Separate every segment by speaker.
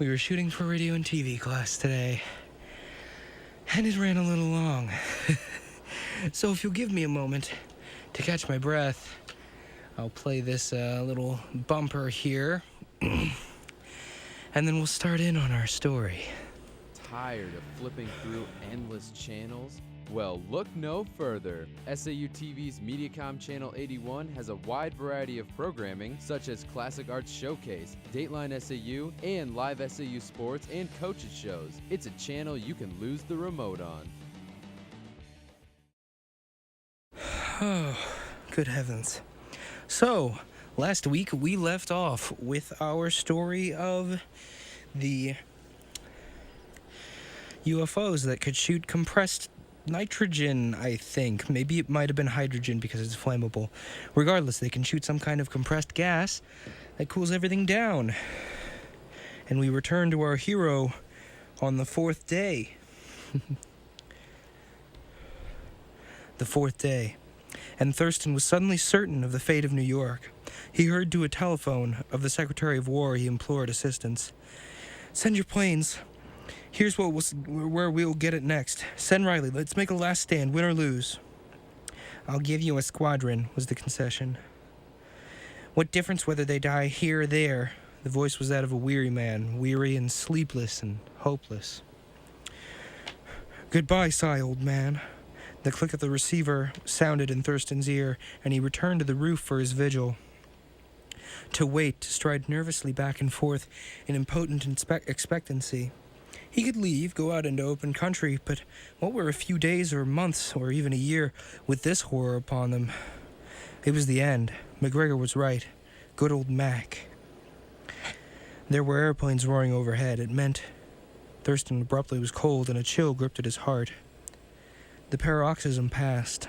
Speaker 1: We were shooting for radio and TV class today, and it ran a little long. So if you'll give me a moment to catch my breath, I'll play this little bumper here, and then we'll start in on our story.
Speaker 2: Tired of flipping through endless channels? Well, look no further. SAU TV's Mediacom Channel 81 has a wide variety of programming such as Classic Arts Showcase, Dateline SAU, and live SAU sports and coaches shows. It's a channel you can lose the remote on.
Speaker 1: Oh, good heavens. So, last week we left off with our story of the UFOs that could shoot compressed nitrogen, I think. Maybe it might have been hydrogen because it's flammable. Regardless, they can shoot some kind of compressed gas that cools everything down. And we return to our hero on the fourth day. The fourth day. And Thurston was suddenly certain of the fate of New York. He heard to a telephone of the Secretary of War. He implored assistance. "Send your planes. Here's where we'll get it next. Send Riley. Let's make a last stand, win or lose." "I'll give you a squadron," was the concession. "What difference whether they die here or there?" The voice was that of a weary man, weary and sleepless and hopeless. "Goodbye, sigh, old man." The click of the receiver sounded in Thurston's ear, and he returned to the roof for his vigil. To wait, to stride nervously back and forth in impotent expectancy. He could leave, go out into open country, but what were a few days or months or even a year with this horror upon them? It was the end. McGregor was right. Good old Mac. There were airplanes roaring overhead. It meant Thurston abruptly was cold, and a chill gripped at his heart. The paroxysm passed.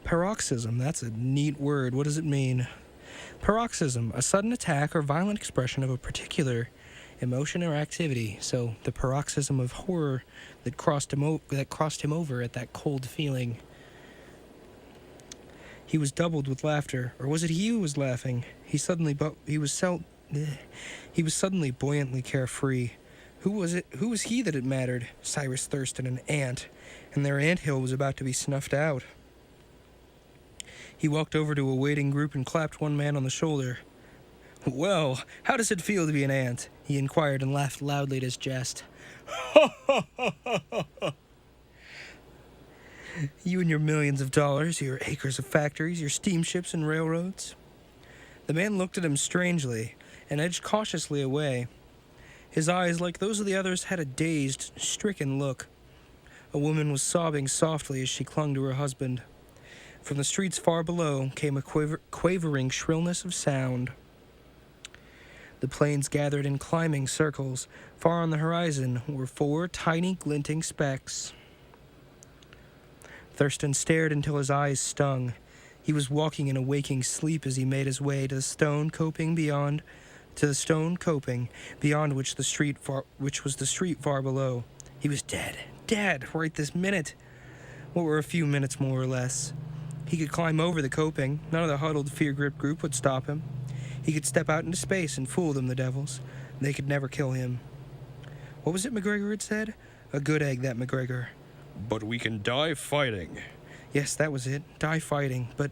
Speaker 1: Paroxysm, that's a neat word. What does it mean? Paroxysm, a sudden attack or violent expression of a particular emotion or activity. So the paroxysm of horror that crossed him over at that cold feeling. He was doubled with laughter, or was it he who was laughing? He was suddenly buoyantly carefree. Who was he that it mattered? Cyrus Thurston, an ant, and their anthill was about to be snuffed out. He walked over to a waiting group and clapped one man on the shoulder. "Well, how does it feel to be an ant?" he inquired, and laughed loudly at his jest. "You and your millions of dollars, your acres of factories, your steamships and railroads." The man looked at him strangely and edged cautiously away. His eyes, like those of the others, had a dazed, stricken look. A woman was sobbing softly as she clung to her husband. From the streets far below came a quavering shrillness of sound. The planes gathered in climbing circles. Far on the horizon were 4 tiny, glinting specks. Thurston stared until his eyes stung. He was walking in a waking sleep as he made his way to the stone coping beyond which was the street far below. He was dead, right this minute. What were a few minutes more or less? He could climb over the coping. None of the huddled, fear-gripped group would stop him. He could step out into space and fool them, the devils. They could never kill him. What was it McGregor had said? A good egg, that McGregor. "But we can die fighting." Yes, that was it. Die fighting. But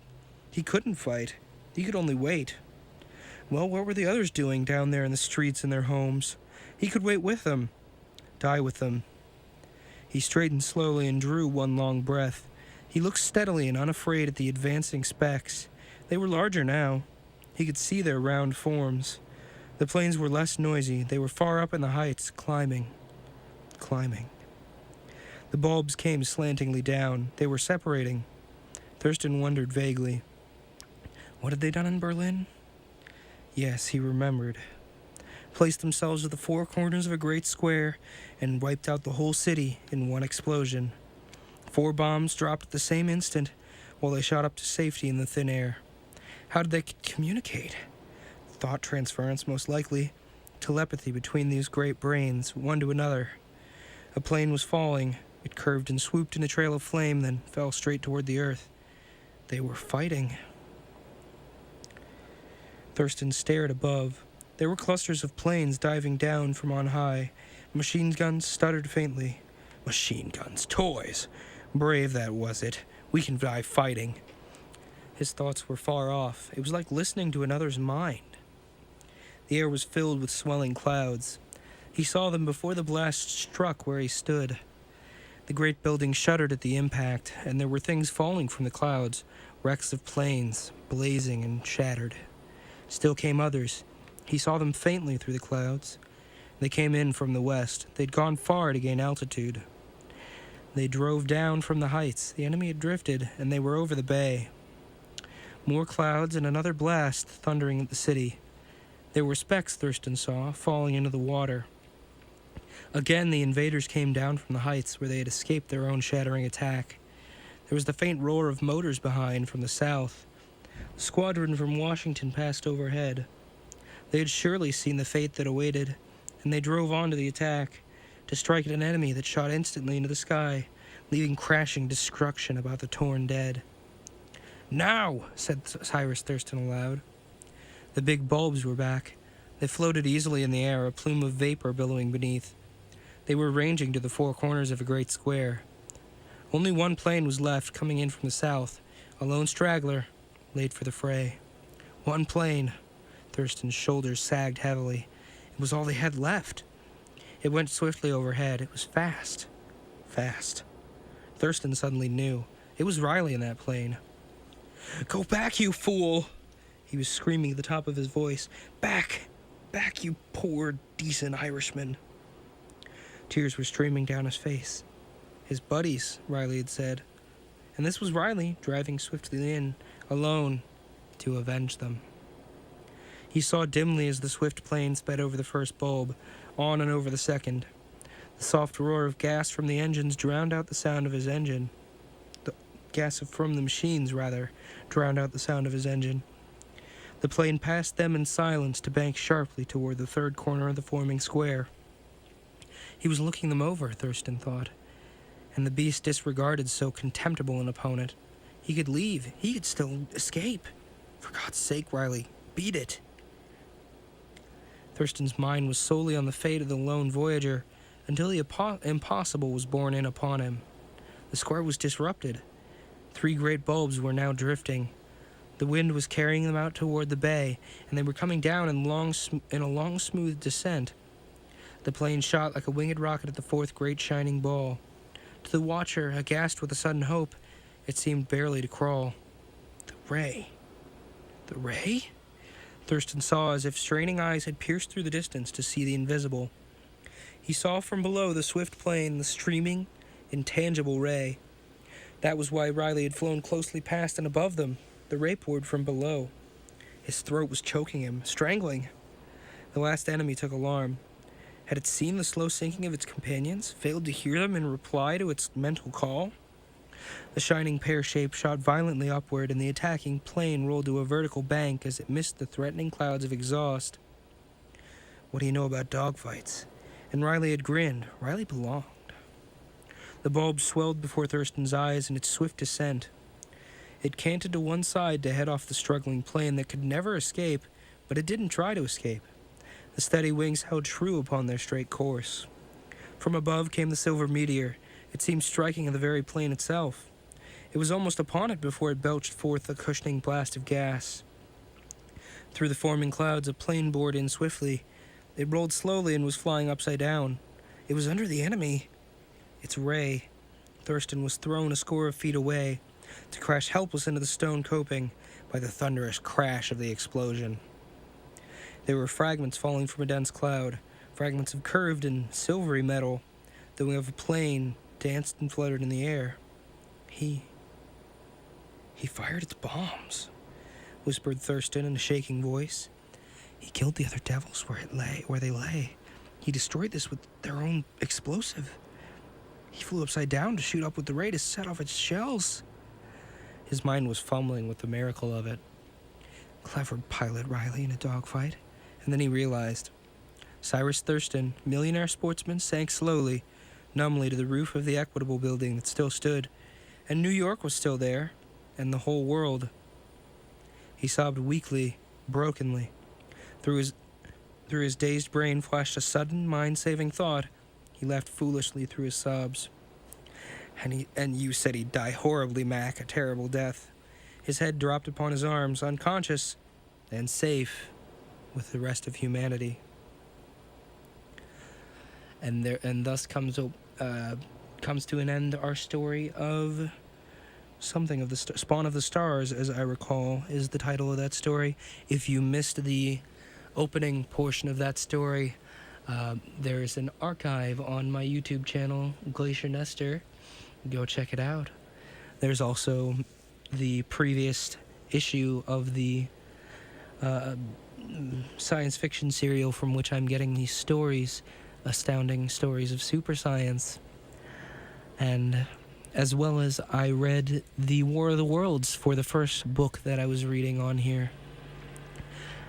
Speaker 1: he couldn't fight. He could only wait. Well, what were the others doing down there in the streets in their homes? He could wait with them. Die with them. He straightened slowly and drew one long breath. He looked steadily and unafraid at the advancing specks. They were larger now. He could see their round forms. The planes were less noisy. They were far up in the heights, climbing. The bulbs came slantingly down. They were separating. Thurston wondered vaguely. What had they done in Berlin? Yes, he remembered. Placed themselves at the 4 corners of a great square and wiped out the whole city in one explosion. 4 bombs dropped at the same instant while they shot up to safety in the thin air. How did they communicate? Thought transference, most likely. Telepathy between these great brains, one to another. A plane was falling. It curved and swooped in a trail of flame, then fell straight toward the earth. They were fighting. Thurston stared above. There were clusters of planes diving down from on high. Machine guns stuttered faintly. Machine guns, toys. Brave that was it. We can die fighting. His thoughts were far off. It was like listening to another's mind. The air was filled with swelling clouds. He saw them before the blast struck where he stood. The great building shuddered at the impact, and there were things falling from the clouds, wrecks of planes, blazing and shattered. Still came others. He saw them faintly through the clouds. They came in from the west. They'd gone far to gain altitude. They drove down from the heights. The enemy had drifted, and they were over the bay. More clouds and another blast thundering at the city. There were specks, Thurston saw, falling into the water. Again, the invaders came down from the heights where they had escaped their own shattering attack. There was the faint roar of motors behind from the south. The squadron from Washington passed overhead. They had surely seen the fate that awaited, and they drove on to the attack, to strike at an enemy that shot instantly into the sky, leaving crashing destruction about the torn dead. "Now!" said Cyrus Thurston aloud. The big bulbs were back. They floated easily in the air, a plume of vapor billowing beneath. They were ranging to the four corners of a great square. Only one plane was left, coming in from the south, a lone straggler, late for the fray. One plane. Thurston's shoulders sagged heavily. It was all they had left. It went swiftly overhead. It was fast. Fast. Thurston suddenly knew. It was Riley in that plane. "Go back, you fool!" He was screaming at the top of his voice. "Back! Back, you poor, decent Irishman!" Tears were streaming down his face. His buddies, Riley had said. And this was Riley driving swiftly in, alone, to avenge them. He saw dimly as the swift plane sped over the first bulb, on and over the second. The soft roar of gas from the engines drowned out the sound of his engine. The gas from the machines, rather, drowned out the sound of his engine. The plane passed them in silence to bank sharply toward the third corner of the forming square. He was looking them over, Thurston thought, and the beast disregarded so contemptible an opponent. He could leave. He could still escape. For God's sake, Riley, beat it. Thurston's mind was solely on the fate of the lone voyager until the impossible was borne in upon him. The square was disrupted. 3 great bulbs were now drifting. The wind was carrying them out toward the bay, and they were coming down in a long, smooth descent. The plane shot like a winged rocket at the 4th great shining ball. To the watcher, aghast with a sudden hope, it seemed barely to crawl. The ray. The ray? Thurston saw as if straining eyes had pierced through the distance to see the invisible. He saw from below the swift plane the streaming, intangible ray. That was why Riley had flown closely past and above them. The ray poured from below. His throat was choking him, strangling. The last enemy took alarm. Had it seen the slow sinking of its companions, failed to hear them in reply to its mental call? The shining pear-shape shot violently upward, and the attacking plane rolled to a vertical bank as it missed the threatening clouds of exhaust. What do you know about dogfights? And Riley had grinned. Riley belonged. The bulb swelled before Thurston's eyes in its swift descent. It canted to one side to head off the struggling plane that could never escape, but it didn't try to escape. The steady wings held true upon their straight course. From above came the silver meteor. It seemed striking at the very plane itself. It was almost upon it before it belched forth a cushioning blast of gas. Through the forming clouds, a plane bored in swiftly. It rolled slowly and was flying upside down. It was under the enemy. Its ray. Thurston was thrown a score of feet away, to crash helpless into the stone coping by the thunderous crash of the explosion. There were fragments falling from a dense cloud, fragments of curved and silvery metal. The wing of a plane danced and fluttered in the air. He fired its bombs, whispered Thurston in a shaking voice. He killed the other devils where they lay. He destroyed this with their own explosive. He flew upside down to shoot up with the ray to set off its shells. His mind was fumbling with the miracle of it. Clever pilot Riley in a dogfight. And then he realized. Cyrus Thurston, millionaire sportsman, sank slowly, numbly to the roof of the Equitable building that still stood. And New York was still there, and the whole world. He sobbed weakly, brokenly. Through his Through his dazed brain flashed a sudden, mind-saving thought. He laughed foolishly through his sobs. And you said he'd die horribly, Mac, a terrible death. His head dropped upon his arms, unconscious and safe with the rest of humanity. And thus comes to an end our story of Something of the Spawn of the Stars, as I recall, is the title of that story. If you missed the opening portion of that story, there's an archive on my YouTube channel, Glacier Nestor. Go check it out. There's also the previous issue of the science fiction serial from which I'm getting these stories, Astounding Stories of Super Science. And as well as I read The War of the Worlds for the first book that I was reading on here.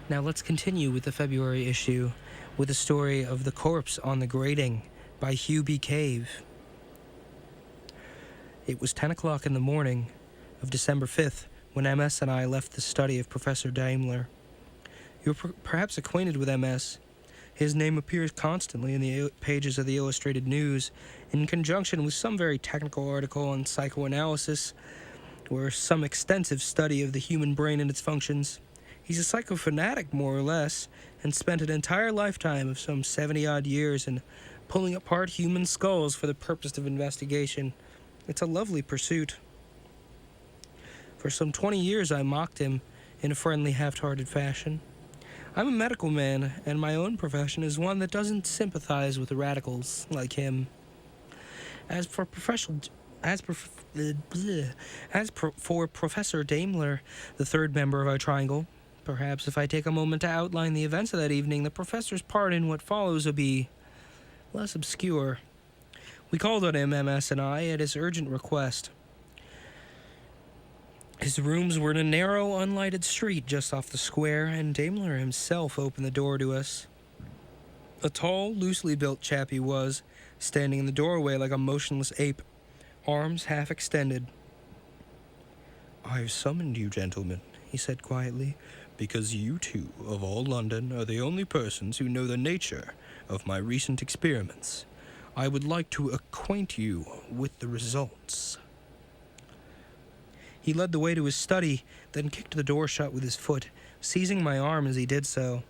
Speaker 1: Now let's continue with the February issue with the story of The Corpse on the Grating by Hugh B. Cave. It was 10 o'clock in the morning of December 5th when MS and I left the study of Professor Daimler. You're perhaps acquainted with MS. His name appears constantly in the pages of the Illustrated News in conjunction with some very technical article on psychoanalysis or some extensive study of the human brain and its functions. He's a psychofanatic, more or less, and spent an entire lifetime of some 70-odd years in pulling apart human skulls for the purpose of investigation. It's a lovely pursuit. For some 20 years I mocked him in a friendly, half-hearted fashion. I'm a medical man, and my own profession is one that doesn't sympathize with the radicals like him. For Professor Daimler, the third member of our triangle, perhaps if I take a moment to outline the events of that evening, the professor's part in what follows will be less obscure. We called on him, MS and I, at his urgent request. His rooms were in a narrow, unlighted street just off the square, and Daimler himself opened the door to us. A tall, loosely built chap he was, standing in the doorway like a motionless ape, arms half extended. "I've summoned you, gentlemen," he said quietly, "because you two, of all London, are the only persons who know the nature of my recent experiments. I would like to acquaint you with the results." He led the way to his study, then kicked the door shut with his foot, seizing my arm as he did so.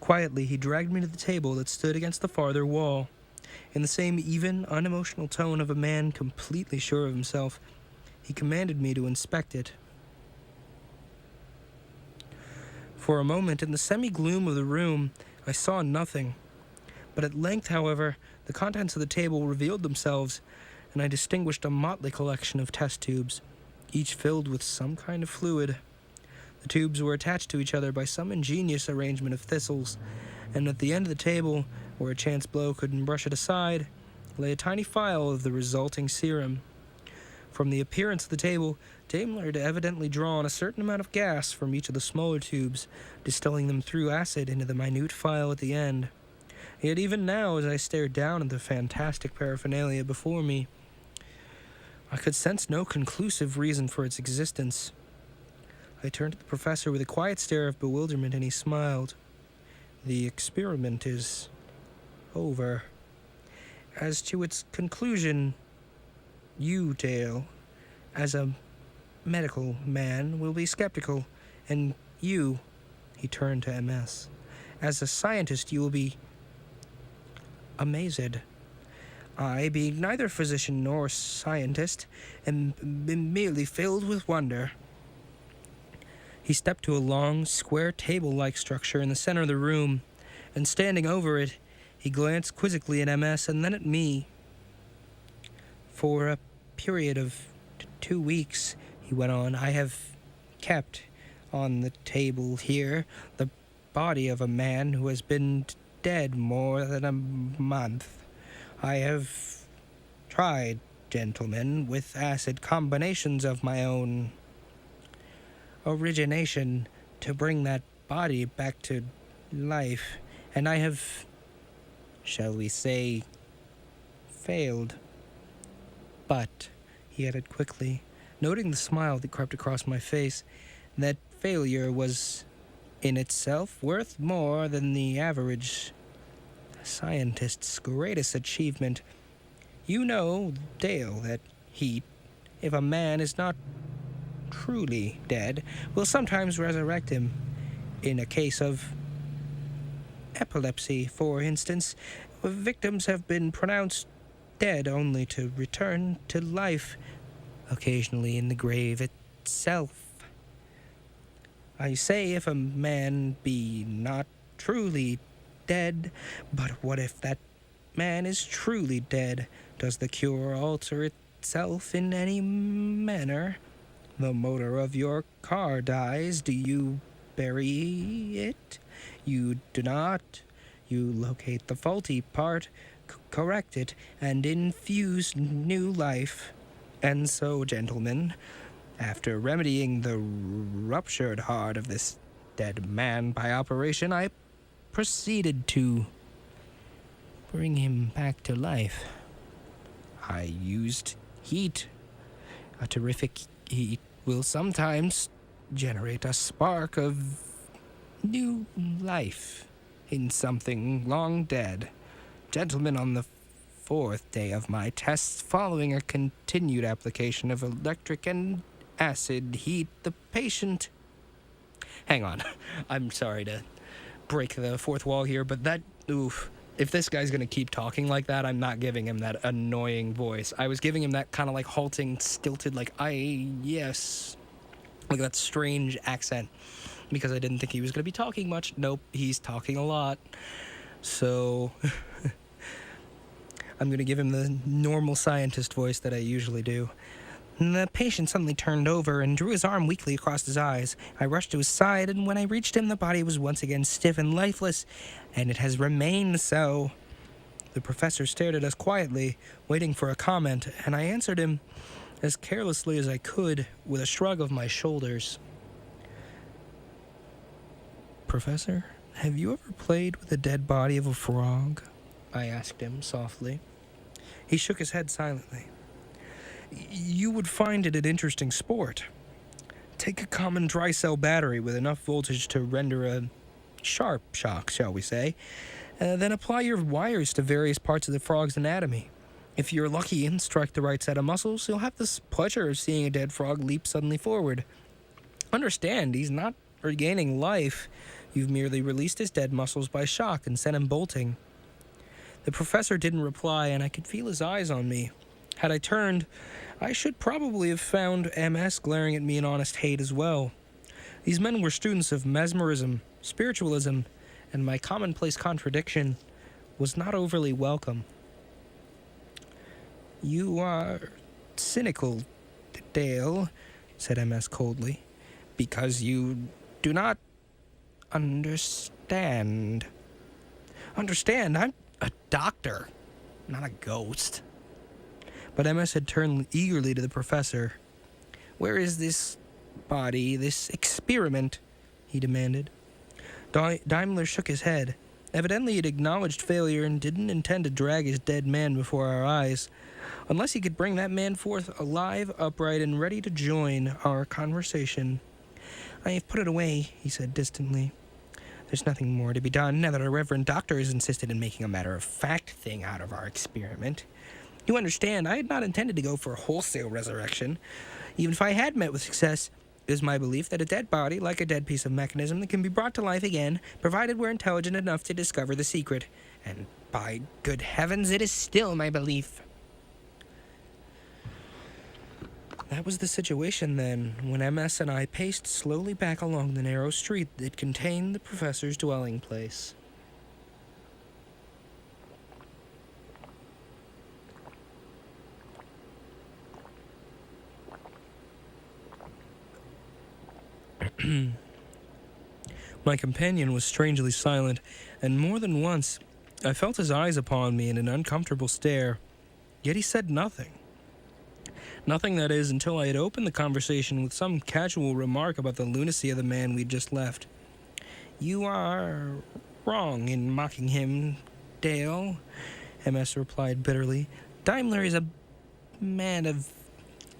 Speaker 1: Quietly, he dragged me to the table that stood against the farther wall. In the same even, unemotional tone of a man completely sure of himself, he commanded me to inspect it. For a moment, in the semi-gloom of the room, I saw nothing. But at length, however, the contents of the table revealed themselves, and I distinguished a motley collection of test tubes, each filled with some kind of fluid. The tubes were attached to each other by some ingenious arrangement of thistles, and at the end of the table, where a chance blow couldn't brush it aside, lay a tiny phial of the resulting serum. From the appearance of the table, Daimler had evidently drawn a certain amount of gas from each of the smaller tubes, distilling them through acid into the minute phial at the end. Yet even now, as I stared down at the fantastic paraphernalia before me, I could sense no conclusive reason for its existence. I turned to the professor with a quiet stare of bewilderment, and he smiled. "The experiment is over. As to its conclusion, you, Dale, as a medical man, will be skeptical, and you," he turned to MS, "as a scientist, you will be amazed. I, being neither physician nor scientist, am merely filled with wonder." He stepped to a long, square table-like structure in the center of the room, and standing over it, he glanced quizzically at MS and then at me. "For a period of 2 weeks," he went on, "I have kept on the table here the body of a man who has been dead more than a month. I have tried, gentlemen, with acid combinations of my own origination to bring that body back to life, and I have, shall we say, failed. But," he added quickly, noting the smile that crept across my face, "that failure was in itself worth more than the average scientist's greatest achievement. You know, Dale, that heat, if a man is not truly dead, will sometimes resurrect him. In a case of epilepsy, for instance, victims have been pronounced dead only to return to life, occasionally in the grave itself. I say if a man be not truly dead, but what if that man is truly dead? Does the cure alter itself in any manner? The motor of your car dies. Do you bury it? You do not. You locate the faulty part, correct it, and infuse new life. And so, gentlemen, after remedying the ruptured heart of this dead man by operation, I proceeded to bring him back to life. I used heat. A terrific heat will sometimes generate a spark of new life in something long dead. Gentlemen, on the fourth day of my tests, following a continued application of electric and acid heat, the patient... Hang on. I'm sorry to break the fourth wall here, but that... Oof. If this guy's gonna keep talking like that, I'm not giving him that annoying voice. I was giving him that kind of like halting, stilted, like, yes. Like that strange accent. Because I didn't think he was gonna be talking much. Nope, he's talking a lot. So... I'm gonna give him the normal scientist voice that I usually do. The patient suddenly turned over and drew his arm weakly across his eyes. I rushed to his side, and when I reached him, the body was once again stiff and lifeless, and it has remained so. The professor stared at us quietly, waiting for a comment, and I answered him as carelessly as I could, with a shrug of my shoulders. Professor, have you ever played with the dead body of a frog? I asked him softly. He shook his head silently. You would find it an interesting sport. Take a common dry cell battery with enough voltage to render a sharp shock, shall we say, then apply your wires to various parts of the frog's anatomy. If you're lucky and strike the right set of muscles, you'll have the pleasure of seeing a dead frog leap suddenly forward. Understand, he's not regaining life. You've merely released his dead muscles by shock and sent him bolting. The professor didn't reply, and I could feel his eyes on me. Had I turned, I should probably have found MS glaring at me in honest hate as well. These men were students of mesmerism, spiritualism, and my commonplace contradiction was not overly welcome. You are cynical, Dale, said MS coldly, because you do not understand. Understand? I'm a doctor, not a ghost. But MS had turned eagerly to the professor. Where is this body, this experiment? He demanded. Daimler shook his head. Evidently he'd acknowledged failure and didn't intend to drag his dead man before our eyes, unless he could bring that man forth alive, upright, and ready to join our conversation. I have put it away, he said distantly. There's nothing more to be done now that our reverend doctor has insisted in making a matter-of-fact thing out of our experiment. You understand, I had not intended to go for a wholesale resurrection. Even if I had met with success, it is my belief that a dead body, like a dead piece of mechanism, that can be brought to life again, provided we're intelligent enough to discover the secret. And by good heavens, it is still my belief. That was the situation then, when MS and I paced slowly back along the narrow street that contained the professor's dwelling place. My companion was strangely silent, and more than once I felt his eyes upon me in an uncomfortable stare, yet he said nothing. Nothing, that is, until I had opened the conversation with some casual remark about the lunacy of the man we'd just left. You are wrong in mocking him, Dale, MS replied bitterly. Daimler is a man of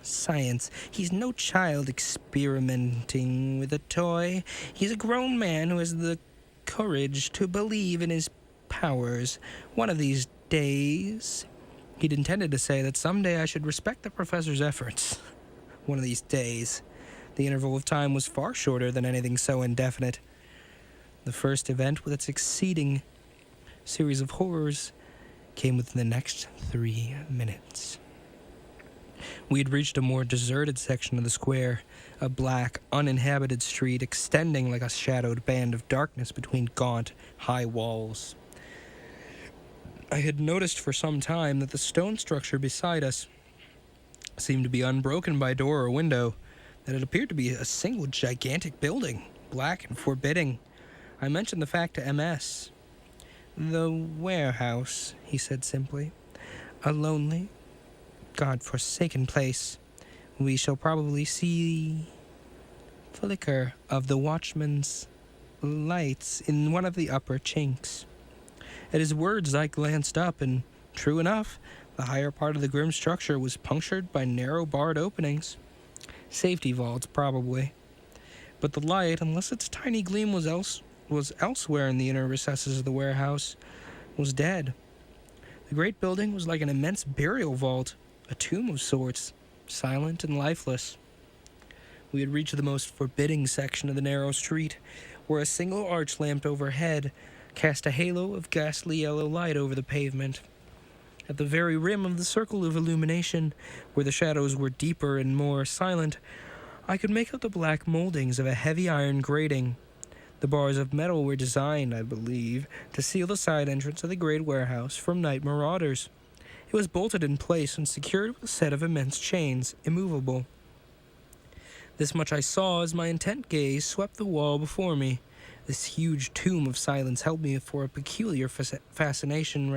Speaker 1: Science. He's no child experimenting with a toy. He's a grown man who has the courage to believe in his powers. One of these days. He'd intended to say that someday I should respect the professor's efforts. One of these days. The interval of time was far shorter than anything so indefinite. The first event, with its succeeding series of horrors, came within the next 3 minutes. We had reached a more deserted section of the square, a black, uninhabited street extending like a shadowed band of darkness between gaunt, high walls. I had noticed for some time that the stone structure beside us seemed to be unbroken by door or window, that it appeared to be a single gigantic building, black and forbidding. I mentioned the fact to MS. "The warehouse," he said simply. "A lonely, God-forsaken place. We shall probably see flicker of the watchman's lights in one of the upper chinks." At his words, I glanced up, and true enough, the higher part of the grim structure was punctured by narrow barred openings. Safety vaults, probably. But the light, unless its tiny gleam was elsewhere in the inner recesses of the warehouse, was dead. The great building was like an immense burial vault, a tomb of sorts, silent and lifeless. We had reached the most forbidding section of the narrow street, where a single arch lamp overhead cast a halo of ghastly yellow light over the pavement. At the very rim of the circle of illumination, where the shadows were deeper and more silent, I could make out the black moldings of a heavy iron grating. The bars of metal were designed, I believe, to seal the side entrance of the great warehouse from night marauders. It was bolted in place and secured with a set of immense chains, immovable. This much I saw as my intent gaze swept the wall before me. This huge tomb of silence held me for a peculiar fascination,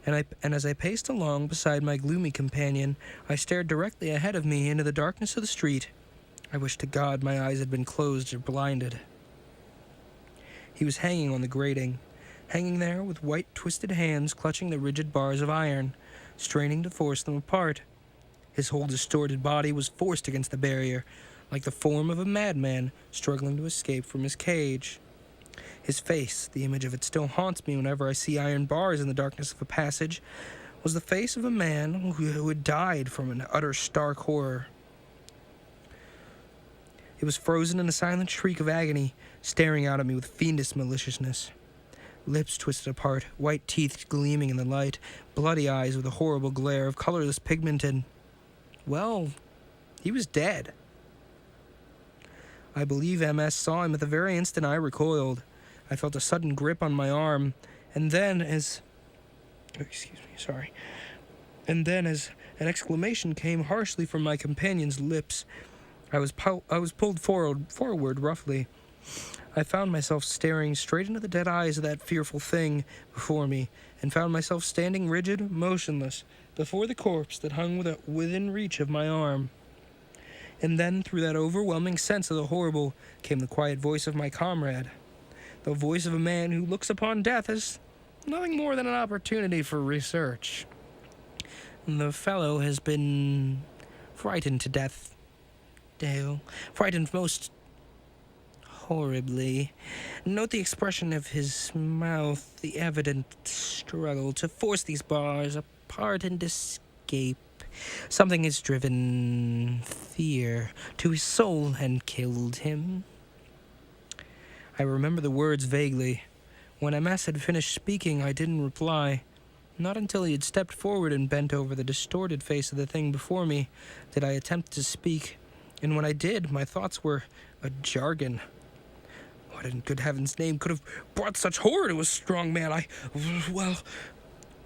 Speaker 1: and as I paced along beside my gloomy companion, I stared directly ahead of me into the darkness of the street. I wished to God my eyes had been closed or blinded. He was hanging on the grating, hanging there with white twisted hands clutching the rigid bars of iron, straining to force them apart. His whole distorted body was forced against the barrier, like the form of a madman struggling to escape from his cage. His face, the image of it still haunts me whenever I see iron bars in the darkness of a passage, was the face of a man who had died from an utter stark horror. It was frozen in a silent shriek of agony, staring out at me with fiendish maliciousness. Lips twisted apart, white teeth gleaming in the light, bloody eyes with a horrible glare of colorless pigment, and, well, he was dead. I believe MS saw him at the very instant I recoiled. I felt a sudden grip on my arm, and then as an exclamation came harshly from my companion's lips, I was pulled forward roughly. I found myself staring straight into the dead eyes of that fearful thing before me, and found myself standing rigid, motionless, before the corpse that hung within reach of my arm. And then, through that overwhelming sense of the horrible, came the quiet voice of my comrade, the voice of a man who looks upon death as nothing more than an opportunity for research. The fellow has been frightened to death, Dale. Frightened most horribly. Note the expression of his mouth, the evident struggle to force these bars apart and escape. Something has driven fear to his soul and killed him. I remember the words vaguely. When MS had finished speaking, I didn't reply. Not until he had stepped forward and bent over the distorted face of the thing before me did I attempt to speak, and when I did, my thoughts were a jargon. What in good heaven's name could have brought such horror to a strong man?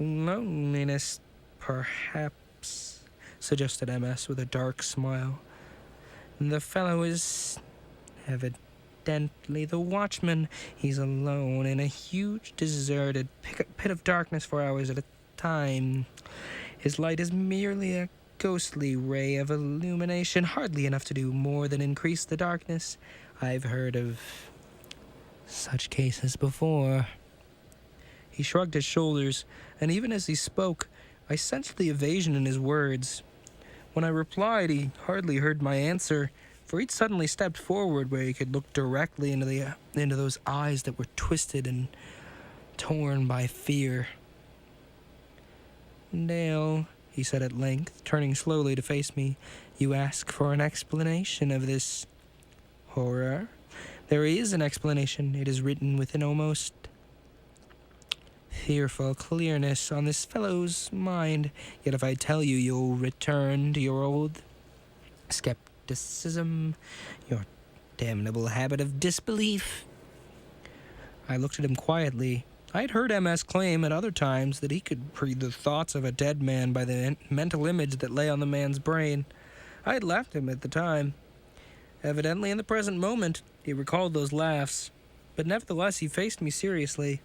Speaker 1: Loneliness, perhaps, suggested MS with a dark smile. The fellow is evidently the watchman. He's alone in a huge, deserted pit of darkness for hours at a time. His light is merely a ghostly ray of illumination, hardly enough to do more than increase the darkness. I've heard of such cases before. He shrugged his shoulders, and even as he spoke, I sensed the evasion in his words. When I replied, he hardly heard my answer, for he'd suddenly stepped forward where he could look directly into those eyes that were twisted and torn by fear. "Dale," he said at length, turning slowly to face me, "you ask for an explanation of this horror? There is an explanation. It is written with an almost fearful clearness on this fellow's mind. Yet if I tell you, you'll return to your old skepticism, your damnable habit of disbelief." I looked at him quietly. I had heard MS claim at other times that he could read the thoughts of a dead man by the mental image that lay on the man's brain. I had laughed at him at the time. Evidently, in the present moment, he recalled those laughs, but nevertheless he faced me seriously.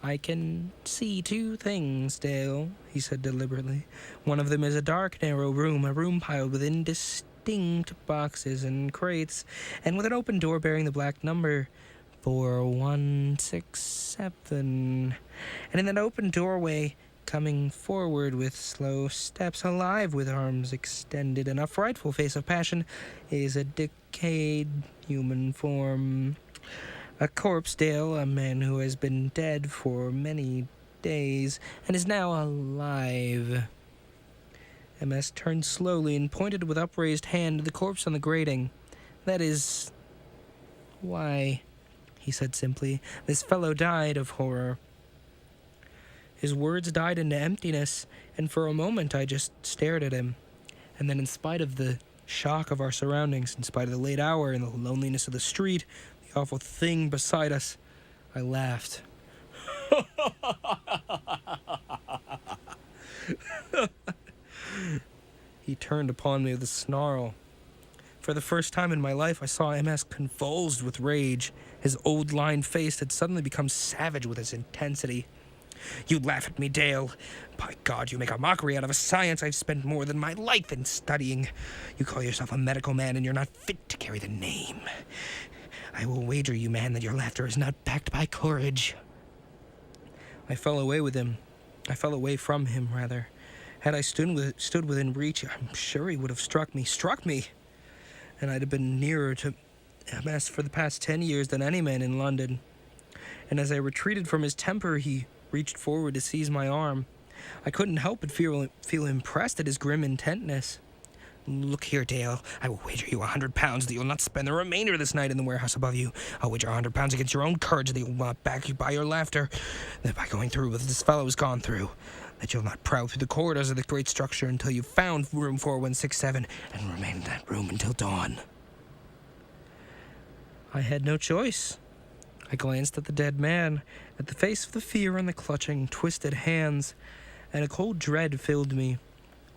Speaker 1: "I can see two things, Dale," he said deliberately. "One of them is a dark, narrow room, a room piled with indistinct boxes and crates, and with an open door bearing the black number 4167. And in that open doorway, coming forward with slow steps, alive with arms extended and a frightful face of passion, is a decayed human form. A corpse, Dale, a man who has been dead for many days and is now alive." MS turned slowly and pointed with upraised hand to the corpse on the grating. "That is why," he said simply, "this fellow died of horror." His words died into emptiness, and for a moment I just stared at him. And then, in spite of the shock of our surroundings, in spite of the late hour and the loneliness of the street, the awful thing beside us, I laughed. He turned upon me with a snarl. For the first time in my life, I saw MS convulsed with rage. His old lined face had suddenly become savage with its intensity. "You laugh at me, Dale. By God, you make a mockery out of a science I've spent more than my life in studying. You call yourself a medical man, and you're not fit to carry the name. I will wager you, man, that your laughter is not backed by courage." I fell away from him, rather. Had I stood within reach, I'm sure he would have struck me, and I'd have been nearer to MS for the past 10 years than any man in London. And as I retreated from his temper, he reached forward to seize my arm. I couldn't help but feel impressed at his grim intentness. "Look here, Dale, I will wager you £100 that you'll not spend the remainder of this night in the warehouse above you. I'll wager £100 against your own courage that you'll not back you by your laughter, that by going through what this fellow has gone through, that you'll not prowl through the corridors of the great structure until you've found room 4167 and remain in that room until dawn." I had no choice. I glanced at the dead man, at the face of the fear and the clutching, twisted hands, and a cold dread filled me.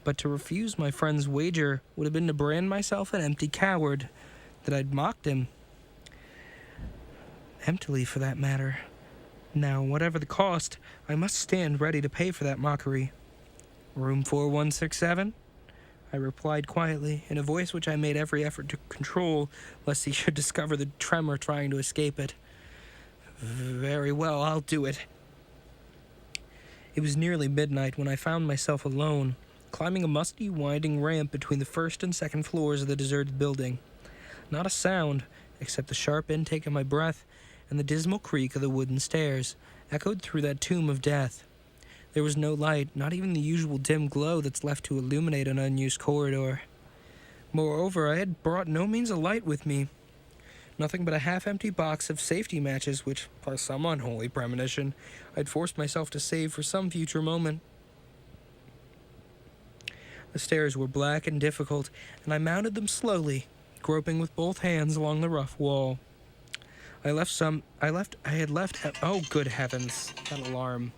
Speaker 1: But to refuse my friend's wager would have been to brand myself an empty coward, that I'd mocked him. Emptily, for that matter. Now, whatever the cost, I must stand ready to pay for that mockery. "Room 4167? I replied quietly, in a voice which I made every effort to control, lest he should discover the tremor trying to escape it. "Very well, I'll do it." It was nearly midnight when I found myself alone, climbing a musty, winding ramp between the first and second floors of the deserted building. Not a sound, except the sharp intake of my breath and the dismal creak of the wooden stairs, echoed through that tomb of death. There was no light, not even the usual dim glow that's left to illuminate an unused corridor. Moreover, I had brought no means of light with me. Nothing but a half-empty box of safety matches which, by some unholy premonition, I'd forced myself to save for some future moment. The stairs were black and difficult, and I mounted them slowly, groping with both hands along the rough wall. Oh, good heavens, that alarm.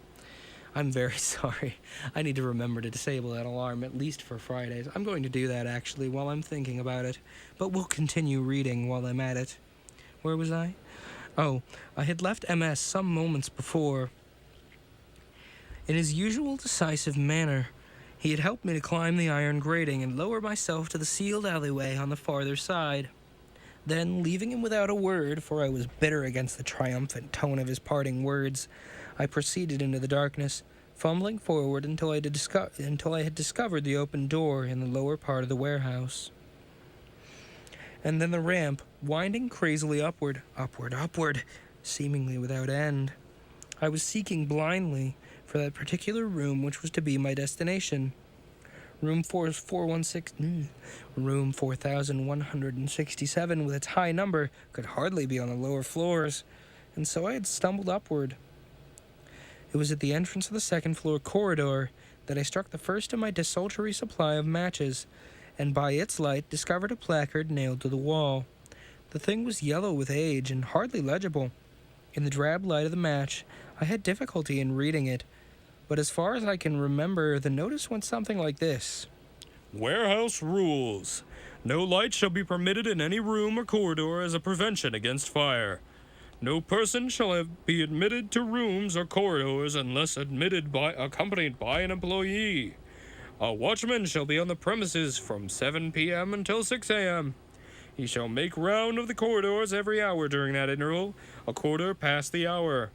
Speaker 1: I'm very sorry. I need to remember to disable that alarm, at least for Fridays. I'm going to do that, actually, while I'm thinking about it. But we'll continue reading while I'm at it. Where was I? Oh, I had left MS some moments before. In his usual decisive manner, he had helped me to climb the iron grating and lower myself to the sealed alleyway on the farther side. Then, leaving him without a word, for I was bitter against the triumphant tone of his parting words, I proceeded into the darkness, fumbling forward until I had discovered the open door in the lower part of the warehouse. And then the ramp, winding crazily upward, seemingly without end. I was seeking blindly for that particular room which was to be my destination. Room 4167, with its high number, could hardly be on the lower floors, and so I had stumbled upward. It was at the entrance of the second-floor corridor that I struck the first of my desultory supply of matches, and by its light discovered a placard nailed to the wall. The thing was yellow with age and hardly legible. In the drab light of the match, I had difficulty in reading it, but as far as I can remember, the notice went something like this.
Speaker 3: Warehouse rules. No light shall be permitted in any room or corridor as a prevention against fire. No person shall be admitted to rooms or corridors unless accompanied by an employee. A watchman shall be on the premises from 7 p.m. until 6 a.m. He shall make round of the corridors every hour during that interval, a quarter past the hour.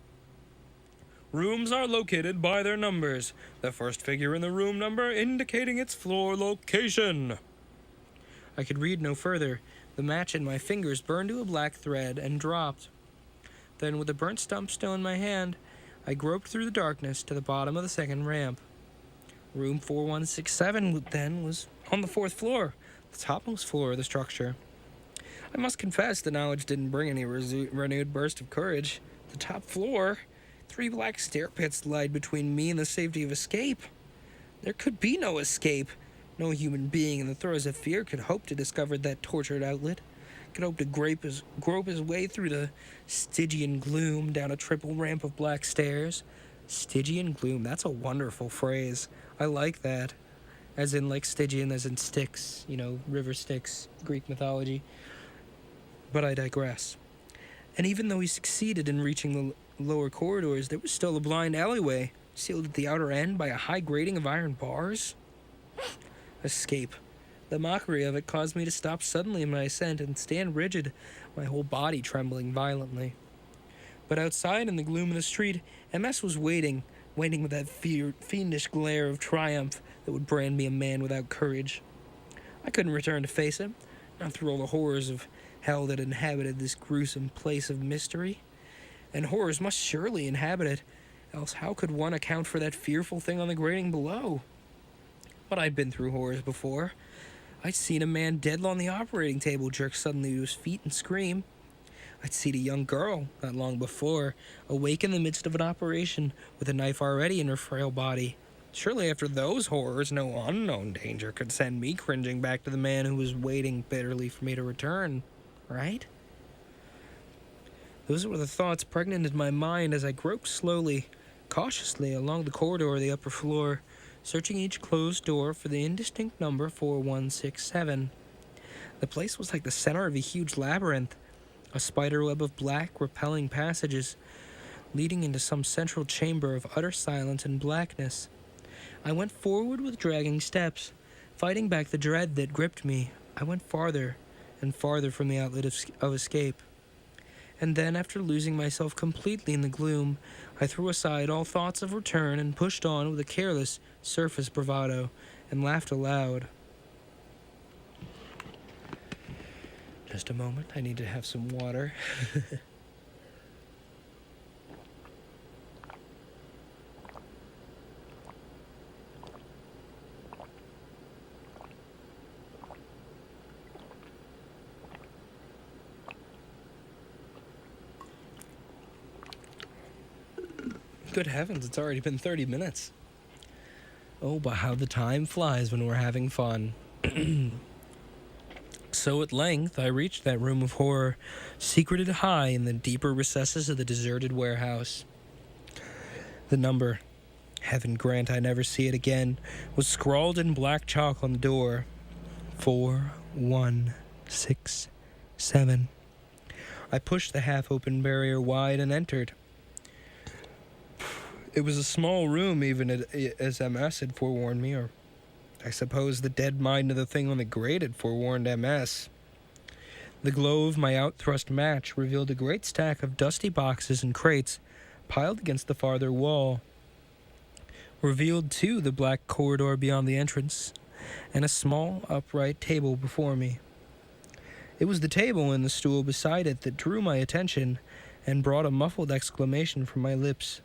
Speaker 3: Rooms are located by their numbers, the first figure in the room number indicating its floor location.
Speaker 1: I could read no further. The match in my fingers burned to a black thread and dropped. Then, with the burnt stump still in my hand, I groped through the darkness to the bottom of the second ramp. Room 4167, then, was on the fourth floor, the topmost floor of the structure. I must confess the knowledge didn't bring any renewed burst of courage. The top floor... 3 black stair pits lied between me and the safety of escape. There could be no escape. No human being in the throes of fear could hope to discover that tortured outlet, could hope to grope his way through the Stygian gloom down a triple ramp of black stairs. Stygian gloom, that's a wonderful phrase. I like that. As in, like, Stygian, as in Styx, river Styx, Greek mythology. But I digress. And even though he succeeded in reaching the lower corridors, there was still a blind alleyway, sealed at the outer end by a high grating of iron bars. Escape. The mockery of it caused me to stop suddenly in my ascent and stand rigid, my whole body trembling violently. But outside in the gloom of the street, MS was waiting with that fiendish glare of triumph that would brand me a man without courage. I couldn't return to face him, not through all the horrors of hell that inhabited this gruesome place of mystery. And horrors must surely inhabit it, else how could one account for that fearful thing on the grating below? But I'd been through horrors before. I'd seen a man dead on the operating table jerk suddenly to his feet and scream. I'd seen a young girl, not long before, awake in the midst of an operation with a knife already in her frail body. Surely after those horrors, no unknown danger could send me cringing back to the man who was waiting bitterly for me to return, right? Those were the thoughts pregnant in my mind as I groped slowly, cautiously along the corridor of the upper floor, searching each closed door for the indistinct number 4167. The place was like the center of a huge labyrinth, a spiderweb of black, repelling passages, leading into some central chamber of utter silence and blackness. I went forward with dragging steps, fighting back the dread that gripped me. I went farther and farther from the outlet of escape. And then, after losing myself completely in the gloom, I threw aside all thoughts of return and pushed on with a careless, surface bravado, and laughed aloud. Just a moment, I need to have some water. Good heavens, it's already been 30 minutes. Oh, but how the time flies when we're having fun. So at length, I reached that room of horror, secreted high in the deeper recesses of the deserted warehouse. The number, heaven grant I never see it again, was scrawled in black chalk on the door. 4167. I pushed the half-open barrier wide and entered. It was a small room, even as MS had forewarned me, or I suppose the dead mind of the thing on the grate had forewarned MS. The glow of my outthrust match revealed a great stack of dusty boxes and crates piled against the farther wall. Revealed, too, the black corridor beyond the entrance, and a small, upright table before me. It was the table and the stool beside it that drew my attention and brought a muffled exclamation from my lips.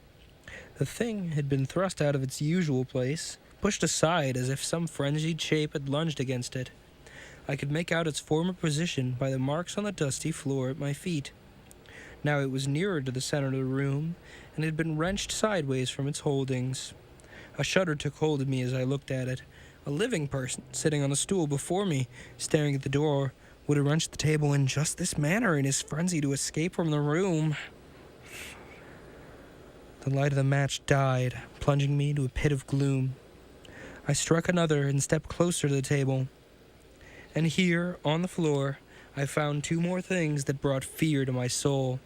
Speaker 1: The thing had been thrust out of its usual place, pushed aside as if some frenzied shape had lunged against it. I could make out its former position by the marks on the dusty floor at my feet. Now it was nearer to the center of the room, and had been wrenched sideways from its holdings. A shudder took hold of me as I looked at it. A living person, sitting on a stool before me, staring at the door, would have wrenched the table in just this manner in his frenzy to escape from the room. The light of the match died, plunging me to a pit of gloom. I struck another and stepped closer to the table. And here, on the floor, I found two more things that brought fear to my soul.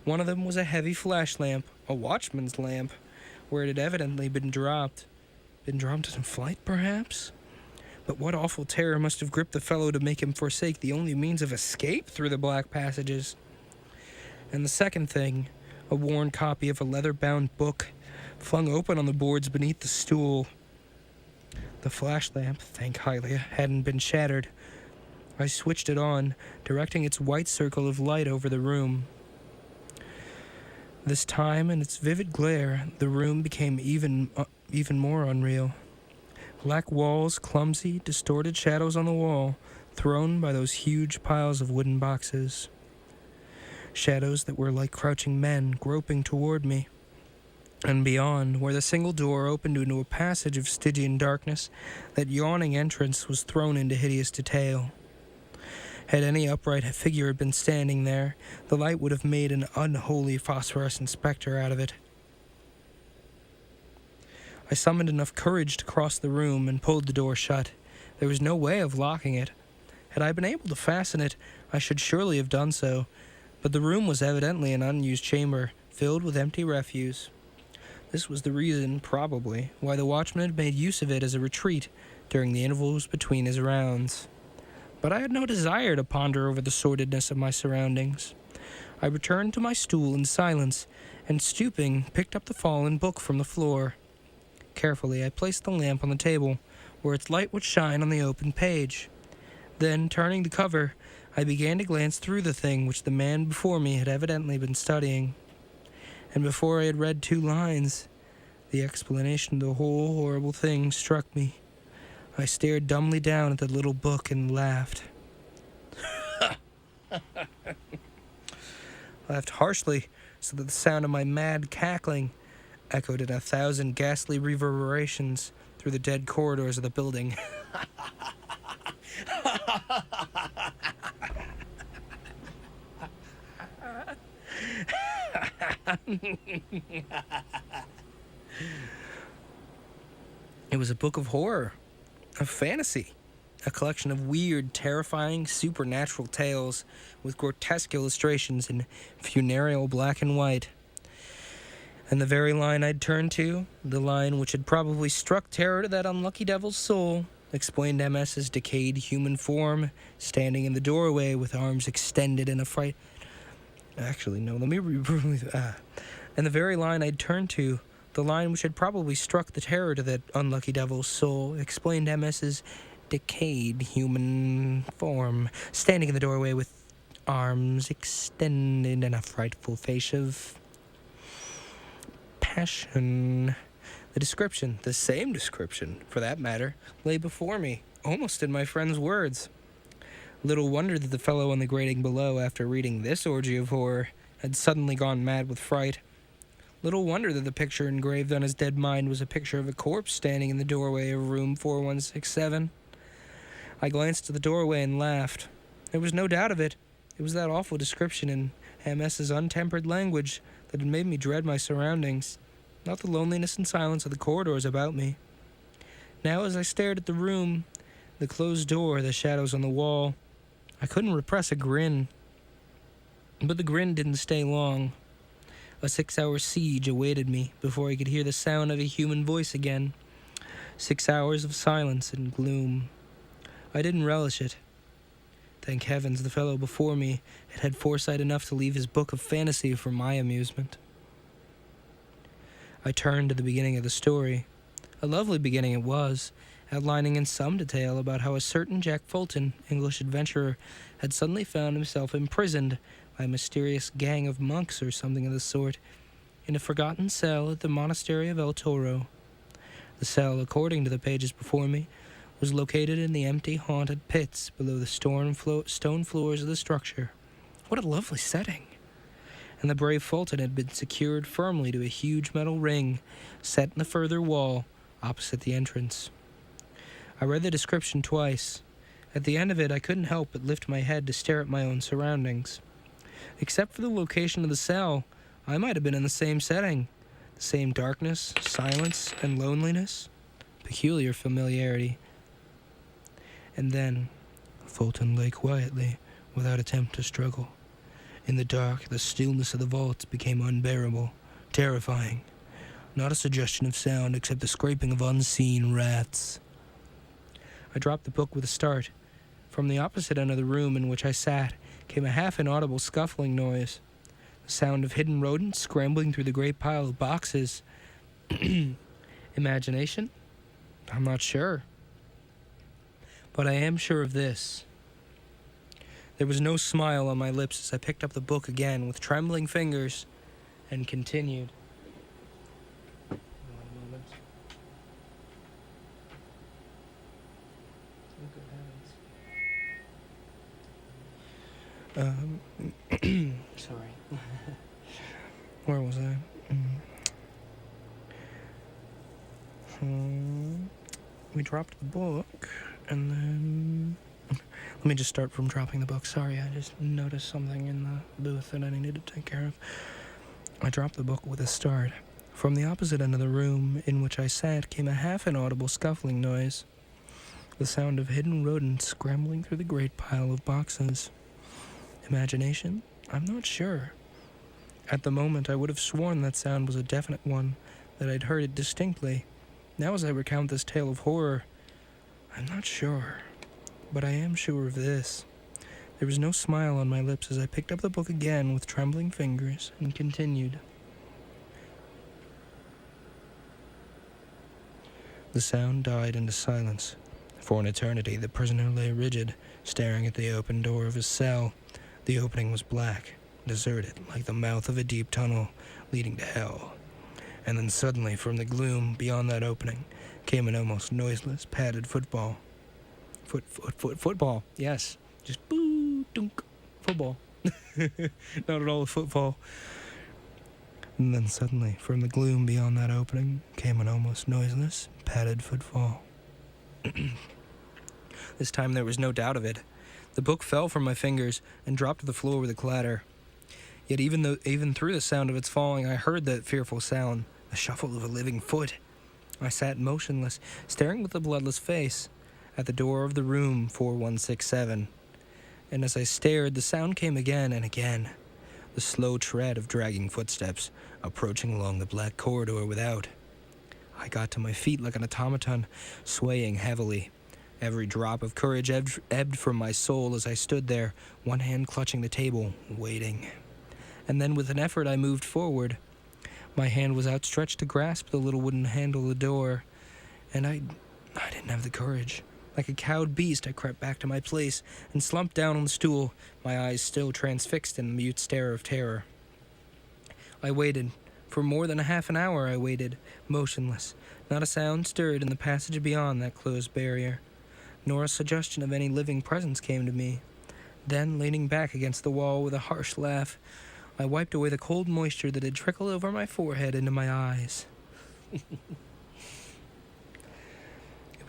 Speaker 1: One of them was a heavy flash lamp, a watchman's lamp, where it had evidently been dropped. Been dropped in flight, perhaps? But what awful terror must have gripped the fellow to make him forsake the only means of escape through the black passages? And the second thing, a worn copy of a leather-bound book, flung open on the boards beneath the stool. The flash lamp, thank Hylia, hadn't been shattered. I switched it on, directing its white circle of light over the room. This time, in its vivid glare, the room became even more unreal. Black walls, clumsy, distorted shadows on the wall, thrown by those huge piles of wooden boxes. Shadows that were like crouching men groping toward me. And beyond, where the single door opened into a passage of Stygian darkness, that yawning entrance was thrown into hideous detail. Had any upright figure been standing there, the light would have made an unholy phosphorescent specter out of it. I summoned enough courage to cross the room and pulled the door shut. There was no way of locking it. Had I been able to fasten it, I should surely have done so, but the room was evidently an unused chamber, filled with empty refuse. This was the reason, probably, why the watchman had made use of it as a retreat during the intervals between his rounds. But I had no desire to ponder over the sordidness of my surroundings. I returned to my stool in silence, and stooping, picked up the fallen book from the floor. Carefully, I placed the lamp on the table, where its light would shine on the open page. Then, turning the cover, I began to glance through the thing which the man before me had evidently been studying. And before I had read 2 lines, the explanation of the whole horrible thing struck me. I stared dumbly down at the little book and laughed. Laughed harshly, so that the sound of my mad cackling echoed in 1,000 ghastly reverberations through the dead corridors of the building. It was a book of horror, of fantasy, a collection of weird, terrifying, supernatural tales with grotesque illustrations in funereal black and white. And the very line I'd turned to, the line which had probably struck terror to that unlucky devil's soul, explained MS's decayed human form, standing in the doorway with arms extended in a fright. Actually, no, let me And the very line I'd turned to, the line which had probably struck the terror to that unlucky devil's soul, explained MS's decayed human form, standing in the doorway with arms extended and a frightful face of passion. The description, the same description, for that matter, lay before me, almost in my friend's words. Little wonder that the fellow on the grating below, after reading this orgy of horror, had suddenly gone mad with fright. Little wonder that the picture engraved on his dead mind was a picture of a corpse standing in the doorway of room 4167. I glanced at the doorway and laughed. There was no doubt of it. It was that awful description in MS's untempered language that had made me dread my surroundings, not the loneliness and silence of the corridors about me. Now, as I stared at the room, the closed door, the shadows on the wall, I couldn't repress a grin. But the grin didn't stay long. A 6-hour siege awaited me before I could hear the sound of a human voice again. 6 hours of silence and gloom. I didn't relish it. Thank heavens the fellow before me had had foresight enough to leave his book of fantasy for my amusement. I turned to the beginning of the story. A lovely beginning it was, outlining in some detail about how a certain Jack Fulton, English adventurer, had suddenly found himself imprisoned by a mysterious gang of monks or something of the sort, in a forgotten cell at the monastery of El Toro. The cell, according to the pages before me, was located in the empty, haunted pits below the stone floors of the structure. What a lovely setting! And the brave Fulton had been secured firmly to a huge metal ring set in the further wall opposite the entrance. I read the description twice. At the end of it, I couldn't help but lift my head to stare at my own surroundings. Except for the location of the cell, I might have been in the same setting. The same darkness, silence, and loneliness. Peculiar familiarity. And then, Fulton lay quietly, without attempt to struggle. In the dark, the stillness of the vaults became unbearable, terrifying. Not a suggestion of sound except the scraping of unseen rats. I dropped the book with a start. From the opposite end of the room in which I sat came a half-inaudible scuffling noise. The sound of hidden rodents scrambling through the great pile of boxes. Imagination? I'm not sure. But I am sure of this. There was no smile on my lips as I picked up the book again with trembling fingers and continued. Sorry. Where was I? We dropped the book, and then... Let me just start from dropping the book. Sorry, I just noticed something in the booth that I needed to take care of. I dropped the book with a start. From the opposite end of the room in which I sat came a half-inaudible scuffling noise. The sound of hidden rodents scrambling through the great pile of boxes. Imagination? I'm not sure. At the moment, I would have sworn that sound was a definite one, that I'd heard it distinctly. Now as I recount this tale of horror, I'm not sure. But I am sure of this. There was no smile on my lips as I picked up the book again with trembling fingers and continued. The sound died into silence. For an eternity, the prisoner lay rigid, staring at the open door of his cell. The opening was black, deserted, like the mouth of a deep tunnel leading to hell. And then suddenly, from the gloom beyond that opening, came an almost noiseless, padded football. Football, yes. Just boo, dunk, football. Not at all a football. And then suddenly, from the gloom beyond that opening, came an almost noiseless, padded footfall. This time there was no doubt of it. The book fell from my fingers and dropped to the floor with a clatter. Yet even through the sound of its falling, I heard that fearful sound, the shuffle of a living foot. I sat motionless, staring with a bloodless face at the door of the room 4167. And as I stared, the sound came again and again. The slow tread of dragging footsteps, approaching along the black corridor without. I got to my feet like an automaton, swaying heavily. Every drop of courage ebbed from my soul as I stood there, one hand clutching the table, waiting. And then with an effort I moved forward. My hand was outstretched to grasp the little wooden handle of the door, and I didn't have the courage. Like a cowed beast, I crept back to my place and slumped down on the stool, my eyes still transfixed in the mute stare of terror. I waited. For more than a half an hour I waited, motionless. Not a sound stirred in the passage beyond that closed barrier, nor a suggestion of any living presence came to me. Then, leaning back against the wall with a harsh laugh, I wiped away the cold moisture that had trickled over my forehead into my eyes. It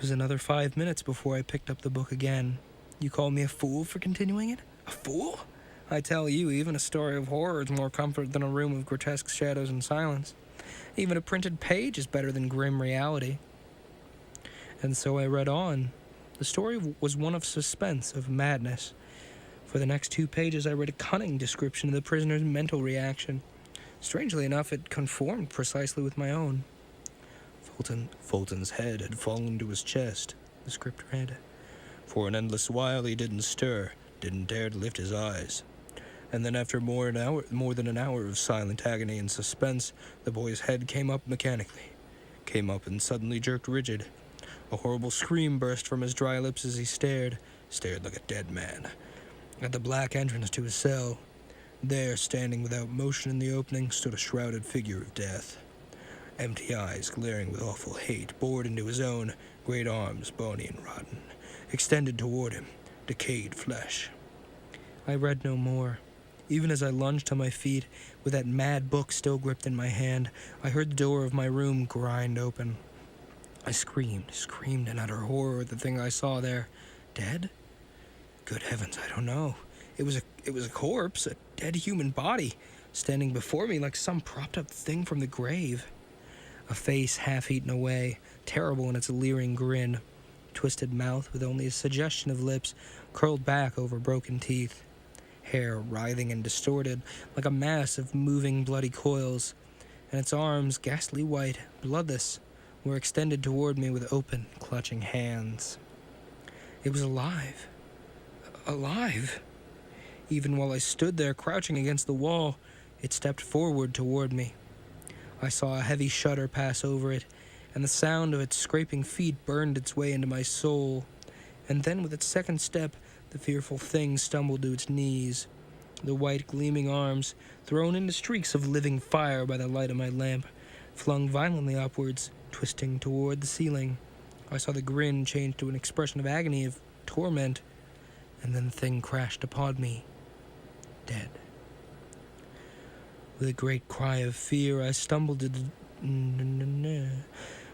Speaker 1: was another 5 minutes before I picked up the book again. You call me a fool for continuing it? A fool? I tell you, even a story of horror is more comfort than a room of grotesque shadows and silence. Even a printed page is better than grim reality. And so I read on. The story was one of suspense, of madness. For the next 2 pages, I read a cunning description of the prisoner's mental reaction. Strangely enough, it conformed precisely with my own. Fulton's head had fallen to his chest, the script read. For an endless while he didn't stir, didn't dare to lift his eyes. And then after more than an hour of silent agony and suspense, the boy's head came up mechanically. Came up and suddenly jerked rigid. A horrible scream burst from his dry lips as he stared like a dead man, at the black entrance to his cell. There, standing without motion in the opening, stood a shrouded figure of death. Empty eyes, glaring with awful hate, bored into his own, great arms, bony and rotten, extended toward him, decayed flesh. I read no more. Even as I lunged to my feet, with that mad book still gripped in my hand, I heard the door of my room grind open. I screamed in utter horror at the thing I saw there. Dead? Good heavens, I don't know. It was a corpse, a dead human body, standing before me like some propped-up thing from the grave. A face half-eaten away, terrible in its leering grin, twisted mouth with only a suggestion of lips, curled back over broken teeth. Hair writhing and distorted, like a mass of moving bloody coils, and its arms, ghastly white, bloodless, were extended toward me with open, clutching hands. It was alive. Alive. Even while I stood there, crouching against the wall, it stepped forward toward me. I saw a heavy shudder pass over it, and the sound of its scraping feet burned its way into my soul. And then with its second step, the fearful thing stumbled to its knees, the white gleaming arms, thrown into streaks of living fire by the light of my lamp, flung violently upwards, twisting toward the ceiling. I saw the grin change to an expression of agony, of torment, and then the thing crashed upon me, dead. With a great cry of fear, I stumbled to the...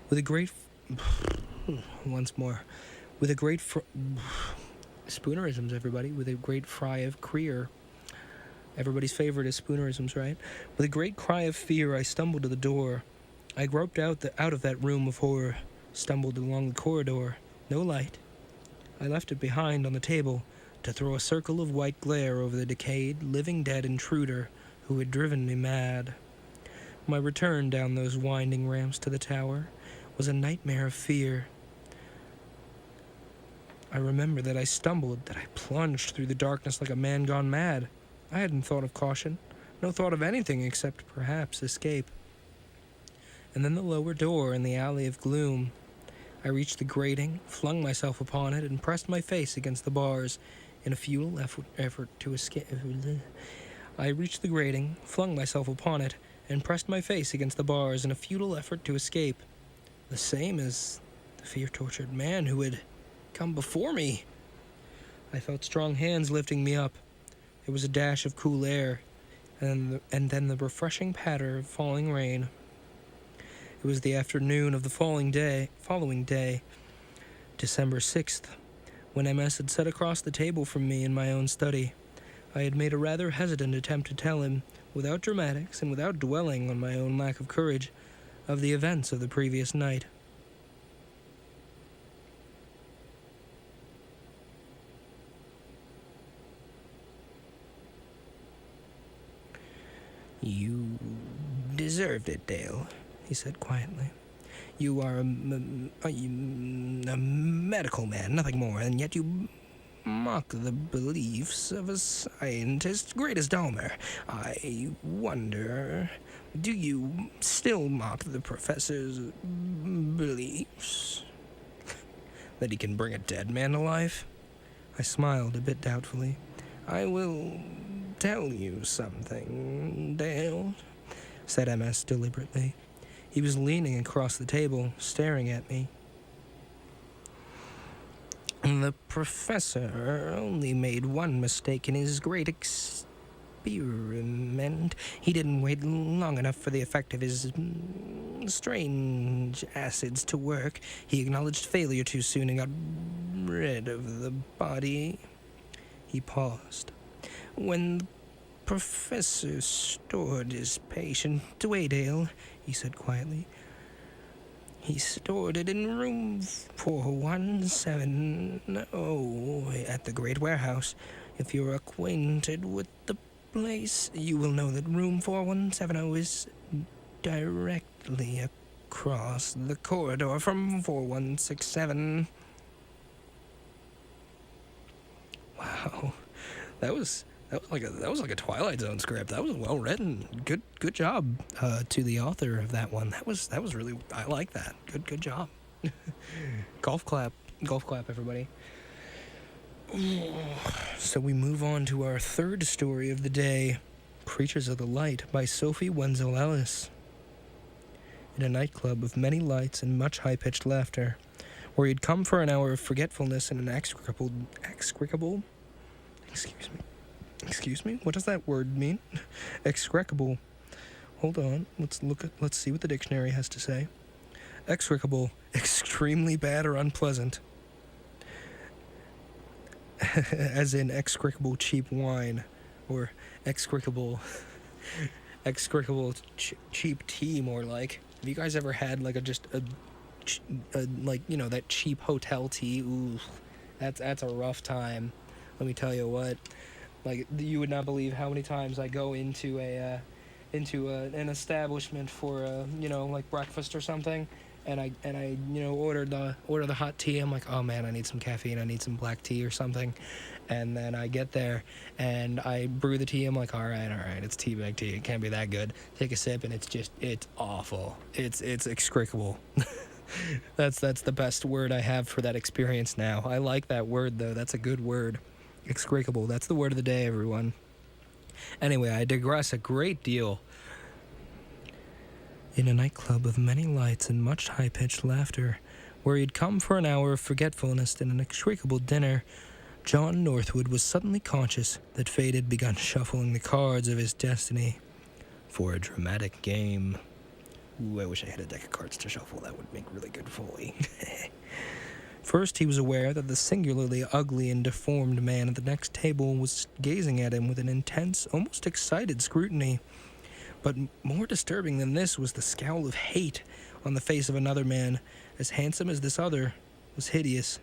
Speaker 1: With a great... Once more. With a great... Spoonerisms, everybody. With a great cry of creer. Everybody's favorite is spoonerisms, right? With a great cry of fear, I stumbled to the door. I groped out of that room of horror, stumbled along the corridor. No light. I left it behind on the table to throw a circle of white glare over the decayed, living dead intruder who had driven me mad. My return down those winding ramps to the tower was a nightmare of fear. I remember that I stumbled, that I plunged through the darkness like a man gone mad. I hadn't thought of caution, no thought of anything except, perhaps, escape. And then the lower door in the alley of gloom. I reached the grating, flung myself upon it, and pressed my face against the bars in a futile effort to escape. I reached the grating, flung myself upon it, and pressed my face against the bars in a futile effort to escape. The same as the fear-tortured man who had come before me. I felt strong hands lifting me up. There was a dash of cool air, and then the refreshing patter of falling rain. It was the afternoon of the following day, December 6th, when MS had sat across the table from me in my own study. I had made a rather hesitant attempt to tell him, without dramatics and without dwelling on my own lack of courage, of the events of the previous night. "You deserved it, Dale," he said quietly. "You are a medical man, nothing more, and yet you mock the beliefs of a scientist great as Dahmer. I wonder, do you still mock the professor's beliefs? That he can bring a dead man to life?" I smiled a bit doubtfully. "I will tell you something, Dale," said MS deliberately. He was leaning across the table, staring at me. "The professor only made one mistake in his great experiment. He didn't wait long enough for the effect of his strange acids to work. He acknowledged failure too soon and got rid of the body." He paused. "When the professor stored his patient away, Dale," he said quietly, "he stored it in room 417 at the great warehouse. If you're acquainted with the place, you will know that room 4170 is directly across the corridor from 4167. Wow. That was like a Twilight Zone script. That was well written. Good job to the author of that one. That was really, I like that. Good job. Golf clap, everybody. So we move on to our third story of the day, Creatures of the Light by Sophie Wenzel Ellis. In a nightclub of many lights and much high-pitched laughter, where he'd come for an hour of forgetfulness in an execrable, excuse me, what does that word mean? Execrable. Hold on, let's see what the dictionary has to say. Execrable, extremely bad or unpleasant. As in execrable cheap wine, or execrable cheap tea, more like. Have you guys ever had like a like, you know, that cheap hotel tea? Ooh, that's a rough time. Let me tell you what. Like, you would not believe how many times I go into an establishment for you know, like breakfast or something, and I you know, order the hot tea. I'm like, oh man, I need some caffeine. I need some black tea or something. And then I get there and I brew the tea. I'm like, all right, it's tea bag tea. It can't be that good. Take a sip and it's awful. It's execrable. That's the best word I have for that experience now. I like that word though. That's a good word. Execrable. That's the word of the day, everyone. Anyway, I digress a great deal. In a nightclub of many lights and much high-pitched laughter, where he'd come for an hour of forgetfulness and an execrable dinner, John Northwood was suddenly conscious that fate had begun shuffling the cards of his destiny for a dramatic game. Ooh, I wish I had a deck of cards to shuffle. That would make really good Foley. First, he was aware that the singularly ugly and deformed man at the next table was gazing at him with an intense, almost excited scrutiny. But more disturbing than this was the scowl of hate on the face of another man, as handsome as this other was hideous,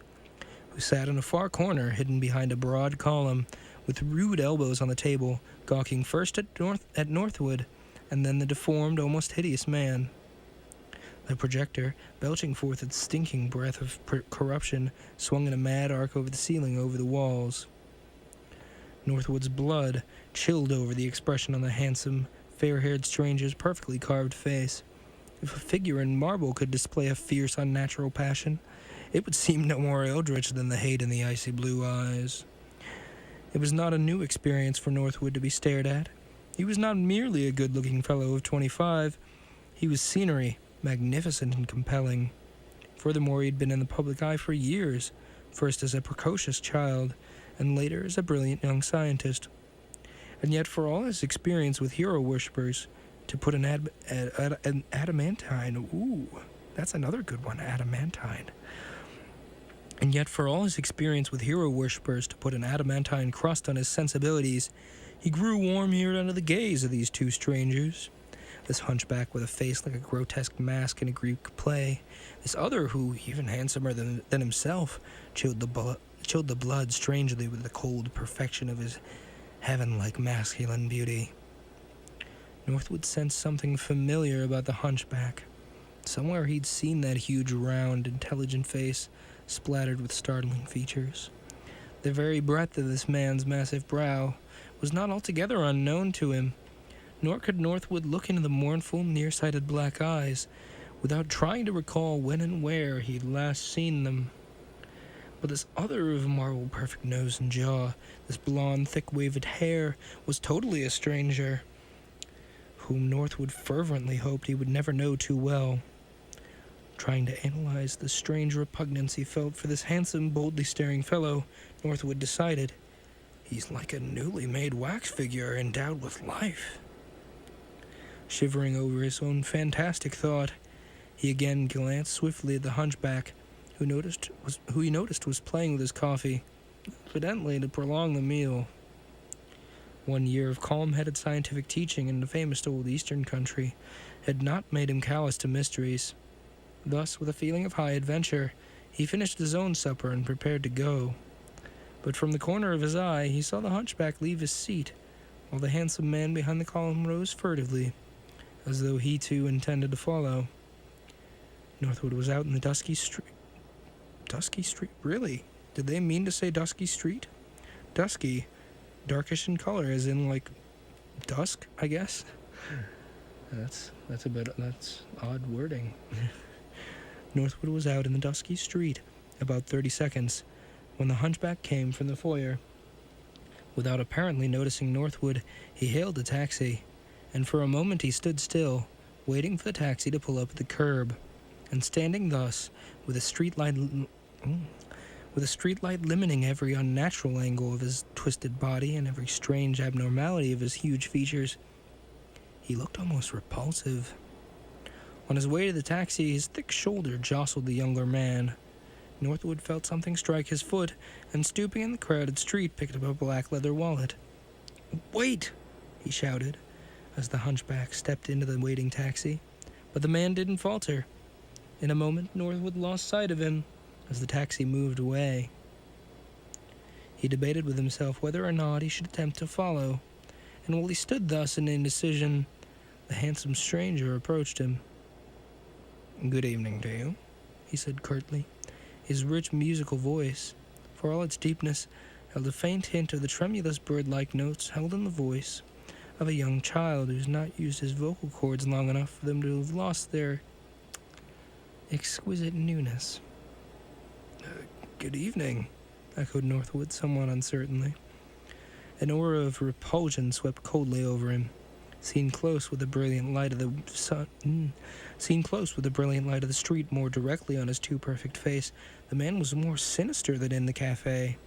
Speaker 1: who sat in a far corner, hidden behind a broad column, with rude elbows on the table, gawking first at Northwood, and then the deformed, almost hideous man. The projector, belching forth its stinking breath of corruption, swung in a mad arc over the ceiling, over the walls. Northwood's blood chilled over the expression on the handsome, fair-haired stranger's perfectly carved face. If a figure in marble could display a fierce, unnatural passion, it would seem no more eldritch than the hate in the icy blue eyes. It was not a new experience for Northwood to be stared at. He was not merely a good-looking fellow of 25. He was scenery, magnificent and compelling. Furthermore, he had been in the public eye for years, first as a precocious child, and later as a brilliant young scientist. And yet, for all his experience with hero worshippers, to put an adamantine, ooh, that's another good one, adamantine. And yet, for all his experience with hero worshippers, to put an adamantine crust on his sensibilities, he grew warm-eared under the gaze of these two strangers. This hunchback with a face like a grotesque mask in a Greek play. This other who, even handsomer than himself, chilled the blood strangely with the cold perfection of his heaven-like masculine beauty. Northwood sensed something familiar about the hunchback. Somewhere he'd seen that huge, round, intelligent face, splattered with startling features. The very breadth of this man's massive brow was not altogether unknown to him, nor could Northwood look into the mournful, nearsighted black eyes without trying to recall when and where he'd last seen them. But this other of marble perfect nose and jaw, this blonde, thick-waved hair, was totally a stranger, whom Northwood fervently hoped he would never know too well. Trying to analyze the strange repugnance he felt for this handsome, boldly staring fellow, Northwood decided, he's like a newly made wax figure endowed with life. Shivering over his own fantastic thought, he again glanced swiftly at the hunchback, who he noticed was playing with his coffee, evidently to prolong the meal. 1 year of calm-headed scientific teaching in the famous old Eastern country had not made him callous to mysteries. Thus, with a feeling of high adventure, he finished his own supper and prepared to go. But from the corner of his eye, he saw the hunchback leave his seat, while the handsome man behind the column rose furtively, as though he too intended to follow. Northwood was out in the dusky street. Dusky street? Really? Did they mean to say dusky street? Dusky, darkish in color, as in, like, dusk, I guess. That's odd wording. Northwood was out in the dusky street about 30 seconds when the hunchback came from the foyer. Without apparently noticing Northwood, he hailed a taxi, and for a moment he stood still, waiting for the taxi to pull up at the curb. And standing thus, with a streetlight limiting every unnatural angle of his twisted body and every strange abnormality of his huge features, he looked almost repulsive. On his way to the taxi, his thick shoulder jostled the younger man. Northwood felt something strike his foot, and stooping in the crowded street, picked up a black leather wallet. "Wait!" he shouted, as the hunchback stepped into the waiting taxi. But the man didn't falter. In a moment, Northwood lost sight of him as the taxi moved away. He debated with himself whether or not he should attempt to follow, and while he stood thus in indecision, the handsome stranger approached him. "Good evening to you," he said curtly. His rich musical voice, for all its deepness, held a faint hint of the tremulous bird-like notes held in the voice of a young child who's not used his vocal cords long enough for them to have lost their exquisite newness. Good evening," echoed Northwood somewhat uncertainly. An aura of repulsion swept coldly over him. Seen close with the brilliant light of the street more directly on his too-perfect face, the man was more sinister than in the cafe.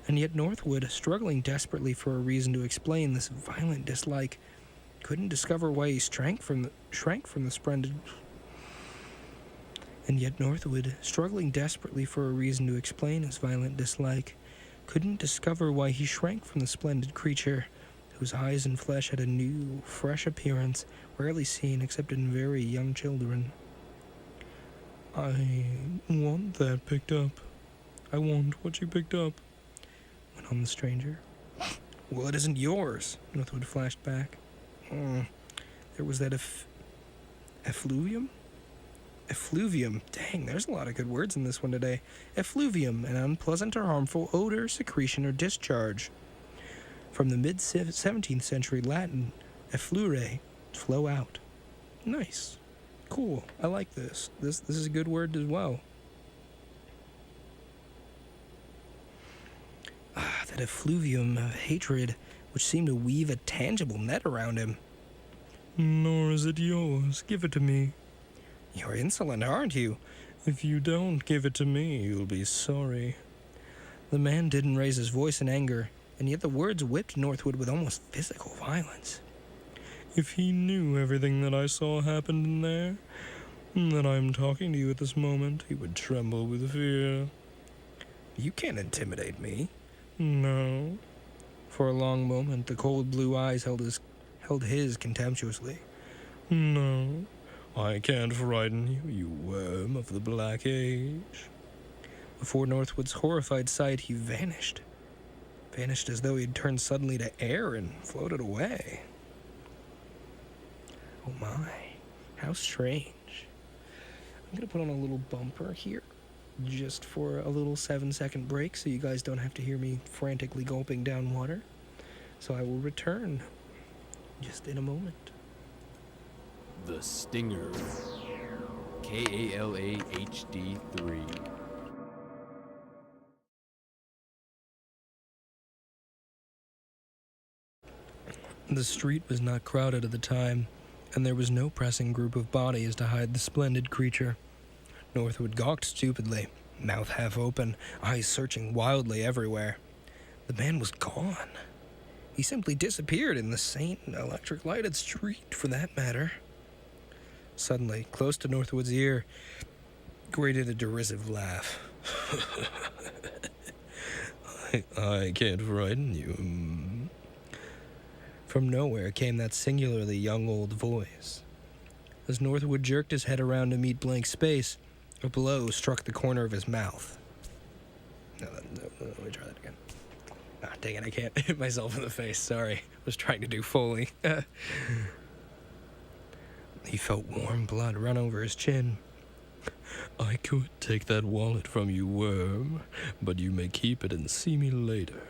Speaker 1: And yet Northwood, struggling desperately for a reason to explain this violent dislike, couldn't discover why he shrank from the splendid creature, whose eyes and flesh had a new, fresh appearance, rarely seen except in very young children. "I want that picked up. I want what you picked up," went on the stranger. "Well, it isn't yours," Northwood flashed back. There was that effluvium? Effluvium. Dang, there's a lot of good words in this one today. Effluvium, an unpleasant or harmful odor, secretion, or discharge. From the mid-17th century Latin, efflure, flow out. Nice. Cool. I like this. This is a good word as well. That effluvium of hatred which seemed to weave a tangible net around him. "Nor is it yours. Give it to me." "You're insolent, aren't you? If you don't give it to me, you'll be sorry." The man didn't raise his voice in anger, and yet the words whipped Northwood with almost physical violence. "If he knew everything that I saw happened in there, that I'm talking to you at this moment, he would tremble with fear." "You can't intimidate me." "No." For a long moment, the cold blue eyes held his contemptuously. "No. I can't frighten you, you worm of the Black Age." Before Northwood's horrified sight, he vanished. Vanished as though he had turned suddenly to air and floated away. Oh my, how strange. I'm going to put on a little bumper here, just for a little 7-second break so you guys don't have to hear me frantically gulping down water. So I will return just in a moment.
Speaker 2: The Stinger. KALA HD3.
Speaker 1: The street was not crowded at the time, and there was no pressing group of bodies to hide the splendid creature. Northwood gawked stupidly, mouth half open, eyes searching wildly everywhere. The man was gone. He simply disappeared in the same electric-lighted street, for that matter. Suddenly, close to Northwood's ear, grated a derisive laugh. I can't frighten you. From nowhere came that singularly young old voice. As Northwood jerked his head around to meet blank space, a blow struck the corner of his mouth. No, let me try that again. Dang it, I can't hit myself in the face, sorry. I was trying to do Foley. He felt warm blood run over his chin. I could take that wallet from you, worm, but you may keep it and see me later.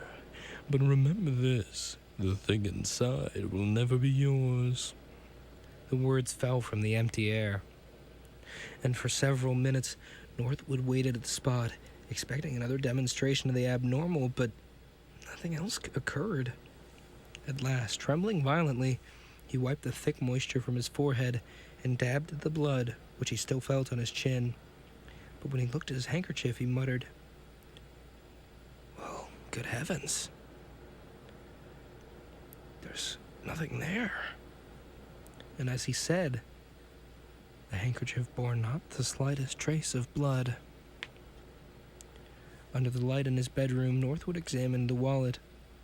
Speaker 3: But remember this, the thing inside will never be yours.
Speaker 1: The words fell from the empty air, and for several minutes Northwood waited at the spot, expecting another demonstration of the abnormal, but nothing else occurred. At last, trembling violently, he wiped the thick moisture from his forehead and dabbed at the blood, which he still felt on his chin. But when he looked at his handkerchief, he muttered, "Well, good heavens. There's nothing there." And as he said, the handkerchief bore not the slightest trace of blood. Under the light in his bedroom, Northwood examined the wallet.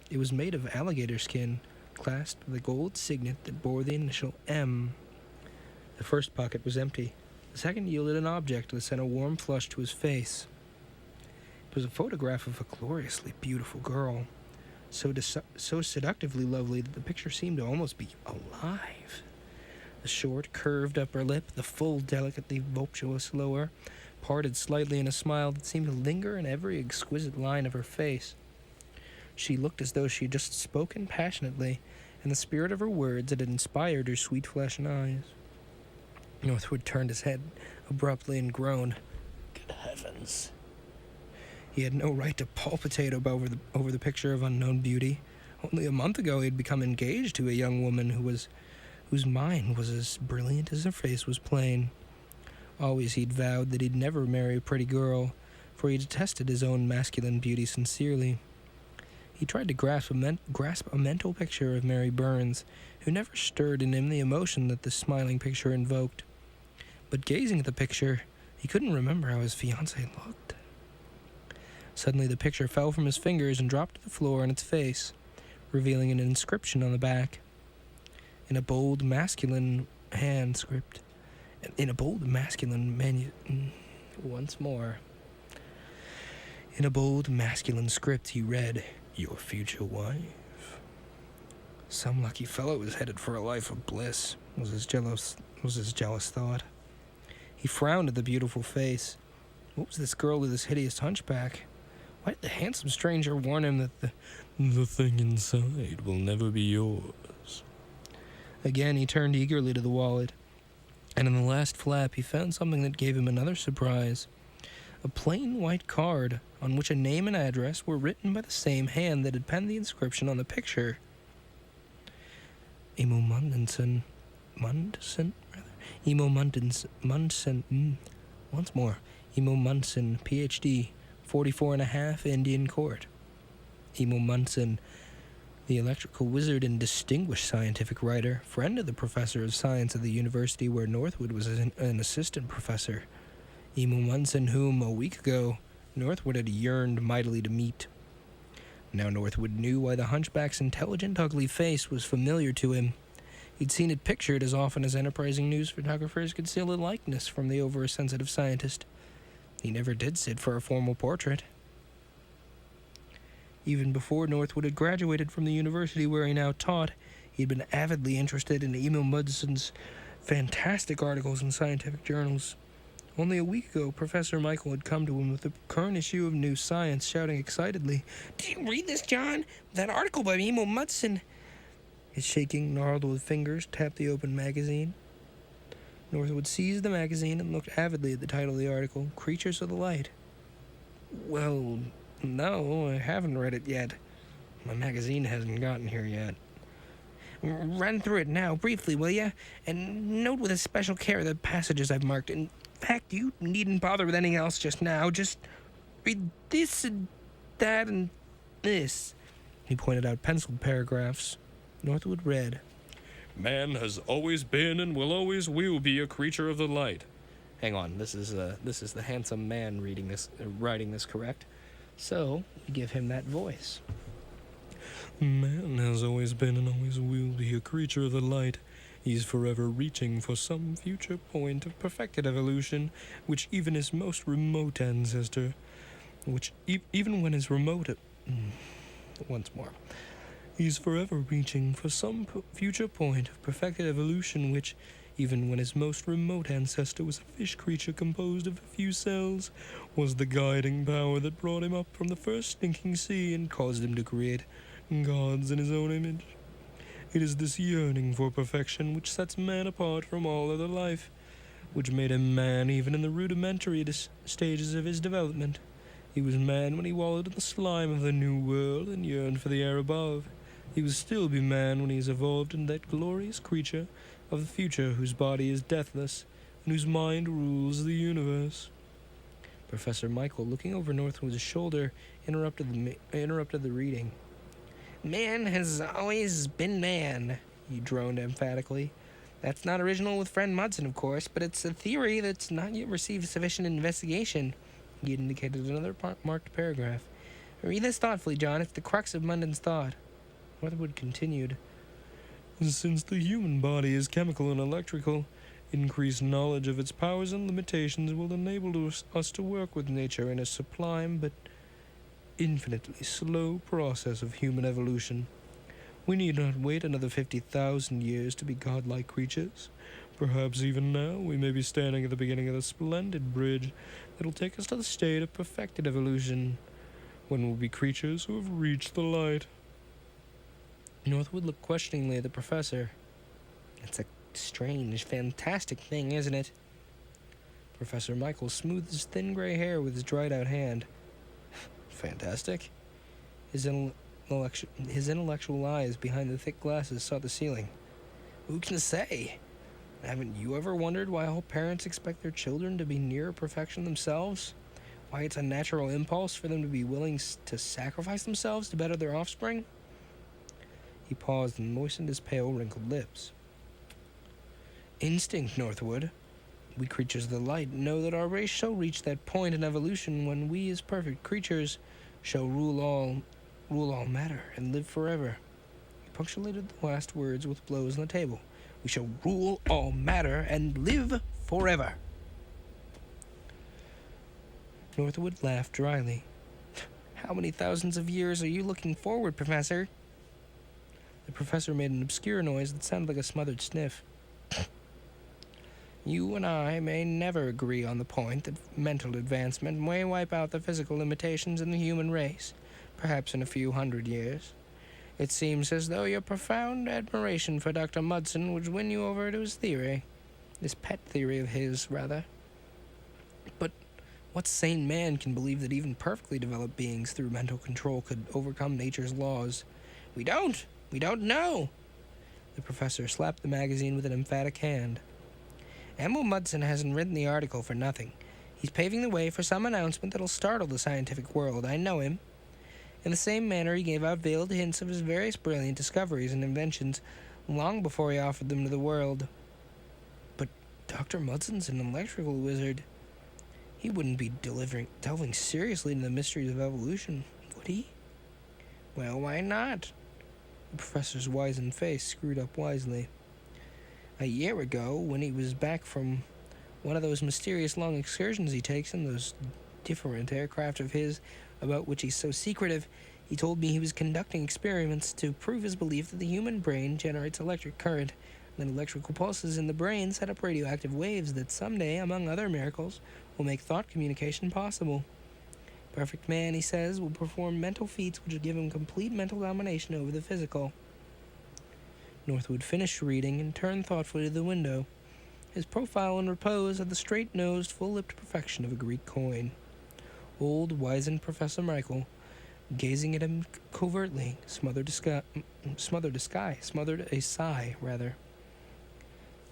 Speaker 1: It was made of alligator skin, clasped with a gold signet that bore the initial M. The first pocket was empty. The second yielded an object that sent a warm flush to his face. It was a photograph of a gloriously beautiful girl, so seductively lovely that the picture seemed to almost be alive. The short, curved upper lip, the full, delicately voluptuous lower, parted slightly in a smile that seemed to linger in every exquisite line of her face. She looked as though she had just spoken passionately, and the spirit of her words had inspired her sweet flesh and eyes. Northwood turned his head abruptly and groaned. Good heavens. He had no right to palpitate over the picture of unknown beauty. Only a month ago he had become engaged to a young woman whose mind was as brilliant as her face was plain. Always he'd vowed that he'd never marry a pretty girl, for he detested his own masculine beauty sincerely. He tried to grasp a mental picture of Mary Burns, who never stirred in him the emotion that the smiling picture invoked. But gazing at the picture, he couldn't remember how his fiancée looked. Suddenly the picture fell from his fingers and dropped to the floor on its face, revealing an inscription on the back. In a bold masculine script, he read, "Your future wife." Some lucky fellow is headed for a life of bliss, was his jealous thought. He frowned at the beautiful face. What was this girl with this hideous hunchback? Why did the handsome stranger warn him that the thing inside will never be yours? Again he turned eagerly to the wallet, and in the last flap he found something that gave him another surprise. A plain white card on which a name and address were written by the same hand that had penned the inscription on the picture. Emo Mundson, Ph.D., 44.5, Indian Court. Emo Mundson, the electrical wizard and distinguished scientific writer, friend of the professor of science at the university where Northwood was an assistant professor. Emo Munson, whom, a week ago, Northwood had yearned mightily to meet. Now Northwood knew why the hunchback's intelligent, ugly face was familiar to him. He'd seen it pictured as often as enterprising news photographers conceal a likeness from the over-sensitive scientist. He never did sit for a formal portrait. Even before Northwood had graduated from the university where he now taught, he'd been avidly interested in Emo Mudson's fantastic articles in scientific journals. Only a week ago, Professor Michael had come to him with the current issue of New Science, shouting excitedly, "Did you read this, John? That article by Emo Mudson." His shaking, gnarled fingers tapped the open magazine. Northwood seized the magazine and looked avidly at the title of the article, Creatures of the Light. "Well, no, I haven't read it yet. My magazine hasn't gotten here yet." "Run through it now, briefly, will you? And note with especial care the passages I've marked. In fact, you needn't bother with anything else just now. Just read this and that and this." He pointed out penciled paragraphs. Northwood read,
Speaker 3: Man has always been and will be a creature of the light.
Speaker 1: Hang on, this is the handsome man writing this, correct? So, we give him that voice.
Speaker 3: Man has always been and always will be a creature of the light. He's forever reaching for some future point of perfected evolution, which even his most remote ancestor, He's forever reaching for some future point of perfected evolution which, even when his most remote ancestor was a fish creature composed of a few cells, was the guiding power that brought him up from the first stinking sea and caused him to create God's in his own image. It is this yearning for perfection which sets man apart from all other life, which made him man even in the rudimentary stages of his development. He was man when he wallowed in the slime of the new world and yearned for the air above. He will still be man when he is evolved into that glorious creature of the future whose body is deathless and whose mind rules the universe. Professor Michael, looking over Northwood's shoulder, interrupted the reading. Man has always been man, he droned emphatically. That's not original with friend Mudson, of course, but it's a theory that's not yet received sufficient investigation. He indicated another marked paragraph. Read this thoughtfully, John. It's the crux of Munden's thought. Northwood continued. Since the human body is chemical and electrical, increased knowledge of its powers and limitations will enable us to work with nature in a sublime but infinitely slow process of human evolution. We need not wait another 50,000 years to be godlike creatures. Perhaps even now we may be standing at the beginning of a splendid bridge that will take us to the state of perfected evolution, when we'll be creatures who have reached the light. Northwood looked questioningly at the professor. It's a strange, fantastic thing, isn't it? Professor Michael smoothed his thin gray hair with his dried-out hand. Fantastic? His intellectual eyes behind the thick glasses sought the ceiling. Who can say? Haven't you ever wondered why all parents expect their children to be near perfection themselves? Why it's a natural impulse for them to be willing to sacrifice themselves to better their offspring? He paused and moistened his pale, wrinkled lips. Instinct, Northwood. We creatures of the light know that our race shall reach that point in evolution when we, as perfect creatures, shall rule all matter and live forever. He punctuated the last words with blows on the table. We shall rule all matter and live forever. Northwood laughed dryly. How many thousands of years are you looking forward, Professor? The professor made an obscure noise that sounded like a smothered sniff. You and I may never agree on the point that mental advancement may wipe out the physical limitations in the human race, perhaps in a few hundred years. It seems as though your profound admiration for Dr. Mudson would win you over to his theory. This pet theory of his, rather. But what sane man can believe that even perfectly developed beings through mental control could overcome nature's laws? We don't know. The professor slapped the magazine with an emphatic hand. Emil Mudson hasn't written the article for nothing. He's paving the way for some announcement that'll startle the scientific world. I know him. In the same manner, he gave out veiled hints of his various brilliant discoveries and inventions long before he offered them to the world. But Dr. Mudson's an electrical wizard. He wouldn't be delving seriously into the mysteries of evolution, would he? Well, why not? The professor's wizened face screwed up wisely. A year ago, when he was back from one of those mysterious long excursions he takes in those different aircraft of his about which he's so secretive, he told me he was conducting experiments to prove his belief that the human brain generates electric current, and that electrical pulses in the brain set up radioactive waves that someday, among other miracles, will make thought communication possible. Perfect man, he says, will perform mental feats which will give him complete mental domination over the physical. Northwood finished reading and turned thoughtfully to the window. His profile in repose had the straight-nosed, full-lipped perfection of a Greek coin. Old, wizened Professor Michael, gazing at him covertly, smothered a sigh.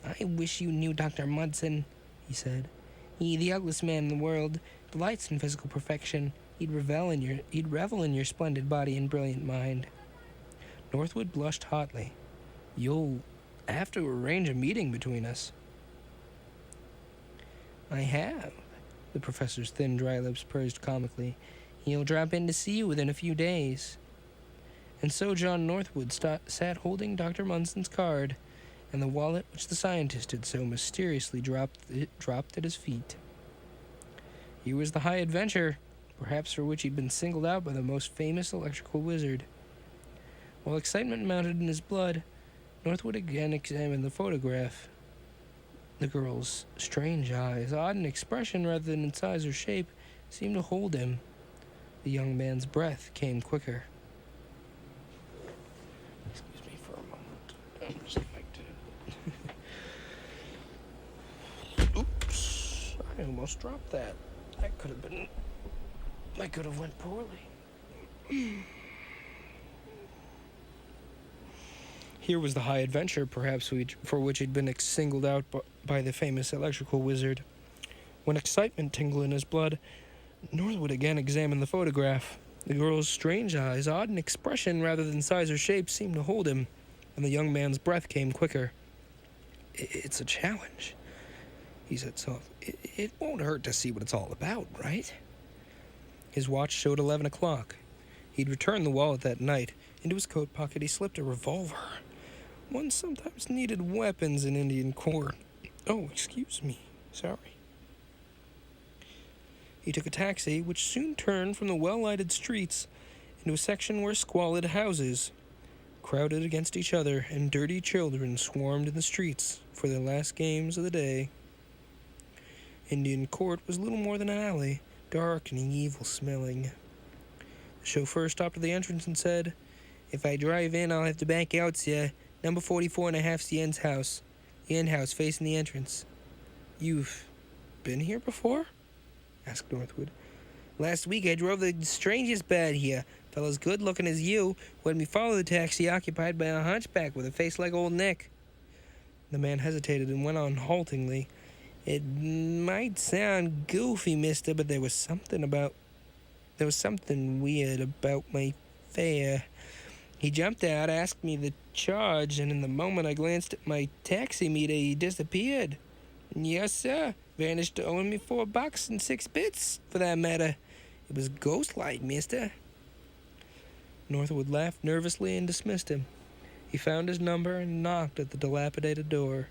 Speaker 3: I wish you knew Dr. Mudson, he said. He, the ugliest man in the world, delights in physical perfection. He'd revel in your splendid body and brilliant mind. Northwood blushed hotly. You'll have to arrange a meeting between us. I have. The professor's thin, dry lips pursed comically. He'll drop in to see you within a few days. And so John Northwood sat holding Dr. Mudson's card and the wallet which the scientist had so mysteriously dropped at his feet. He was the high adventure, perhaps for which he'd been singled out by the most famous electrical wizard. While excitement mounted in his blood, Northwood again examined the photograph. The girl's strange eyes, odd in expression rather than in size or shape, seemed to hold him. The young man's breath came quicker.
Speaker 1: I'm just like to... Oops. I almost dropped that. That could have went poorly. Here was the high adventure, perhaps, for which he'd been singled out by the famous electrical wizard. When excitement tingled in his blood, Northwood again examined the photograph. The girl's strange eyes, odd in expression rather than size or shape, seemed to hold him, and the young man's breath came quicker. It's a challenge, he said softly. It won't hurt to see what it's all about, right? His watch showed 11 o'clock. He'd returned the wallet that night. Into his coat pocket he slipped a revolver. One sometimes needed weapons in Indian court. Oh, excuse me. Sorry. He took a taxi, which soon turned from the well-lighted streets into a section where squalid houses crowded against each other and dirty children swarmed in the streets for their last games of the day. Indian Court was little more than an alley, dark and evil-smelling. The chauffeur stopped at the entrance and said, "If I drive in, I'll have to back out, sir. Number 44.5's the end's house. The end house facing the entrance." "You've been here before?" asked Northwood. "Last week I drove the strangest bad here. Fellow as good-looking as you, who had me follow the taxi occupied by a hunchback with a face like Old Nick." The man hesitated and went on haltingly. "It might sound goofy, mister, but there was something weird about my fare. He jumped out, asked me the charge, and in the moment I glanced at my taxi meter, he disappeared. Yes, sir. Vanished to owing me $4 and 6 bits, for that matter. It was ghost-like, mister." Northwood laughed nervously and dismissed him. He found his number and knocked at the dilapidated door.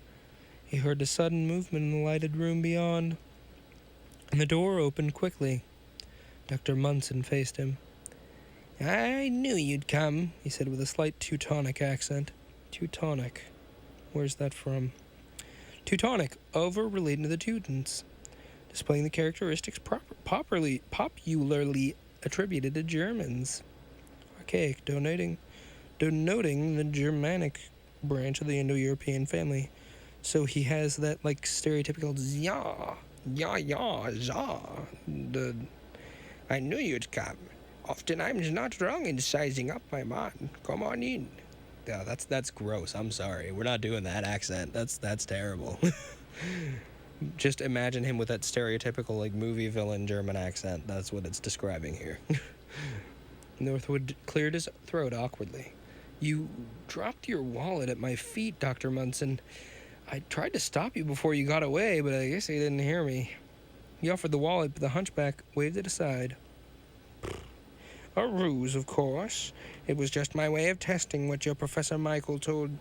Speaker 1: He heard a sudden movement in the lighted room beyond, and the door opened quickly. Dr. Munson faced him. "I knew you'd come," he said with a slight Teutonic accent. Teutonic. Where's that from? Teutonic, over relating to the Teutons, displaying the characteristics popularly attributed to Germans. Archaic, denoting the Germanic branch of the Indo-European family. So he has that, like, stereotypical "ja, I knew you'd come. Often I'm not wrong in sizing up my man. Come on in." Yeah, that's gross. I'm sorry. We're not doing that accent. That's terrible. Just imagine him with that stereotypical, like, movie villain German accent. That's what it's describing here. Northwood cleared his throat awkwardly. "You dropped your wallet at my feet, Dr. Munson. I tried to stop you before you got away, but I guess you didn't hear me." He offered the wallet, but the hunchback waved it aside. "A ruse, of course. It was just my way of testing what your Professor Michael told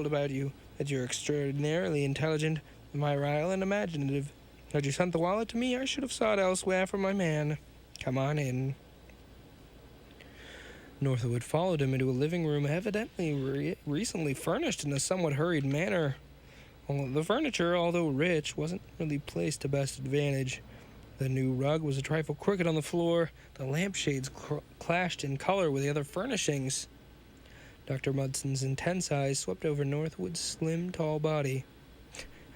Speaker 1: about you, that you're extraordinarily intelligent, virile, and imaginative. Had you sent the wallet to me, I should have sought elsewhere for my man. Come on in." Northwood followed him into a living room evidently recently furnished in a somewhat hurried manner. The furniture, although rich, wasn't really placed to best advantage. The new rug was a trifle crooked on the floor. The lampshades clashed in color with the other furnishings. Dr. Munson's intense eyes swept over Northwood's slim, tall body.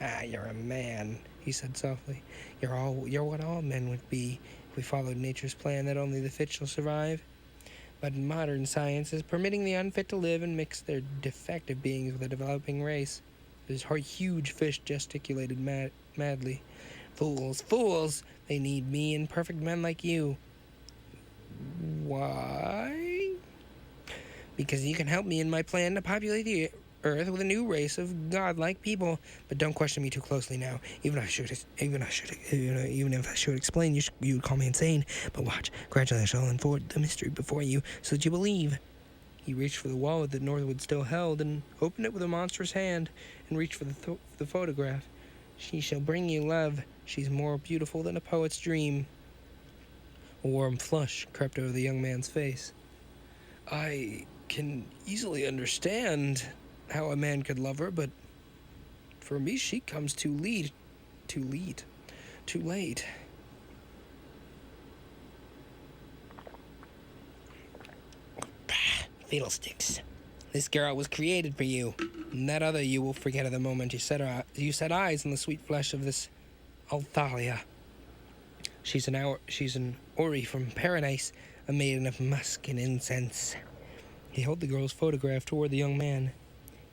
Speaker 1: "Ah, you're a man," he said softly. You're what all men would be if we followed nature's plan that only the fit shall survive. But modern science is permitting the unfit to live and mix their defective beings with a developing race." His huge fish gesticulated madly. "Fools, fools! They need me and perfect men like you." "Why?" "Because you can help me in my plan to populate the Earth with a new race of godlike people. But don't question me too closely now. Even if I should explain, you would call me insane. But watch, gradually I shall unfold the mystery before you, so that you believe." He reached for the wallet that Northwood still held and opened it with a monstrous hand and reached for the photograph. "She shall bring you love. She's more beautiful than a poet's dream." A warm flush crept over the young man's face. "I can easily understand how a man could love her, but for me she comes too late. Fiddlesticks. This girl was created for you, and that other you will forget at the moment you set eyes on the sweet flesh of this Althalia. She's an Ori from paradise, a maiden of musk and incense. He held the girl's photograph toward the young man.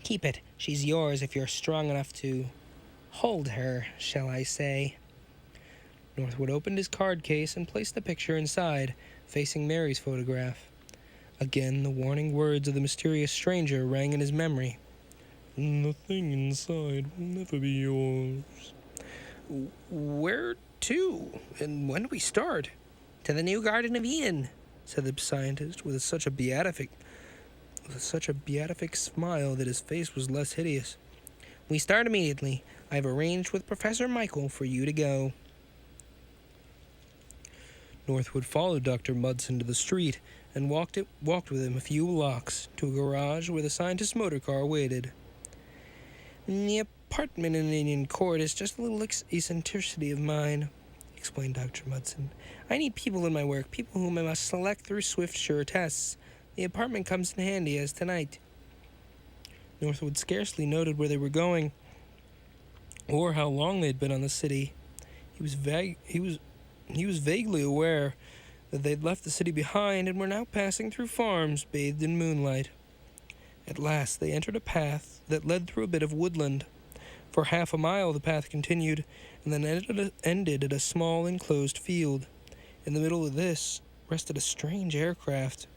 Speaker 1: Keep it. She's yours if you're strong enough to hold her, shall I say. Northwood opened his card case and placed the picture inside, facing Mary's photograph. Again, the warning words of the mysterious stranger rang in his memory. The thing inside will never be yours. Where to? And when do we start? To the new Garden of Eden, said the scientist with such a beatific smile that his face was less hideous. We start immediately. I've arranged with Professor Michael for you to go. Northwood followed Dr. Mudson to the street and walked with him a few blocks to a garage where the scientist's motor car waited. The apartment in Indian Court is just a little eccentricity of mine, explained Dr. Mudson. I need people in my work, people whom I must select through swift, sure tests. The apartment comes in handy, as tonight. Northwood scarcely noted where they were going or how long they'd been on the city. He was vaguely aware that they'd left the city behind and were now passing through farms bathed in moonlight. At last they entered a path that led through a bit of woodland. For half a mile the path continued, and then ended at a small enclosed field. In the middle of this rested a strange aircraft.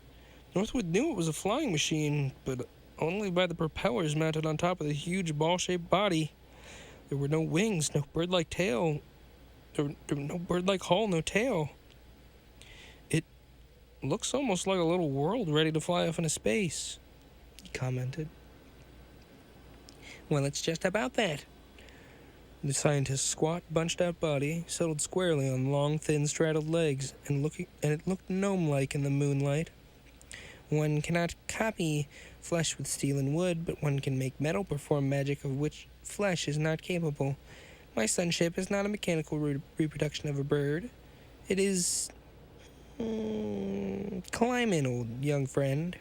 Speaker 1: Northwood knew it was a flying machine, but only by the propellers mounted on top of the huge ball-shaped body. There were no wings, no bird-like tail. There were no bird-like hull, no tail. It looks almost like a little world ready to fly off into space, he commented. Well, it's just about that. The scientist's squat, bunched-out body settled squarely on long, thin, straddled legs, and it looked gnome-like in the moonlight. One cannot copy flesh with steel and wood, but one can make metal perform magic of which flesh is not capable. My sonship is not a mechanical reproduction of a bird. It is... climb in, old young friend.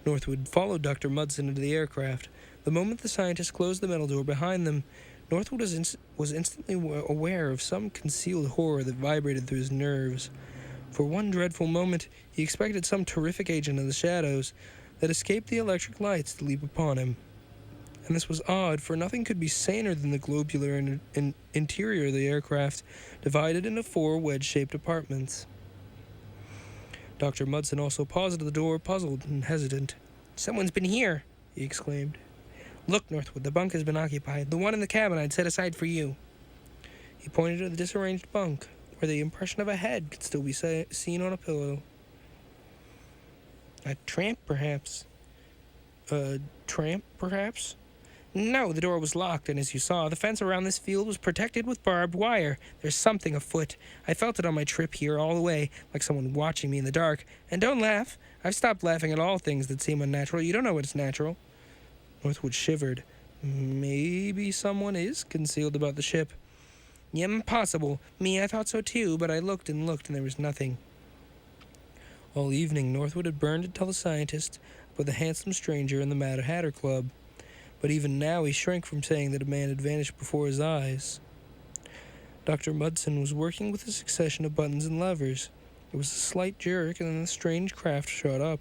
Speaker 1: Northwood followed Dr. Mudson into the aircraft. The moment the scientist closed the metal door behind them, Northwood was instantly aware of some concealed horror that vibrated through his nerves. For one dreadful moment, he expected some terrific agent in the shadows that escaped the electric lights to leap upon him. And this was odd, for nothing could be saner than the globular interior of the aircraft, divided into 4 wedge-shaped apartments. Dr. Mudson also paused at the door, puzzled and hesitant. Someone's been here, he exclaimed. Look, Northwood, the bunk has been occupied. The one in the cabin I'd set aside for you. He pointed to the disarranged bunk, where the impression of a head could still be seen on a pillow. A tramp, perhaps? No, the door was locked, and as you saw, the fence around this field was protected with barbed wire. There's something afoot. I felt it on my trip here all the way, like someone watching me in the dark. And don't laugh. I've stopped laughing at all things that seem unnatural. You don't know what's natural. Northwood shivered. Maybe someone is concealed about the ship. Impossible. Me, I thought so too, but I looked, and there was nothing. All evening, Northwood had burned to tell the scientist about the handsome stranger in the Mad Hatter Club. But even now he shrank from saying that a man had vanished before his eyes. Dr. Mudson was working with a succession of buttons and levers. There was a slight jerk, and then the strange craft shot up,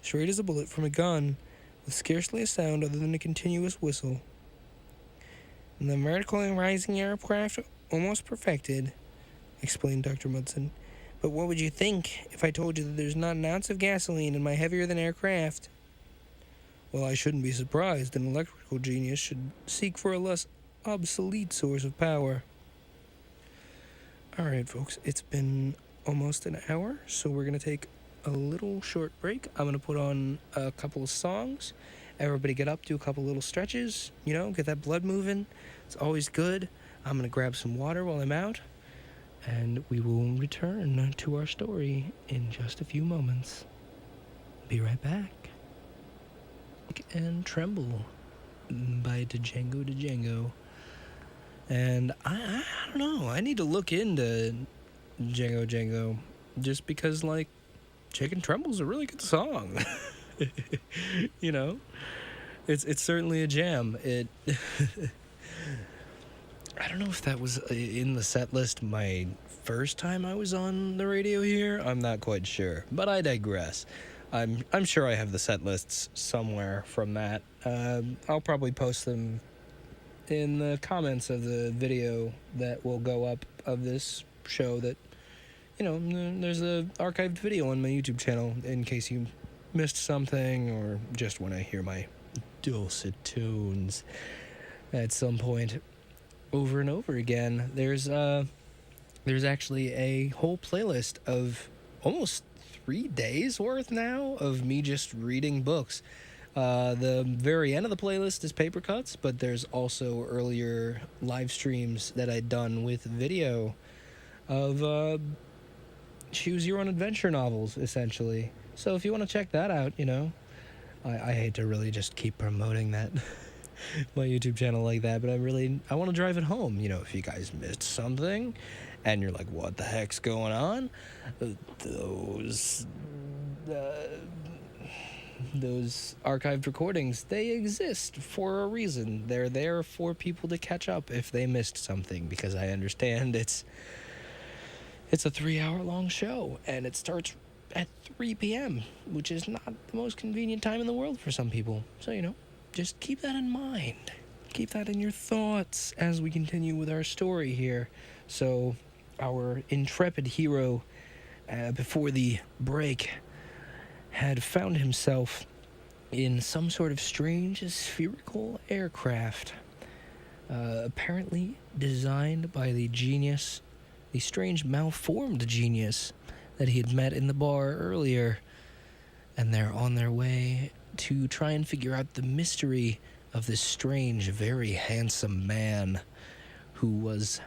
Speaker 1: straight as a bullet from a gun, with scarcely a sound other than a continuous whistle. The vertical and rising aircraft almost perfected, explained Dr. Mudson. But what would you think if I told you that there's not an ounce of gasoline in my heavier-than-air craft? Well, I shouldn't be surprised an electrical genius should seek for a less obsolete source of power. All right, folks, it's been almost an hour, so we're going to take a little short break. I'm going to put on a couple of songs. Everybody get up, do a couple little stretches, get that blood moving. It's always good. I'm going to grab some water while I'm out, and we will return to our story in just a few moments. Be right back. And Tremble by Django. And I don't know, I need to look into Django just because, Chicken Tremble's a really good song. You know, it's certainly a jam. It. I don't know if that was in the set list my first time I was on the radio here. I'm not quite sure, but I digress. I'm sure I have the set lists somewhere from that. I'll probably post them in the comments of the video that will go up of this show. That, you know, there's a archived video on my YouTube channel in case you missed something or just want to hear my dulcet tones at some point over and over again. There's actually a whole playlist of almost 3 days worth now of me just reading books. The very end of the playlist is paper cuts, but there's also earlier live streams that I'd done with video of choose your own adventure novels, essentially. So if you want to check that out, you know, I hate to really just keep promoting that my YouTube channel like that, but I want to drive it home. You know, if you guys missed something and you're like, what the heck's going on? Those archived recordings, they exist for a reason. They're there for people to catch up if they missed something, because I understand it's a 3-hour-long show and it starts at 3 p.m., which is not the most convenient time in the world for some people. So, you know, just keep that in mind. Keep that in your thoughts as we continue with our story here. So, our intrepid hero, before the break, had found himself in some sort of strange spherical aircraft, apparently designed by the strange malformed genius that he had met in the bar earlier, and they're on their way to try and figure out the mystery of this strange, very handsome man who was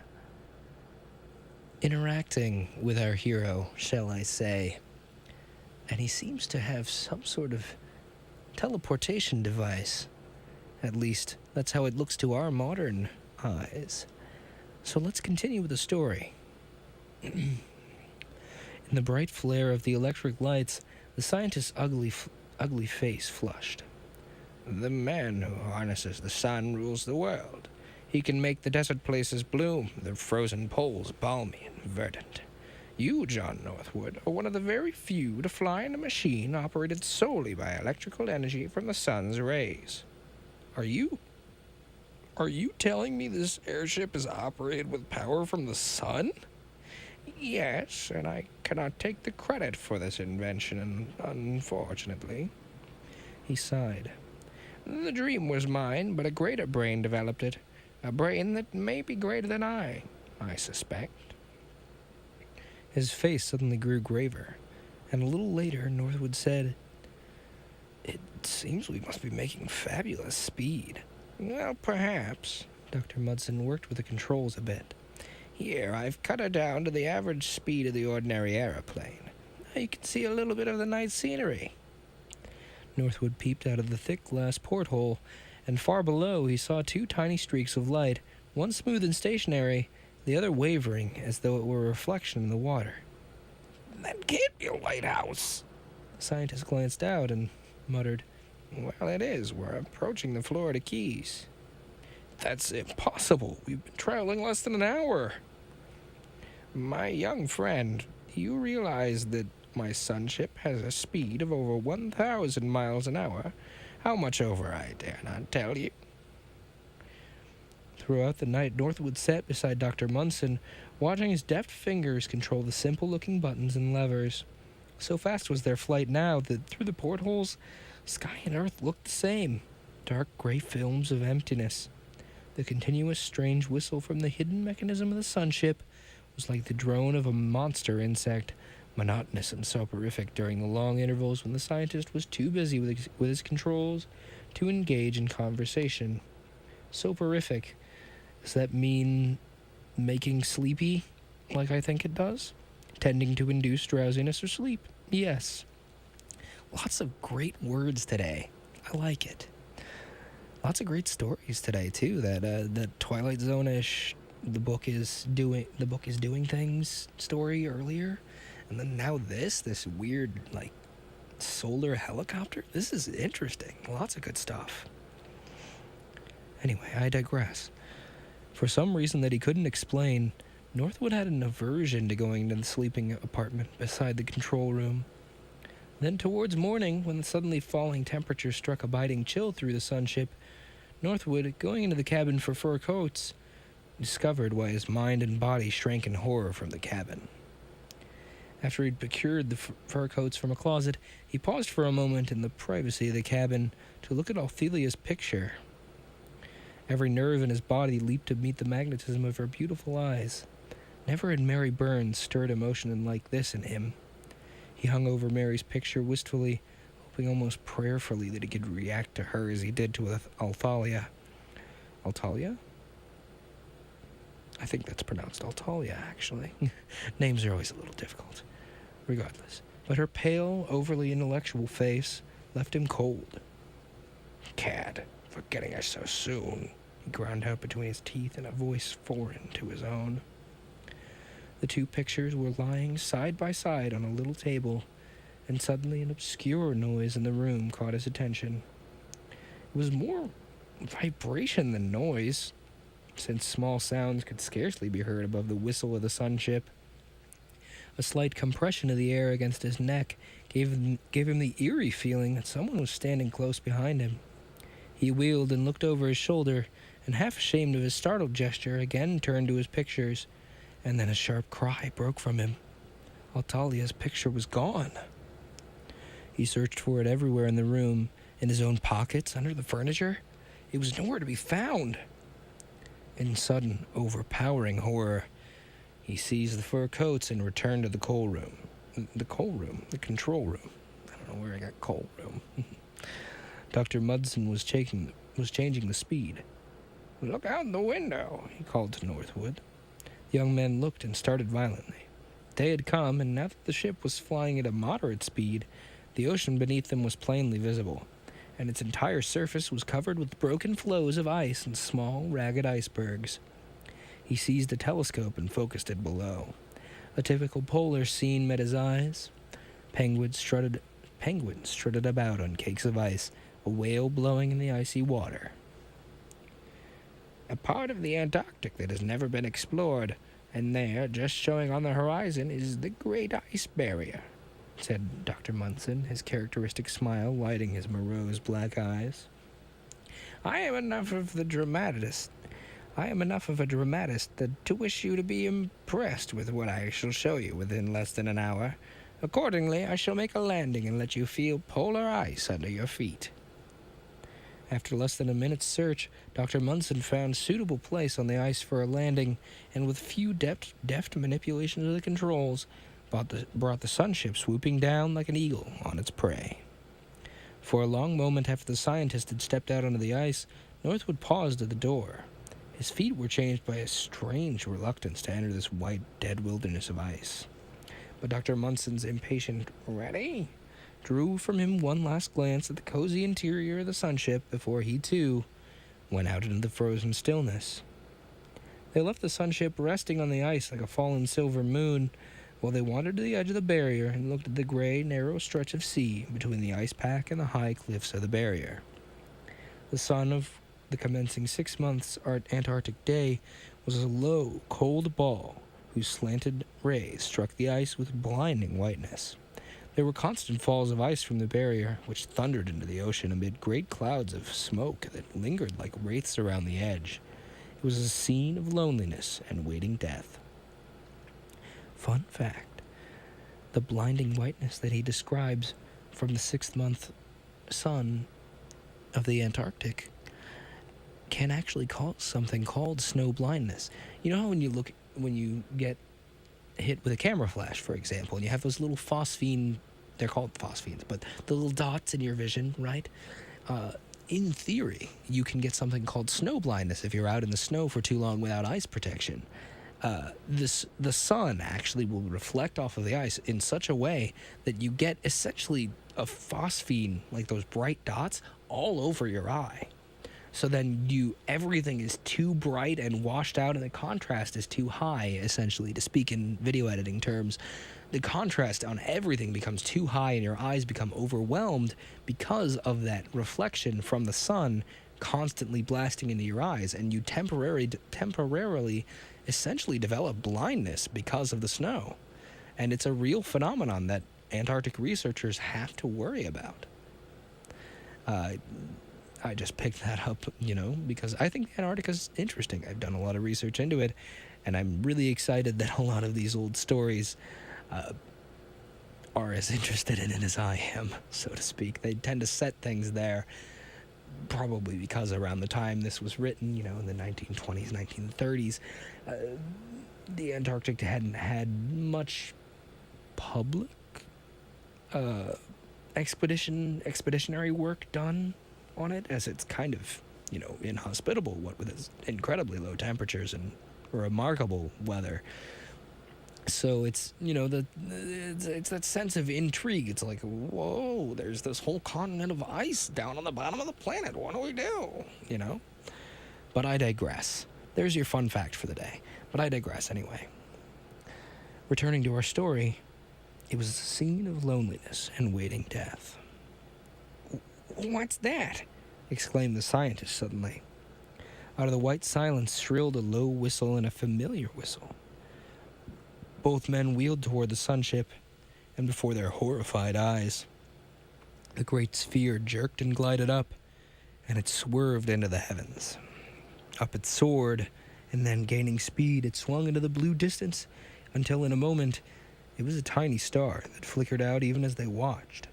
Speaker 1: interacting with our hero, shall I say. And he seems to have some sort of teleportation device. At least, that's how it looks to our modern eyes. So let's continue with the story. In the bright flare of the electric lights, the scientist's ugly face flushed. The man who harnesses the sun rules the world. He can make the desert places bloom, the frozen poles balmy and verdant. You, John Northwood, are one of the very few to fly in a machine operated solely by electrical energy from the sun's rays. Are you telling me this airship is operated with power from the sun? Yes, and I cannot take the credit for this invention, unfortunately. He sighed. The dream was mine, but a greater brain developed it. A brain that may be greater than I suspect. His face suddenly grew graver, and a little later Northwood said, It seems we must be making fabulous speed. Well, perhaps. Dr. Mudson worked with the controls a bit. Here, I've cut her down to the average speed of the ordinary aeroplane. Now you can see a little bit of the night scenery. Northwood peeped out of the thick glass porthole, and far below he saw 2 tiny streaks of light, one smooth and stationary, the other wavering as though it were a reflection in the water. That can't be a lighthouse. The scientist glanced out and muttered, Well, it is. We're approaching the Florida Keys. That's impossible. We've been traveling less than an hour. My young friend, do you realize that my sunship has a speed of over 1,000 miles an hour? How much over, I dare not tell you. Throughout the night, Northwood sat beside Dr. Munson, watching his deft fingers control the simple-looking buttons and levers. So fast was their flight now that through the portholes, sky and earth looked the same, dark gray films of emptiness. The continuous strange whistle from the hidden mechanism of the sunship was like the drone of a monster insect, monotonous and soporific during the long intervals when the scientist was too busy with his controls to engage in conversation. Soporific. Does that mean making sleepy, like I think it does? Tending to induce drowsiness or sleep? Yes. Lots of great words today. I like it. Lots of great stories today too. That Twilight Zone-ish, the book is doing things story earlier, and then now this weird like solar helicopter? This is interesting. Lots of good stuff. Anyway, I digress. For some reason that he couldn't explain, Northwood had an aversion to going into the sleeping apartment beside the control room. Then towards morning, when the suddenly falling temperature struck a biting chill through the sunship, Northwood, going into the cabin for fur coats, discovered why his mind and body shrank in horror from the cabin. After he'd procured the fur coats from a closet, he paused for a moment in the privacy of the cabin to look at Althelia's picture. Every nerve in his body leaped to meet the magnetism of her beautiful eyes. Never had Mary Burns stirred emotion like this in him. He hung over Mary's picture wistfully, hoping almost prayerfully that he could react to her as he did to Althalia. Altalia? I think that's pronounced Altalia, actually. Names are always a little difficult. Regardless. But her pale, overly intellectual face left him cold. "Cad, for getting us so soon," he ground out between his teeth in a voice foreign to his own. The two pictures were lying side by side on a little table, and suddenly an obscure noise in the room caught his attention. It was more vibration than noise, since small sounds could scarcely be heard above the whistle of the sunship. A slight compression of the air against his neck gave him the eerie feeling that someone was standing close behind him. He wheeled and looked over his shoulder, and half ashamed of his startled gesture, again turned to his pictures, and then a sharp cry broke from him. Altalia's picture was gone. He searched for it everywhere in the room, in his own pockets, under the furniture. It was nowhere to be found. In sudden, overpowering horror, he seized the fur coats and returned to the control room. I don't know where I got coal room. Dr. Mudson was changing the speed. "Look out the window," he called to Northwood. The young man looked and started violently. Day had come, and now that the ship was flying at a moderate speed, the ocean beneath them was plainly visible, and its entire surface was covered with broken floes of ice and small, ragged icebergs. He seized a telescope and focused it below. A typical polar scene met his eyes. Penguins strutted about on cakes of ice, a whale blowing in the icy water. "A part of the Antarctic that has never been explored, and there, just showing on the horizon, is the Great Ice Barrier," said Dr. Munson, his characteristic smile lighting his morose black eyes. I am enough of a dramatist to wish you to be impressed with what I shall show you within less than an hour. Accordingly, I shall make a landing and let you feel polar ice under your feet." After less than a minute's search, Dr. Munson found suitable place on the ice for a landing, and with few deft manipulations of the controls, brought the sunship swooping down like an eagle on its prey. For a long moment after the scientist had stepped out onto the ice, Northwood paused at the door. His feet were changed by a strange reluctance to enter this white, dead wilderness of ice. But Dr. Munson's impatient "Ready?" drew from him one last glance at the cozy interior of the sunship before he, too, went out into the frozen stillness. They left the sunship resting on the ice like a fallen silver moon, while they wandered to the edge of the barrier and looked at the gray, narrow stretch of sea between the ice pack and the high cliffs of the barrier. The sun of the commencing 6 months Antarctic day was a low, cold ball whose slanted rays struck the ice with blinding whiteness. There were constant falls of ice from the barrier, which thundered into the ocean amid great clouds of smoke that lingered like wraiths around the edge. It was a scene of loneliness and waiting death. Fun fact, the blinding whiteness that he describes from the 6th-month sun of the Antarctic can actually cause something called snow blindness. You know how when you get hit with a camera flash, for example, and you have those little phosphine, they're called phosphenes, but the little dots in your vision, right? In theory, you can get something called snow blindness if you're out in the snow for too long without ice protection. The sun actually will reflect off of the ice in such a way that you get essentially a phosphine, like those bright dots, all over your eye. So then everything is too bright and washed out, and the contrast is too high, essentially, to speak in video editing terms. The contrast on everything becomes too high, and your eyes become overwhelmed because of that reflection from the sun constantly blasting into your eyes, and you temporarily essentially develop blindness because of the snow. And it's a real phenomenon that Antarctic researchers have to worry about. I just picked that up, because I think Antarctica is interesting. I've done a lot of research into it, and I'm really excited that a lot of these old stories are as interested in it as I am, so to speak. They tend to set things there, probably because around the time this was written, in the 1920s, 1930s, the Antarctic hadn't had much public expeditionary work done on it, as it's kind of, inhospitable, what with its incredibly low temperatures and remarkable weather. So it's, it's that sense of intrigue. It's like, whoa, there's this whole continent of ice down on the bottom of the planet. What do we do? But I digress. There's your fun fact for the day. But I digress anyway. Returning to our story, it was a scene of loneliness and waiting death. "What's that?" exclaimed the scientist suddenly. Out of the white silence shrilled a low whistle, and a familiar whistle. Both men wheeled toward the sunship, and before their horrified eyes, the great sphere jerked and glided up, and it swerved into the heavens. Up it soared, and then, gaining speed, it swung into the blue distance, until in a moment it was a tiny star that flickered out even as they watched.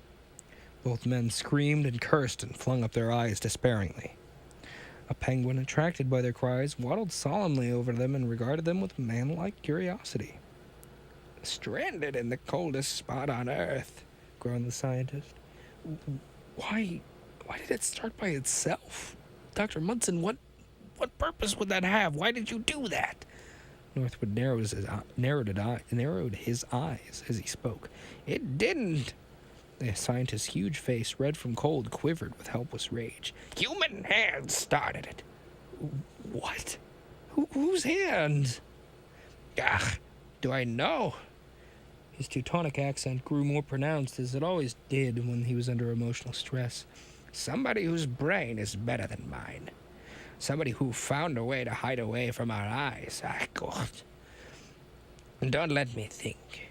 Speaker 1: Both men screamed and cursed and flung up their eyes despairingly. A penguin, attracted by their cries, waddled solemnly over them and regarded them with man-like curiosity. "Stranded in the coldest spot on Earth," groaned the scientist. Why did it start by itself? Dr. Munson, what purpose would that have? Why did you do that? Northwood narrowed his eyes as he spoke. "It didn't." The scientist's huge face, red from cold, quivered with helpless rage. "Human hands started it." "What? Whose hands?" "Ah, do I know?" His Teutonic accent grew more pronounced, as it always did when he was under emotional stress. "Somebody whose brain is better than mine. Somebody who found a way to hide away from our eyes. Ah, God. Don't let me think."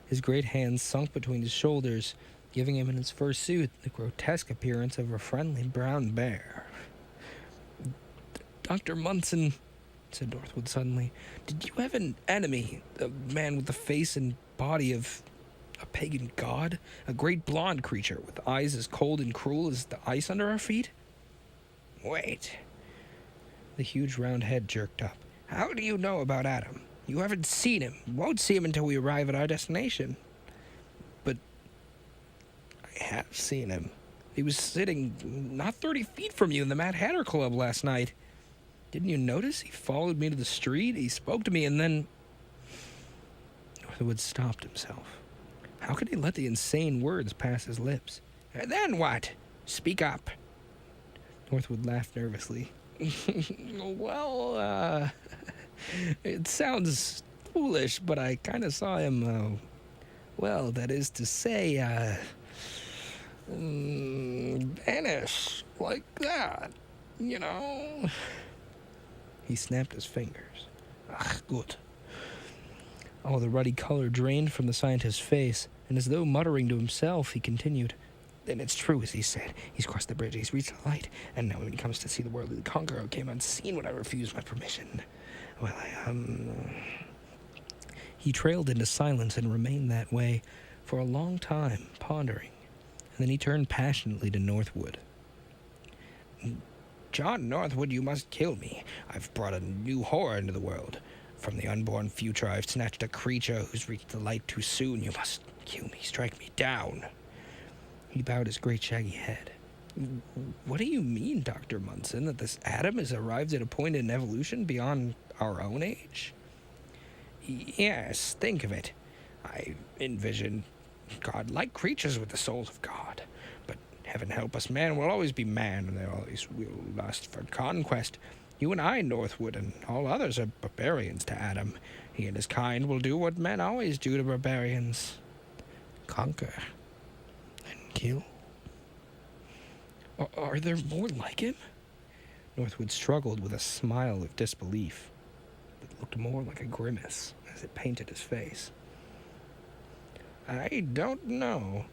Speaker 1: His great hands sunk between his shoulders, giving him in his fursuit the grotesque appearance of a friendly brown bear. "Dr. Munson," said Northwood suddenly, "did you have an enemy, a man with the face and body of a pagan god? A great blonde creature with eyes as cold and cruel as the ice under our feet?" "Wait." The huge round head jerked up. "How do you know about Adam? You haven't seen him. Won't see him until we arrive at our destination." "But I have seen him. He was sitting not 30 feet from you in the Mad Hatter Club last night. Didn't you notice? He followed me to the street, he spoke to me, and then..." Northwood stopped himself. How could he let the insane words pass his lips? "And then what? Speak up." Northwood laughed nervously. "Well, it sounds foolish, but I kind of saw him, that is to say, vanish like that, He snapped his fingers. "Ach, good." All the ruddy color drained from the scientist's face, and as though muttering to himself, he continued. "Then it's true, as he said. He's crossed the bridge, he's reached the light, and now when he comes to see the world of the conqueror came unseen when I refused my permission. Well, He trailed into silence and remained that way for a long time, pondering, and then he turned passionately to Northwood. "John Northwood, you must kill me. I've brought a new horror into the world. From the unborn future, I've snatched a creature who's reached the light too soon. You must kill me, strike me down." He bowed his great shaggy head. "What do you mean, Dr. Munson, that this Adam has arrived at a point in evolution beyond our own age?" "Yes, think of it. I envision God-like creatures with the souls of God. But Heaven help us, man will always be man, and they always will lust for conquest. You and I, Northwood, and all others are barbarians to Adam. He and his kind will do what men always do to barbarians. Conquer. And kill. Are there more like him? Northwood struggled with a smile of disbelief that looked more like a grimace as it painted his face. I don't know.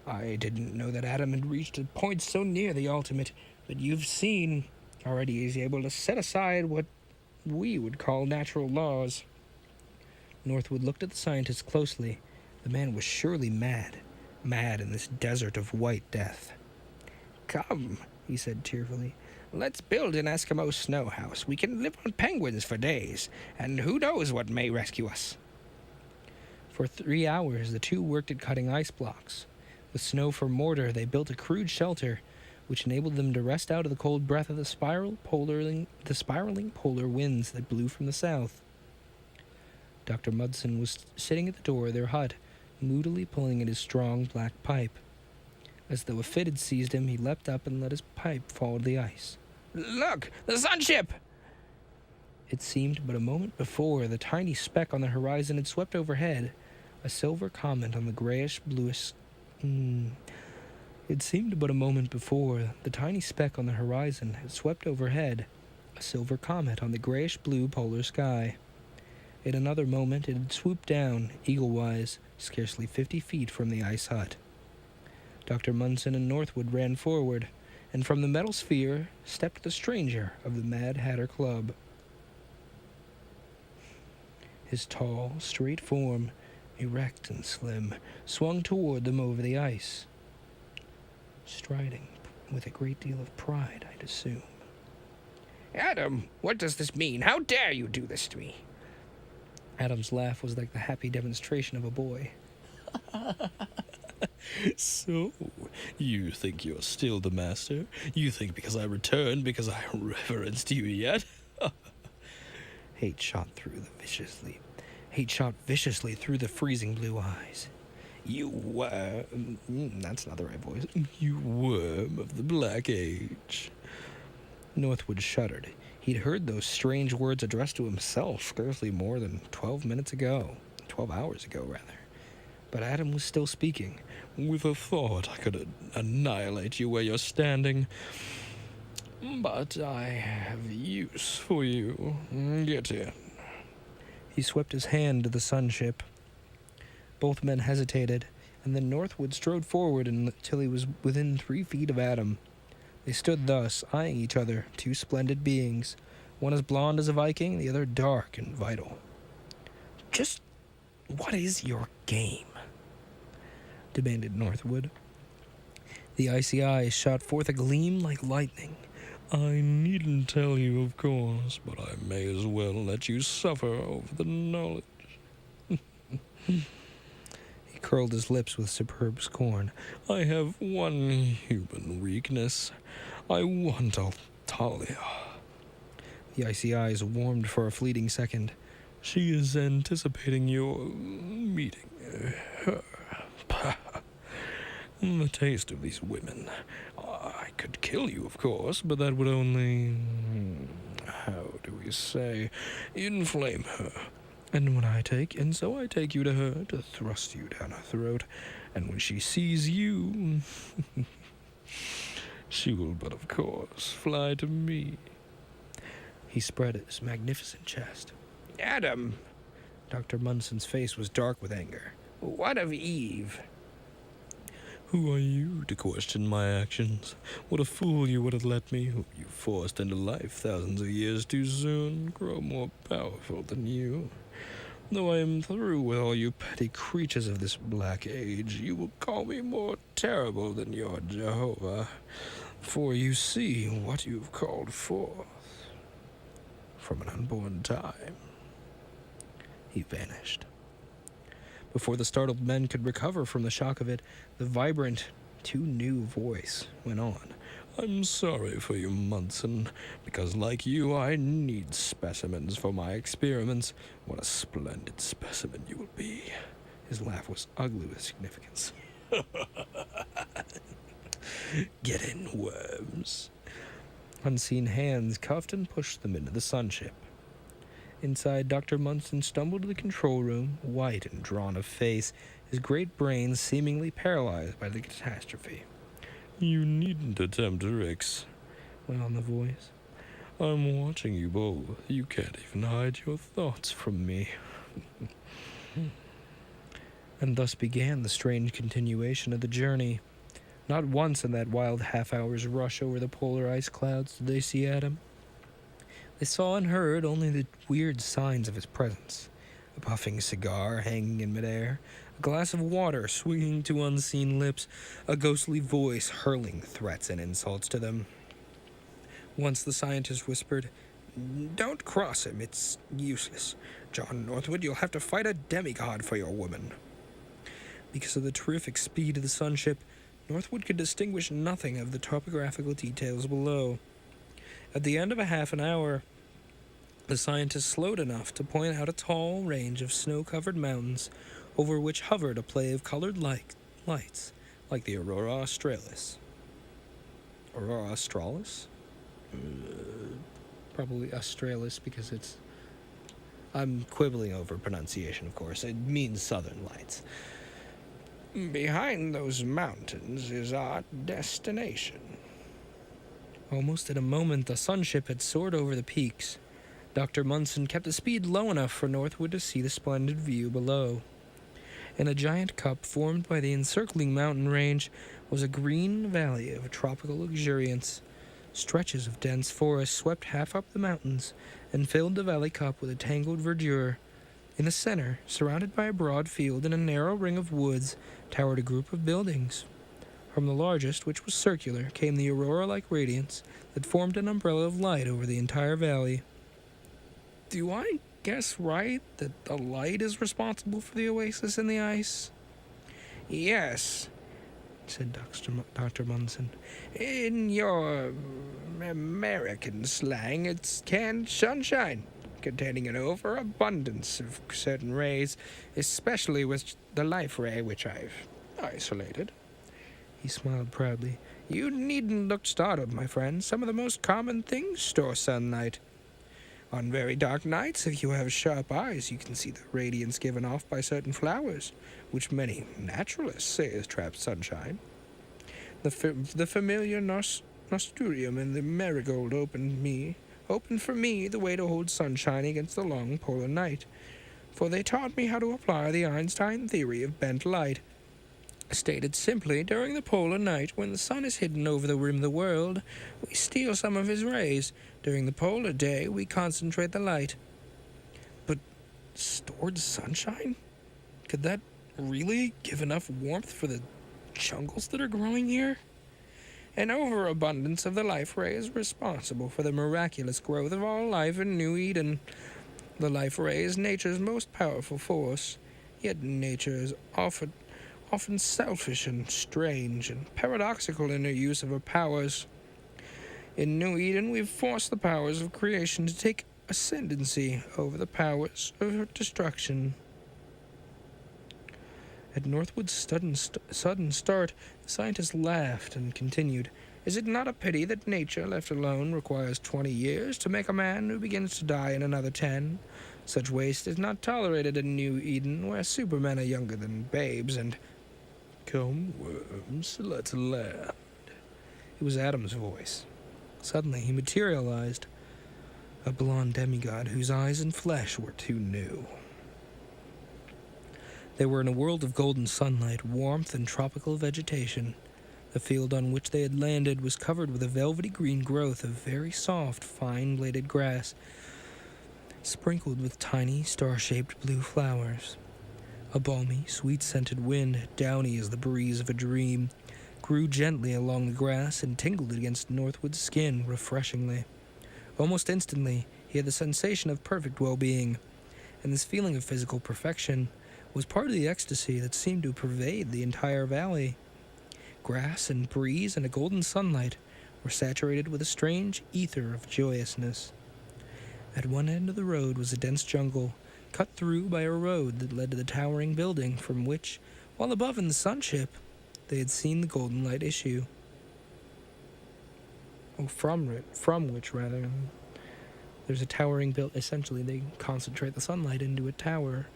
Speaker 1: I didn't know that Adam had reached a point so near the ultimate, but you've seen. Already he's able to set aside what we would call natural laws. Northwood looked at the scientist closely. The man was surely mad. Mad in this desert of white death. Come, he said tearfully. Let's build an Eskimo snow house. We can live on penguins for days, and who knows what may rescue us. For 3 hours, the two worked at cutting ice blocks. With snow for mortar, they built a crude shelter, which enabled them to rest out of the cold breath of the spiraling polar winds that blew from the south. Dr. Mudson was sitting at the door of their hut, moodily pulling at his strong black pipe. As though a fit had seized him, he leapt up and let his pipe fall to the ice. Look! The sunship! It seemed but a moment before the tiny speck on the horizon had swept overhead, a silver comet on the grayish-bluish... It seemed but a moment before the tiny speck on the horizon had swept overhead, a silver comet on the grayish-blue polar sky. In another moment it had swooped down, eagle-wise, scarcely 50 feet from the ice hut. Dr. Munson and Northwood ran forward, and from the metal sphere stepped the stranger of the Mad Hatter Club. His tall, straight form, erect and slim, swung toward them over the ice, striding with a great deal of pride, I'd assume. Adam, what does this mean? How dare you do this to me? Adam's laugh was like the happy demonstration of a boy.
Speaker 4: So, you think you're still the master? You think because I returned, because I reverenced you yet?
Speaker 1: Hate shot viciously through the freezing blue eyes. You worm... that's not the right voice.
Speaker 4: You worm of the Black Age.
Speaker 1: Northwood shuddered. He'd heard those strange words addressed to himself scarcely more than 12 minutes ago. 12 hours ago, rather. But Adam was still speaking.
Speaker 4: With a thought I could annihilate you where you're standing. But I have use for you. Get in.
Speaker 1: He swept his hand to the sunship. Both men hesitated, and then Northwood strode forward until he was within 3 feet of Adam. They stood thus, eyeing each other, two splendid beings, one as blond as a Viking, the other dark and vital. Just what is your game? Demanded Northwood. The icy eyes shot forth a gleam like lightning.
Speaker 4: I needn't tell you, of course, but I may as well let you suffer over the knowledge.
Speaker 1: He curled his lips with superb scorn.
Speaker 4: I have one human weakness. I want Talia.
Speaker 1: The icy eyes warmed for a fleeting second.
Speaker 4: She is anticipating your meeting her. The taste of these women. I could kill you, of course, but that would only... how do we say? Inflame her. And so I take you to her to thrust you down her throat. And when she sees you, she will but of course fly to me.
Speaker 1: He spread his magnificent chest. Adam! Dr. Munson's face was dark with anger. What of Eve?
Speaker 4: Who are you to question my actions? What a fool you would have let me, whom you forced into life thousands of years too soon, grow more powerful than you. Though I am through with all you petty creatures of this Black Age, you will call me more terrible than your Jehovah, for you see what you have called forth from an unborn time. He vanished. Before the startled men could recover from the shock of it, the vibrant, too new voice went on. I'm sorry for you, Munson, because like you, I need specimens for my experiments. What a splendid specimen you will be.
Speaker 1: His laugh was ugly with significance.
Speaker 4: Get in, worms. Unseen hands cuffed and pushed them into the sunship. Inside, Dr. Munson stumbled to the control room, white and drawn of face, his great brain seemingly paralyzed by the catastrophe. You needn't attempt, Rix, went on the voice. I'm watching you both. You can't even hide your thoughts from me. And thus began the strange continuation of the journey. Not once in that wild half-hour's rush over the polar ice clouds did they see Adam. They saw and heard only the weird signs of his presence. A puffing cigar hanging in midair, a glass of water swinging to unseen lips, a ghostly voice hurling threats and insults to them. Once the scientist whispered, "Don't cross him, it's useless. John Northwood, you'll have to fight a demigod for your woman." Because of the terrific speed of the sunship, Northwood could distinguish nothing of the topographical details below. At the end of a half an hour, the scientist slowed enough to point out a tall range of snow-covered mountains over which hovered a play of colored lights, like the Aurora Australis. Aurora Australis? Probably Australis because it's... I'm quibbling over pronunciation, of course. It means southern lights. Behind those mountains is our destination. Almost in a moment, the sunship had soared over the peaks. Dr. Munson kept the speed low enough for Northwood to see the splendid view below. In a giant cup formed by the encircling mountain range was a green valley of tropical luxuriance. Stretches of dense forest swept half up the mountains and filled the valley cup with a tangled verdure. In the center, surrounded by a broad field and a narrow ring of woods, towered a group of buildings. From the largest, which was circular, came the aurora-like radiance that formed an umbrella of light over the entire valley. Do I guess right that the light is responsible for the oasis in the ice? Yes, said Dr. Munson. In your American slang, it's canned sunshine, containing an overabundance of certain rays, especially with the life ray which I've isolated. He smiled proudly. You needn't look startled, my friend. Some of the most common things store sunlight. On very dark nights, if you have sharp eyes, you can see the radiance given off by certain flowers, which many naturalists say is trapped sunshine. The familiar nasturtium and the marigold opened for me the way to hold sunshine against the long polar night, for they taught me how to apply the Einstein theory of bent light. Stated simply, during the polar night, when the sun is hidden over the rim of the world, we steal some of his rays. During the polar day, we concentrate the light. But stored sunshine? Could that really give enough warmth for the jungles that are growing here? An overabundance of the life ray is responsible for the miraculous growth of all life in New Eden. The life ray is nature's most powerful force, yet nature is often selfish and strange and paradoxical in her use of her powers. In New Eden, we've forced the powers of creation to take ascendancy over the powers of destruction. At Northwood's sudden start, the scientist laughed and continued, Is it not a pity that nature, left alone, requires 20 years to make a man who begins to die in another 10? Such waste is not tolerated in New Eden, where supermen are younger than babes, and... Come, worms, let's land. It was Adam's voice. Suddenly he materialized, a blonde demigod whose eyes and flesh were too new. They were in a world of golden sunlight, warmth, and tropical vegetation. The field on which they had landed was covered with a velvety green growth of very soft, fine-bladed grass, sprinkled with tiny, star-shaped blue flowers. A balmy, sweet-scented wind, downy as the breeze of a dream, grew gently along the grass and tingled against Northwood's skin refreshingly. Almost instantly, he had the sensation of perfect well-being, and this feeling of physical perfection was part of the ecstasy that seemed to pervade the entire valley. Grass and breeze and a golden sunlight were saturated with a strange ether of joyousness. At one end of the road was a dense jungle, cut through by a road that led to the towering building from which, while above in the sunship, they had seen the golden light issue.
Speaker 1: from which rather, there's a towering built. Essentially, they concentrate the sunlight into a tower,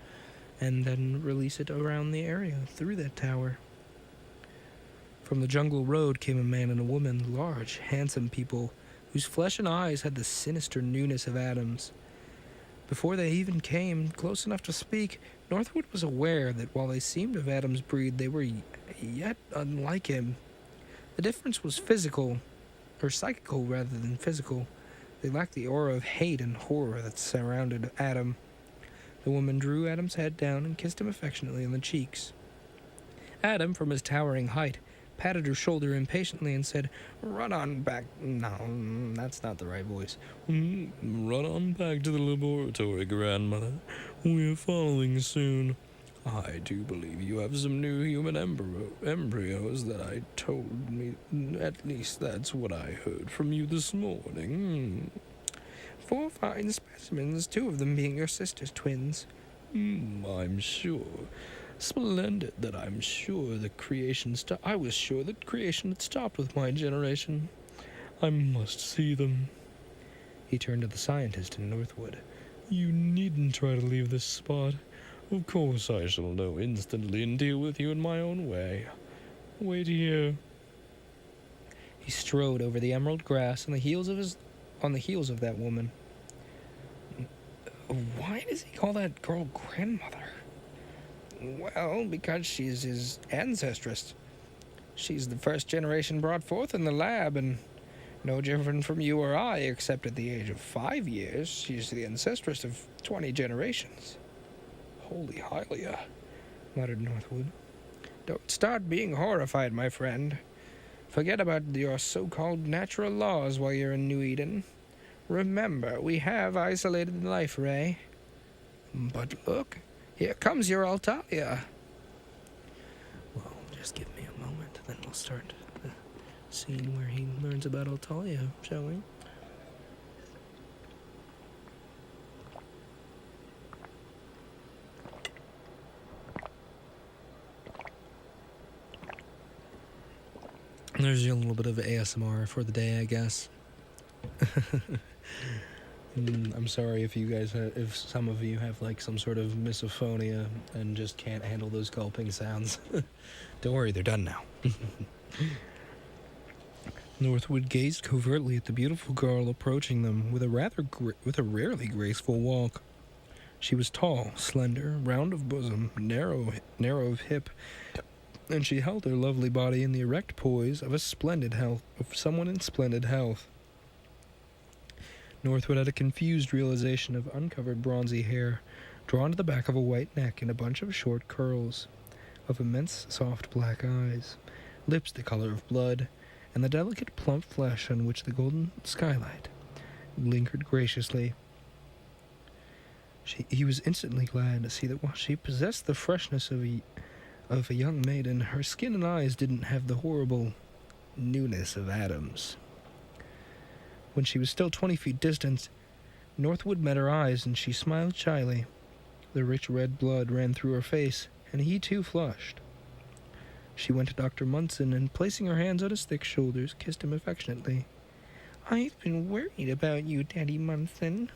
Speaker 1: and then release it around the area through that tower. From the jungle road came a man and a woman, large, handsome people, whose flesh and eyes had the sinister newness of Adam's. Before they even came close enough to speak, Northwood was aware that while they seemed of Adam's breed, they were yet unlike him. The difference was physical, or psychical rather than physical. They lacked the aura of hate and horror that surrounded Adam. The woman drew Adam's head down and kissed him affectionately on the cheeks. Adam, from his towering height, patted her shoulder impatiently and said, "Run on back." No, that's not the right voice.
Speaker 4: Run on back to the laboratory, grandmother. We're following soon. I do believe you have some new human embryos that I told me. At least that's what I heard from you this morning.
Speaker 1: 4 fine specimens, 2 of them being your sister's twins.
Speaker 4: I'm sure. Splendid that I'm sure the creation I was sure that creation had stopped with my generation. I must see them.
Speaker 1: He turned to the scientist in Northwood.
Speaker 4: You needn't try to leave this spot. Of course I shall know instantly and deal with you in my own way. Wait here.
Speaker 1: He strode over the emerald grass on the heels of that woman. Why does he call that girl grandmother? Well, because she's his ancestress. She's the first generation brought forth in the lab, and no different from you or I, except at the age of 5 years, she's the ancestress of 20 generations.
Speaker 4: Holy Hylia,
Speaker 1: muttered Northwood. Don't start being horrified, my friend. Forget about your so-called natural laws while you're in New Eden. Remember, we have isolated the life ray. But look, here comes your Altalia. Well, just give me a moment, then we'll start the scene where he learns about Altalia, shall we? There's a little bit of ASMR for the day, I guess. I'm sorry if you guys, if some of you have like some sort of misophonia and just can't handle those gulping sounds. Don't worry, they're done now. Northwood gazed covertly at the beautiful girl approaching them with a rarely graceful walk. She was tall, slender, round of bosom, narrow of hip, and she held her lovely body in the erect poise of someone in splendid health. Northwood had a confused realization of uncovered bronzy hair, drawn to the back of a white neck in a bunch of short curls, of immense soft black eyes, lips the color of blood, and the delicate plump flesh on which the golden skylight lingered graciously. He was instantly glad to see that while she possessed the freshness of a young maiden, her skin and eyes didn't have the horrible newness of Adam's. When she was still 20 feet distant, Northwood met her eyes, and she smiled shyly. The rich red blood ran through her face, and he too flushed. She went to Dr. Munson, and placing her hands on his thick shoulders, kissed him affectionately. "I've been worried about you, Daddy Munson."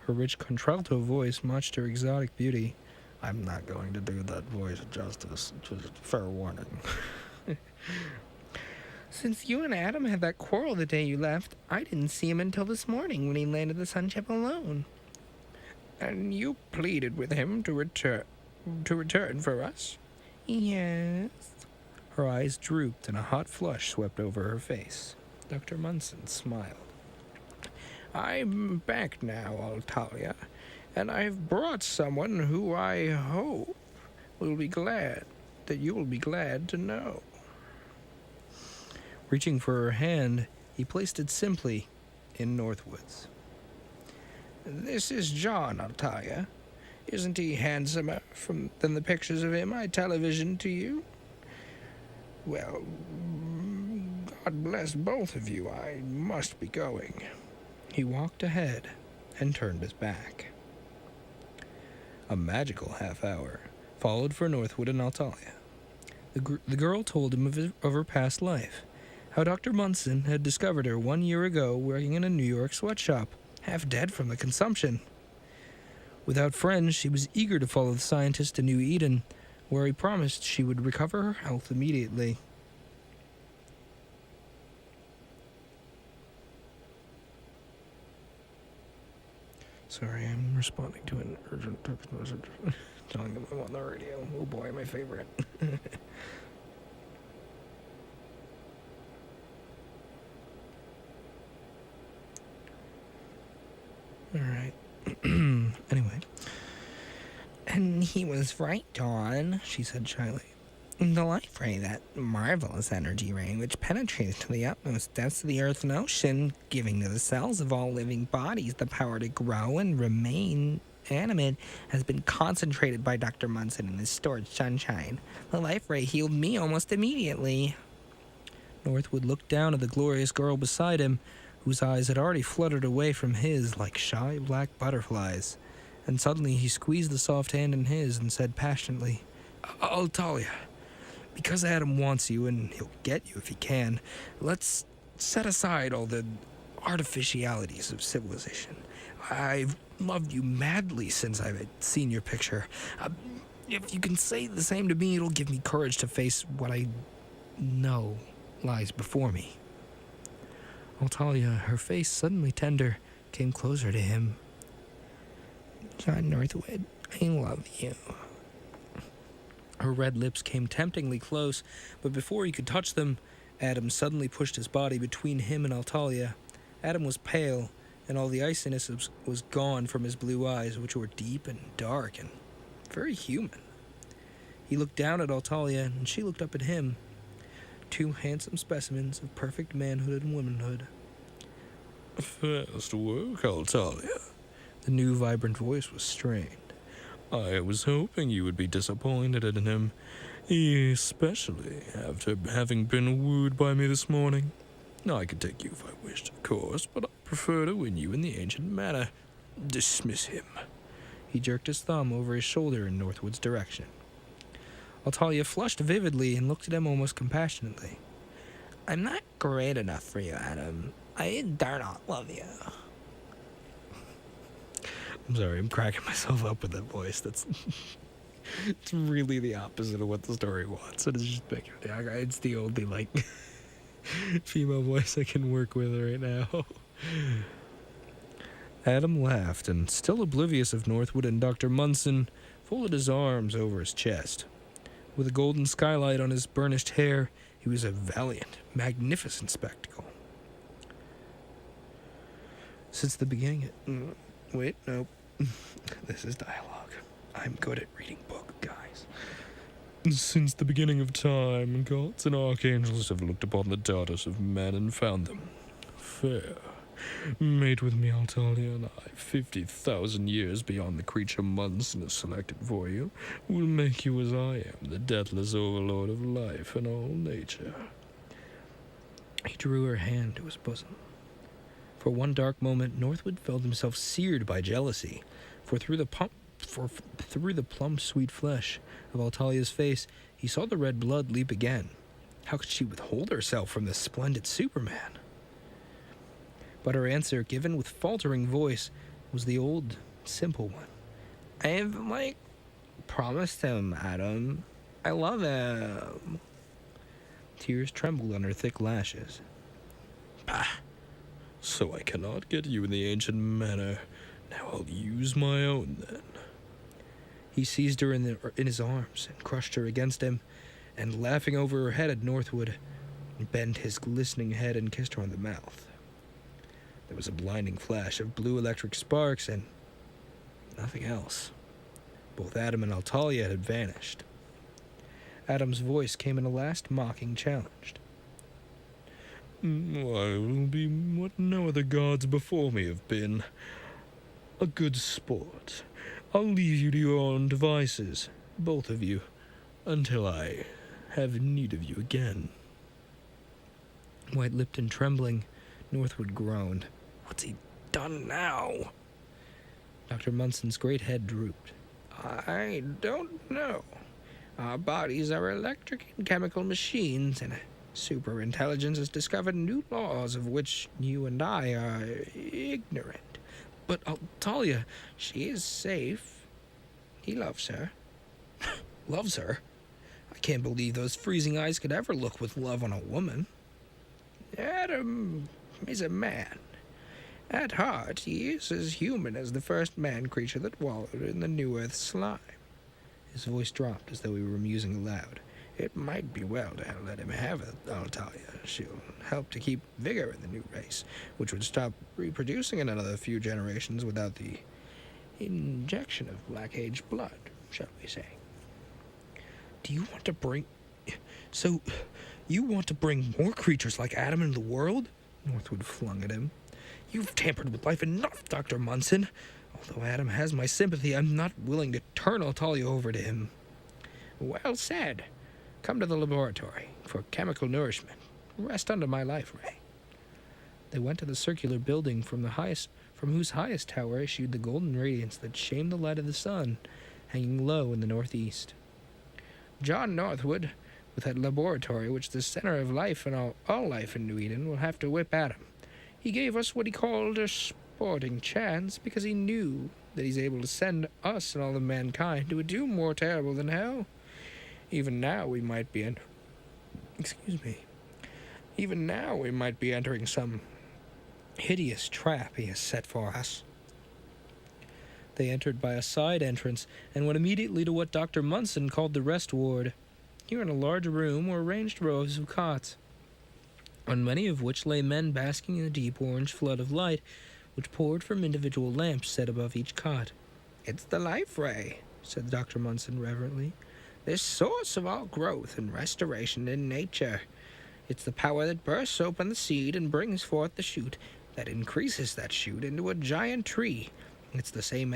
Speaker 1: Her rich contralto voice matched her exotic beauty. I'm not going to do that voice justice, just fair warning. "Since you and Adam had that quarrel the day you left, I didn't see him until this morning when he landed the Sunship alone." "And you pleaded with him to return for us?" "Yes." Her eyes drooped and a hot flush swept over her face. Dr. Munson smiled. "I'm back now, Altalia, and I've brought someone who I hope you'll be glad to know." Reaching for her hand, he placed it simply in Northwood's. "This is John, Altalia. Isn't he handsomer than the pictures of him I televisioned to you? Well, God bless both of you. I must be going." He walked ahead and turned his back. A magical half hour followed for Northwood and Altalia. The girl told him of her past life, how Dr. Munson had discovered her 1 year ago working in a New York sweatshop, half dead from the consumption. Without friends, she was eager to follow the scientist to New Eden, where he promised she would recover her health immediately. Sorry, I'm responding to an urgent text message telling them I'm on the radio. Oh boy, my favorite. Alright. Anyway. And he was right, Dawn, she said shyly. The life ray, that marvelous energy ray which penetrates to the utmost depths of the earth and ocean, giving to the cells of all living bodies the power to grow and remain animate, has been concentrated by Dr. Munson in his stored sunshine. The life ray healed me almost immediately. Northwood looked down at the glorious girl beside him, whose eyes had already fluttered away from his like shy black butterflies. And suddenly he squeezed the soft hand in his and said passionately, Altalia, because Adam wants you, and he'll get you if he can, let's set aside all the artificialities of civilization. I've loved you madly since I've seen your picture. If you can say the same to me, it'll give me courage to face what I know lies before me. Altalia, her face suddenly tender, came closer to him. John Northwood, I love you. Her red lips came temptingly close, but before he could touch them, Adam suddenly pushed his body between him and Altalia. Adam was pale, and all the iciness was gone from his blue eyes, which were deep and dark and very human. He looked down at Altalia, and she looked up at him. Two handsome specimens of perfect manhood and womanhood.
Speaker 4: Fast work, Altalia.
Speaker 1: The new vibrant voice was strained.
Speaker 4: I was hoping you would be disappointed in him, especially after having been wooed by me this morning. I could take you if I wished, of course, but I prefer to win you in the ancient manner. Dismiss him.
Speaker 1: He jerked his thumb over his shoulder in Northwood's direction. Altalia flushed vividly and looked at him almost compassionately. I'm not great enough for you, Adam. I dare not love you. I'm sorry, I'm cracking myself up with that voice. That's it's really the opposite of what the story wants. It is just it's the only like female voice I can work with right now. Adam laughed, and still oblivious of Northwood and Dr. Munson, folded his arms over his chest. With a golden skylight on his burnished hair, he was a valiant, magnificent spectacle. Since the beginning... Wait, nope. This is dialogue. I'm good at reading book, guys.
Speaker 4: Since the beginning of time, gods and archangels have looked upon the daughters of men and found them fair. Mate with me, Altalia, and I, 50,000 years beyond the creature Munson has selected for you, will make you as I am, the deathless overlord of life and all nature.
Speaker 1: He drew her hand to his bosom. For one dark moment, Northwood felt himself seared by jealousy, for through the plump, sweet flesh of Altalia's face, he saw the red blood leap again. How could she withhold herself from this splendid Superman? But her answer, given with faltering voice, was the old, simple one. I've, promised him, Adam. I love him. Tears trembled on her thick lashes.
Speaker 4: Bah! So I cannot get you in the ancient manner. Now I'll use my own, then.
Speaker 1: He seized her in his arms and crushed her against him, and laughing over her head at Northwood, bent his glistening head and kissed her on the mouth. There was a blinding flash of blue electric sparks and nothing else. Both Adam and Altalia had vanished. Adam's voice came in a last mocking challenge.
Speaker 4: I will be what no other gods before me have been. A good sport. I'll leave you to your own devices, both of you, until I have need of you again.
Speaker 1: White-lipped and trembling, Northwood groaned. What's he done now? Dr. Munson's great head drooped. I don't know. Our bodies are electric and chemical machines, and Superintelligence has discovered new laws of which you and I are ignorant. But Talia, she is safe. He loves her. Loves her? I can't believe those freezing eyes could ever look with love on a woman. Adam is a man. At heart, he is as human as the first man creature that wallowed in the New Earth slime. His voice dropped as though he were musing aloud. It might be well to let him have it, Talia. She'll help to keep vigor in the new race, which would stop reproducing in another few generations without the injection of Black Age blood, shall we say. Do you want to bring... So, you want to bring more creatures like Adam into the world? Northwood flung at him. You've tampered with life enough, Dr. Munson. Although Adam has my sympathy, I'm not willing to turn Talia over to him. Well said. Come to the laboratory for chemical nourishment. Rest under my life ray. They went to the circular building from whose highest tower issued the golden radiance that shamed the light of the sun, hanging low in the northeast. John Northwood, with that laboratory which is the center of life and all life in New Eden, will have to whip Adam. He gave us what he called a sporting chance because he knew that he's able to send us and all of mankind to a doom more terrible than hell. Even now we might be entering some hideous trap he has set for us. They entered by a side entrance and went immediately to what Dr. Munson called the rest ward. Here in a large room were arranged rows of cots, on many of which lay men basking in a deep orange flood of light which poured from individual lamps set above each cot. It's the life ray, said Dr. Munson reverently. This source of all growth and restoration in nature. It's the power that bursts open the seed and brings forth the shoot, that increases that shoot into a giant tree. It's the same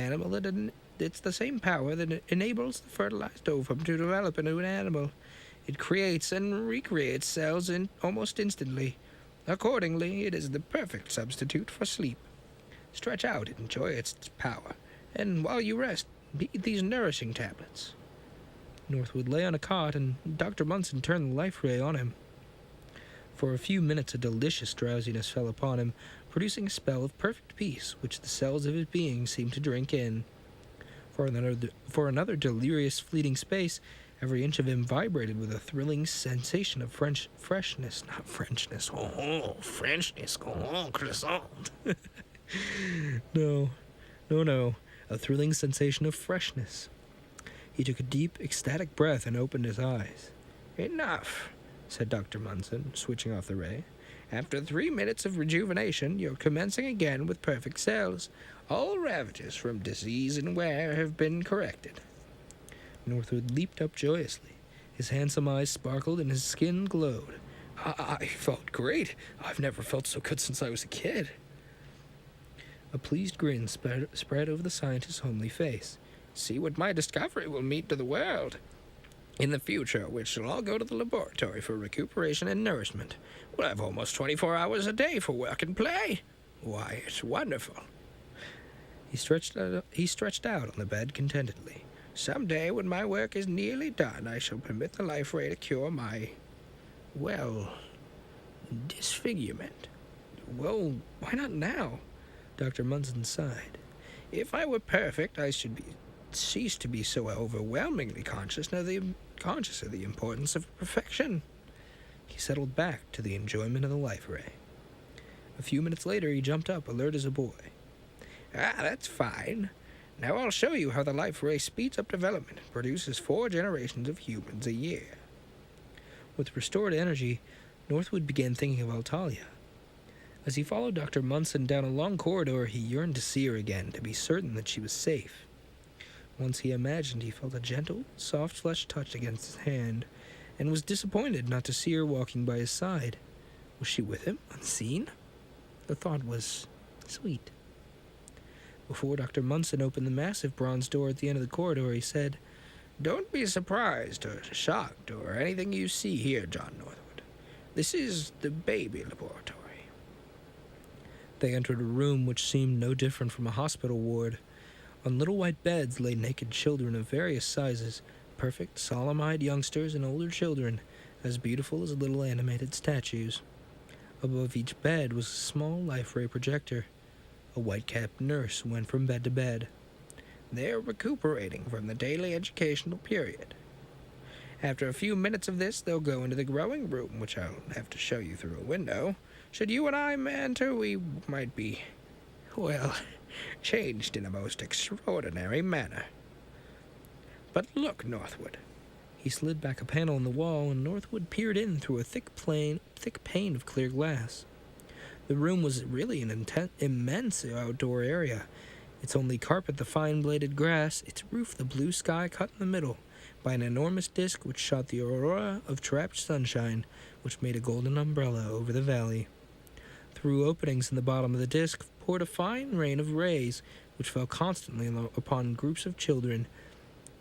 Speaker 1: power that enables the fertilized ovum to develop into an animal. It creates and recreates cells almost instantly. Accordingly, it is the perfect substitute for sleep. Stretch out and enjoy its power, and while you rest, eat these nourishing tablets. Northwood lay on a cot, and Dr. Munson turned the life ray on him. For a few minutes a delicious drowsiness fell upon him, producing a spell of perfect peace, which the cells of his being seemed to drink in. For another delirious fleeting space, every inch of him vibrated with a thrilling sensation of freshness. Oh, croissant. No. A thrilling sensation of freshness. He took a deep, ecstatic breath and opened his eyes. Enough, said Dr. Munson, switching off the ray. After 3 minutes of rejuvenation, you're commencing again with perfect cells. All ravages from disease and wear have been corrected. Northwood leaped up joyously. His handsome eyes sparkled and his skin glowed. I felt great. I've never felt so good since I was a kid. A pleased grin spread over the scientist's homely face. See what my discovery will mean to the world. In the future, we shall all go to the laboratory for recuperation and nourishment. We'll have almost 24 hours a day for work and play. Why, it's wonderful. He stretched out on the bed contentedly. Someday, when my work is nearly done, I shall permit the life ray to cure my, disfigurement. Well, why not now? Dr. Munson sighed. If I were perfect, I should cease to be so overwhelmingly conscious of the importance of perfection. He settled back to the enjoyment of the life ray. A few minutes later, he jumped up, alert as a boy. That's fine. Now I'll show you how the life ray speeds up development and produces 4 generations of humans a year. With restored energy, Northwood began thinking of Altalia. As he followed Dr. Munson down a long corridor, he yearned to see her again, to be certain that she was safe. Once he imagined he felt a gentle, soft-fleshed touch against his hand, and was disappointed not to see her walking by his side. Was she with him, unseen? The thought was sweet. Before Dr. Munson opened the massive bronze door at the end of the corridor, he said, Don't be surprised or shocked or anything you see here, John Northwood. This is the baby laboratory. They entered a room which seemed no different from a hospital ward. On little white beds lay naked children of various sizes, perfect, solemn-eyed youngsters and older children, as beautiful as little animated statues. Above each bed was a small life ray projector. A white-capped nurse went from bed to bed.
Speaker 5: They're recuperating from the daily educational period. After a few minutes of this, they'll go into the growing room, which I'll have to show you through a window. Should you and I enter, we might be, well, changed in a most extraordinary manner. But look, Northwood.
Speaker 1: He slid back a panel in the wall, and Northwood peered in through a thick pane of clear glass. The room was really an immense outdoor area. Its only carpet the fine-bladed grass, its roof the blue sky cut in the middle by an enormous disk which shot the aurora of trapped sunshine, which made a golden umbrella over the valley. Through openings in the bottom of the disk poured a fine rain of rays, which fell constantly upon groups of children,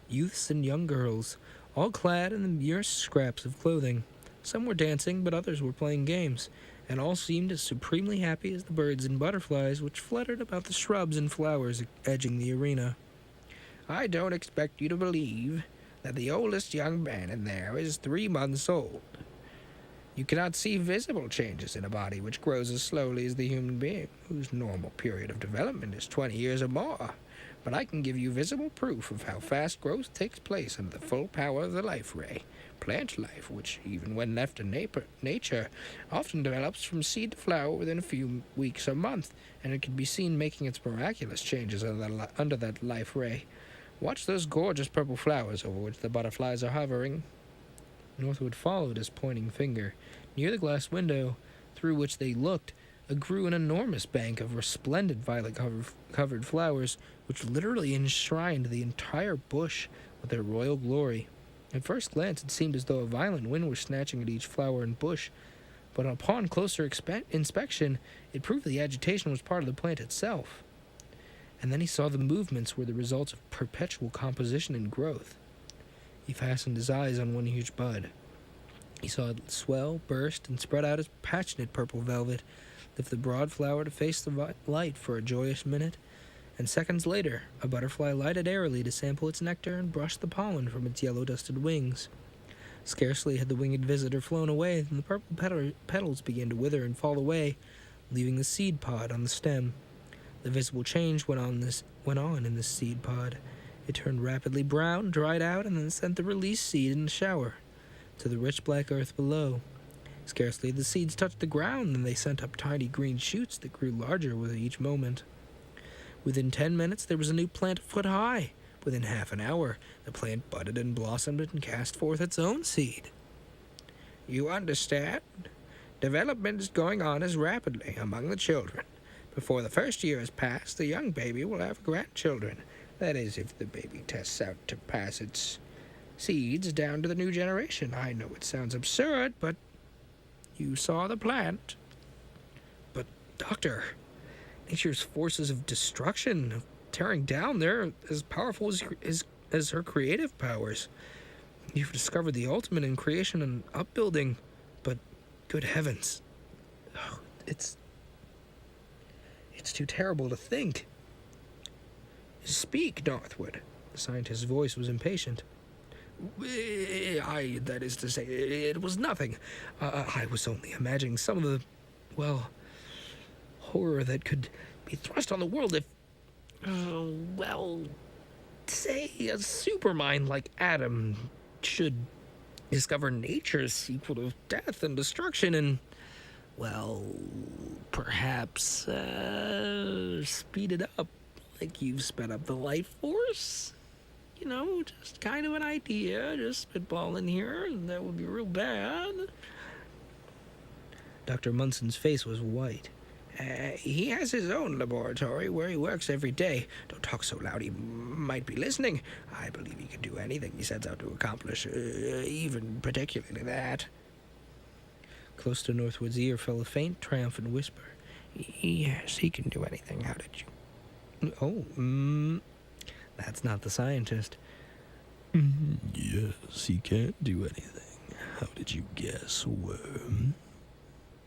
Speaker 1: youths and young girls, all clad in the merest scraps of clothing. Some were dancing, but others were playing games, and all seemed as supremely happy as the birds and butterflies which fluttered about the shrubs and flowers edging the arena.
Speaker 5: I don't expect you to believe that the oldest young man in there is 3 months old. You cannot see visible changes in a body which grows as slowly as the human being, whose normal period of development is 20 years or more. But I can give you visible proof of how fast growth takes place under the full power of the life ray. Plant life, which, even when left to nature, often develops from seed to flower within a few weeks or months, and it can be seen making its miraculous changes under that life ray. Watch those gorgeous purple flowers over which the butterflies are hovering.
Speaker 1: Northwood followed his pointing finger. Near the glass window, through which they looked, grew an enormous bank of resplendent violet-covered flowers, which literally enshrined the entire bush with their royal glory. At first glance, it seemed as though a violent wind were snatching at each flower and bush, but upon closer inspection, it proved the agitation was part of the plant itself. And then he saw the movements were the results of perpetual composition and growth. He fastened his eyes on one huge bud. He saw it swell, burst, and spread out as passionate purple velvet, lift the broad flower to face the light for a joyous minute, and seconds later, a butterfly lighted airily to sample its nectar and brush the pollen from its yellow-dusted wings. Scarcely had the winged visitor flown away than the purple petals began to wither and fall away, leaving the seed pod on the stem. The visible change went on in this seed pod. It turned rapidly brown, dried out, and then sent the released seed in the shower to the rich black earth below. Scarcely had the seeds touched the ground than they sent up tiny green shoots that grew larger with each moment. Within 10 minutes, there was a new plant a foot high. Within half an hour, the plant budded and blossomed and cast forth its own seed.
Speaker 5: You understand? Development is going on as rapidly among the children. Before the first year has passed, the young baby will have grandchildren. That is, if the baby tests out to pass its seeds down to the new generation. I know it sounds absurd, but you saw the plant.
Speaker 1: But, Doctor, nature's forces of destruction, of tearing down, they're as powerful as her creative powers. You've discovered the ultimate in creation and upbuilding, but good heavens, it's too terrible to think.
Speaker 5: Speak, Northwood.
Speaker 1: The scientist's voice was impatient.
Speaker 5: That is to say, it was nothing.
Speaker 1: I was only imagining some of the, well, horror that could be thrust on the world if, say a supermind like Adam should discover nature's sequel of death and destruction and, well, perhaps speed it up like you've sped up the light force. You know, just kind of an idea, just spitballing here, and that would be real bad. Dr. Munson's face was white.
Speaker 5: He has his own laboratory where he works every day. Don't talk so loud, he might be listening. I believe he can do anything he sets out to accomplish, even particularly that.
Speaker 1: Close to Northwood's ear fell a faint, triumphant whisper.
Speaker 5: Yes, he can do anything. How did you?
Speaker 1: Oh, that's not the scientist.
Speaker 4: Yes, he can't do anything. How did you guess, worm?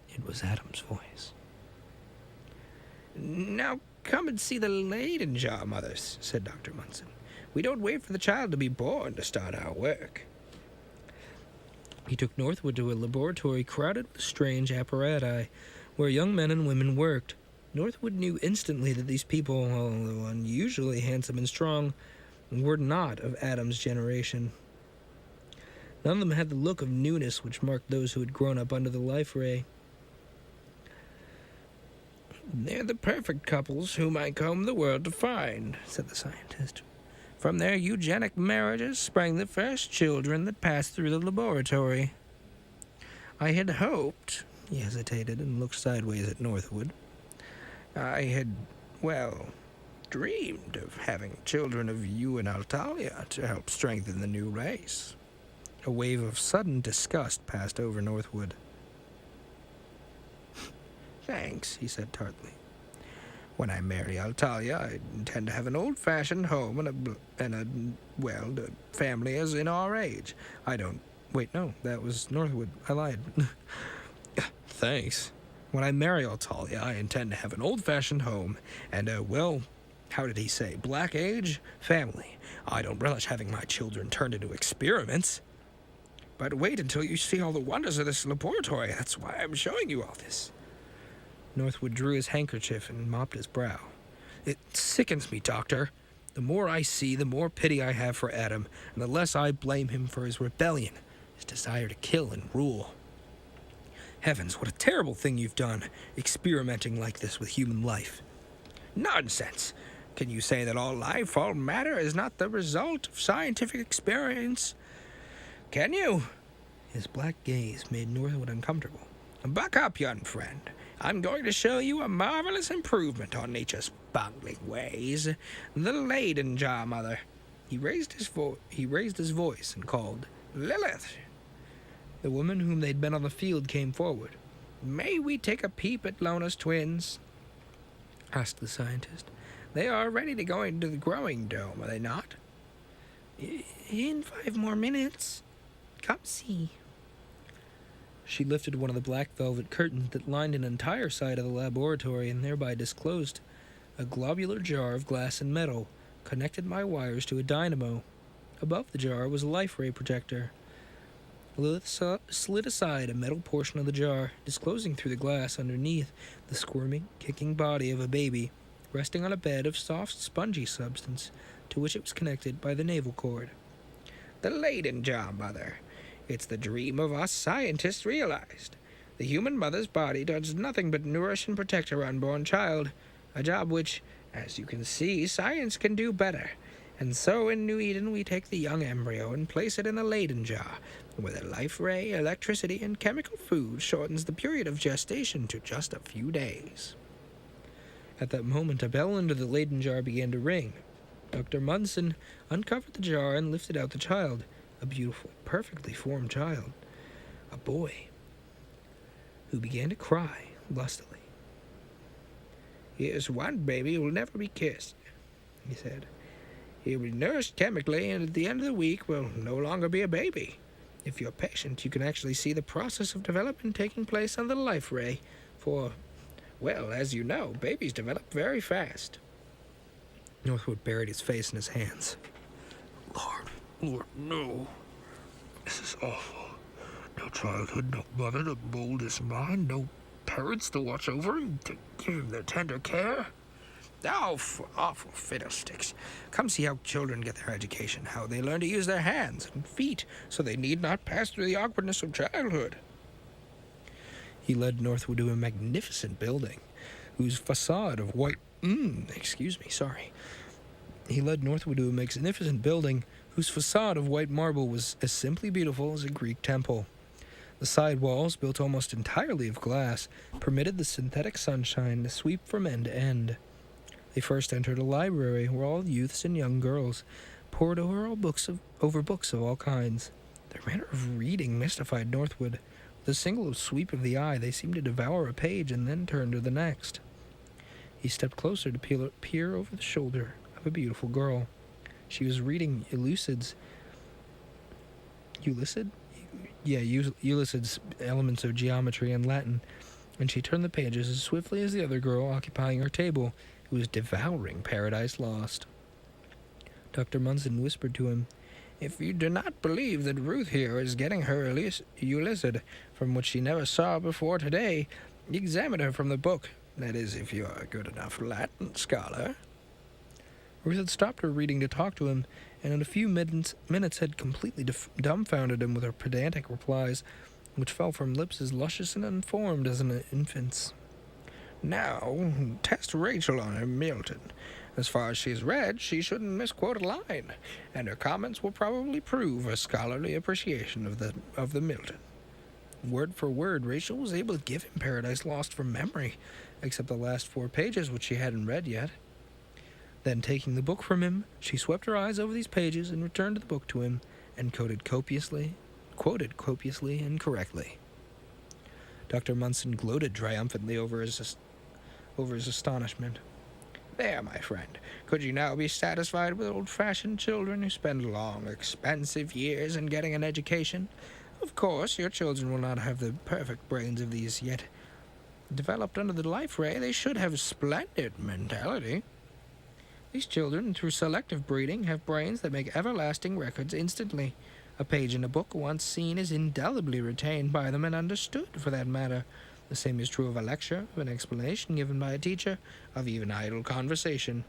Speaker 1: It was Adam's voice.
Speaker 5: Now come and see the Leyden jar, mothers, said Dr. Munson. We don't wait for the child to be born to start our work.
Speaker 1: He took Northwood to a laboratory crowded with strange apparati, where young men and women worked. Northwood knew instantly that these people, although unusually handsome and strong, were not of Adam's generation. None of them had the look of newness which marked those who had grown up under the life ray.
Speaker 5: "They're the perfect couples whom I comb the world to find," said the scientist. "From their eugenic marriages sprang the first children that passed through the laboratory. I had hoped," he hesitated and looked sideways at Northwood. "I had, dreamed of having children of you and Altalia to help strengthen the new race." A wave of sudden disgust passed over Northwood. "Thanks," he said tartly. "When I marry Altalia, I intend to have an old-fashioned home and a family as in our age. I don't..." Wait, no, that was Northwood. I lied. "Thanks. When I marry Altalia, I intend to have an old-fashioned home and how did he say, black age family. I don't relish having my children turned into experiments. But wait until you see all the wonders of this laboratory. That's why I'm showing you all this." Northwood drew his handkerchief and mopped his brow. "It sickens me, Doctor. The more I see, the more pity I have for Adam, and the less I blame him for his rebellion, his desire to kill and rule. Heavens, what a terrible thing you've done, experimenting like this with human life." "Nonsense! Can you say that all life, all matter, is not the result of scientific experience? Can you?" His black gaze made Northwood uncomfortable. "Buck up, young friend. I'm going to show you a marvelous improvement on nature's bungling ways. The Leyden jar, Mother." He raised his voice and called, "Lilith." The woman whom they'd met on the field came forward. "May we take a peep at Lona's twins?" asked the scientist. "They are ready to go into the growing dome, are they not?" "In 5 more minutes. Come see." She lifted one of the black velvet curtains that lined an entire side of the laboratory and thereby disclosed a globular jar of glass and metal, connected by wires to a dynamo. Above the jar was a life ray projector. Lilith slid aside a metal portion of the jar, disclosing through the glass underneath the squirming, kicking body of a baby, resting on a bed of soft, spongy substance to which it was connected by the navel cord. "The Leyden jar, Mother. It's the dream of us scientists realized. The human mother's body does nothing but nourish and protect her unborn child, a job which, as you can see, science can do better. And so in New Eden we take the young embryo and place it in a Leyden jar, where the life ray, electricity, and chemical food shortens the period of gestation to just a few days." At that moment, a bell under the Leyden jar began to ring. Dr. Munson uncovered the jar and lifted out the child, a beautiful, perfectly formed child, a boy, who began to cry lustily. "Here's one baby who will never be kissed," he said. "He'll be nursed chemically, and at the end of the week will no longer be a baby. If you're patient, you can actually see the process of development taking place on the life ray, for, as you know, babies develop very fast." Northwood buried his face in his hands. Lord, no. This is awful. No childhood, no mother to mold his mind, no parents to watch over him, to give him their tender care. Awful fiddlesticks. Come see how children get their education, how they learn to use their hands and feet, so they need not pass through the awkwardness of childhood." He led Northwood to a magnificent building, whose facade of white... He led Northwood to a magnificent building whose facade of white marble was as simply beautiful as a Greek temple. The side walls, built almost entirely of glass, permitted the synthetic sunshine to sweep from end to end. They first entered a library where all youths and young girls pored over books of all kinds. Their manner of reading mystified Northwood. With a single sweep of the eye, they seemed to devour a page and then turn to the next. He stepped closer to peer over the shoulder of a beautiful girl. She was reading Eulicid's Elements of Geometry in Latin, and she turned the pages as swiftly as the other girl occupying her table, who was devouring Paradise Lost. Dr. Munson whispered to him, If you do not believe that Ruth here is getting her Ulysses from which she never saw before today, examine her from the book. That is, if you are a good enough Latin scholar. Ruth had stopped her reading to talk to him, and in a few minutes had completely dumbfounded him with her pedantic replies, which fell from lips as luscious and unformed as an infant's. Now, test Rachel on her Milton. As far as she's read, she shouldn't misquote a line, and her comments will probably prove a scholarly appreciation of the Milton. Word for word, Rachel was able to give him Paradise Lost from memory, except the last 4 pages, which she hadn't read yet. Then, taking the book from him, she swept her eyes over these pages and returned the book to him, and quoted copiously and correctly. Dr. Munson gloated triumphantly over his astonishment. There, my friend, could you now be satisfied with old-fashioned children who spend long, expensive years in getting an education? Of course, your children will not have the perfect brains of these yet. Developed under the life ray, they should have splendid mentality. These children, through selective breeding, have brains that make everlasting records instantly. A page in a book once seen is indelibly retained by them and understood, for that matter. The same is true of a lecture, of an explanation given by a teacher, of even idle conversation.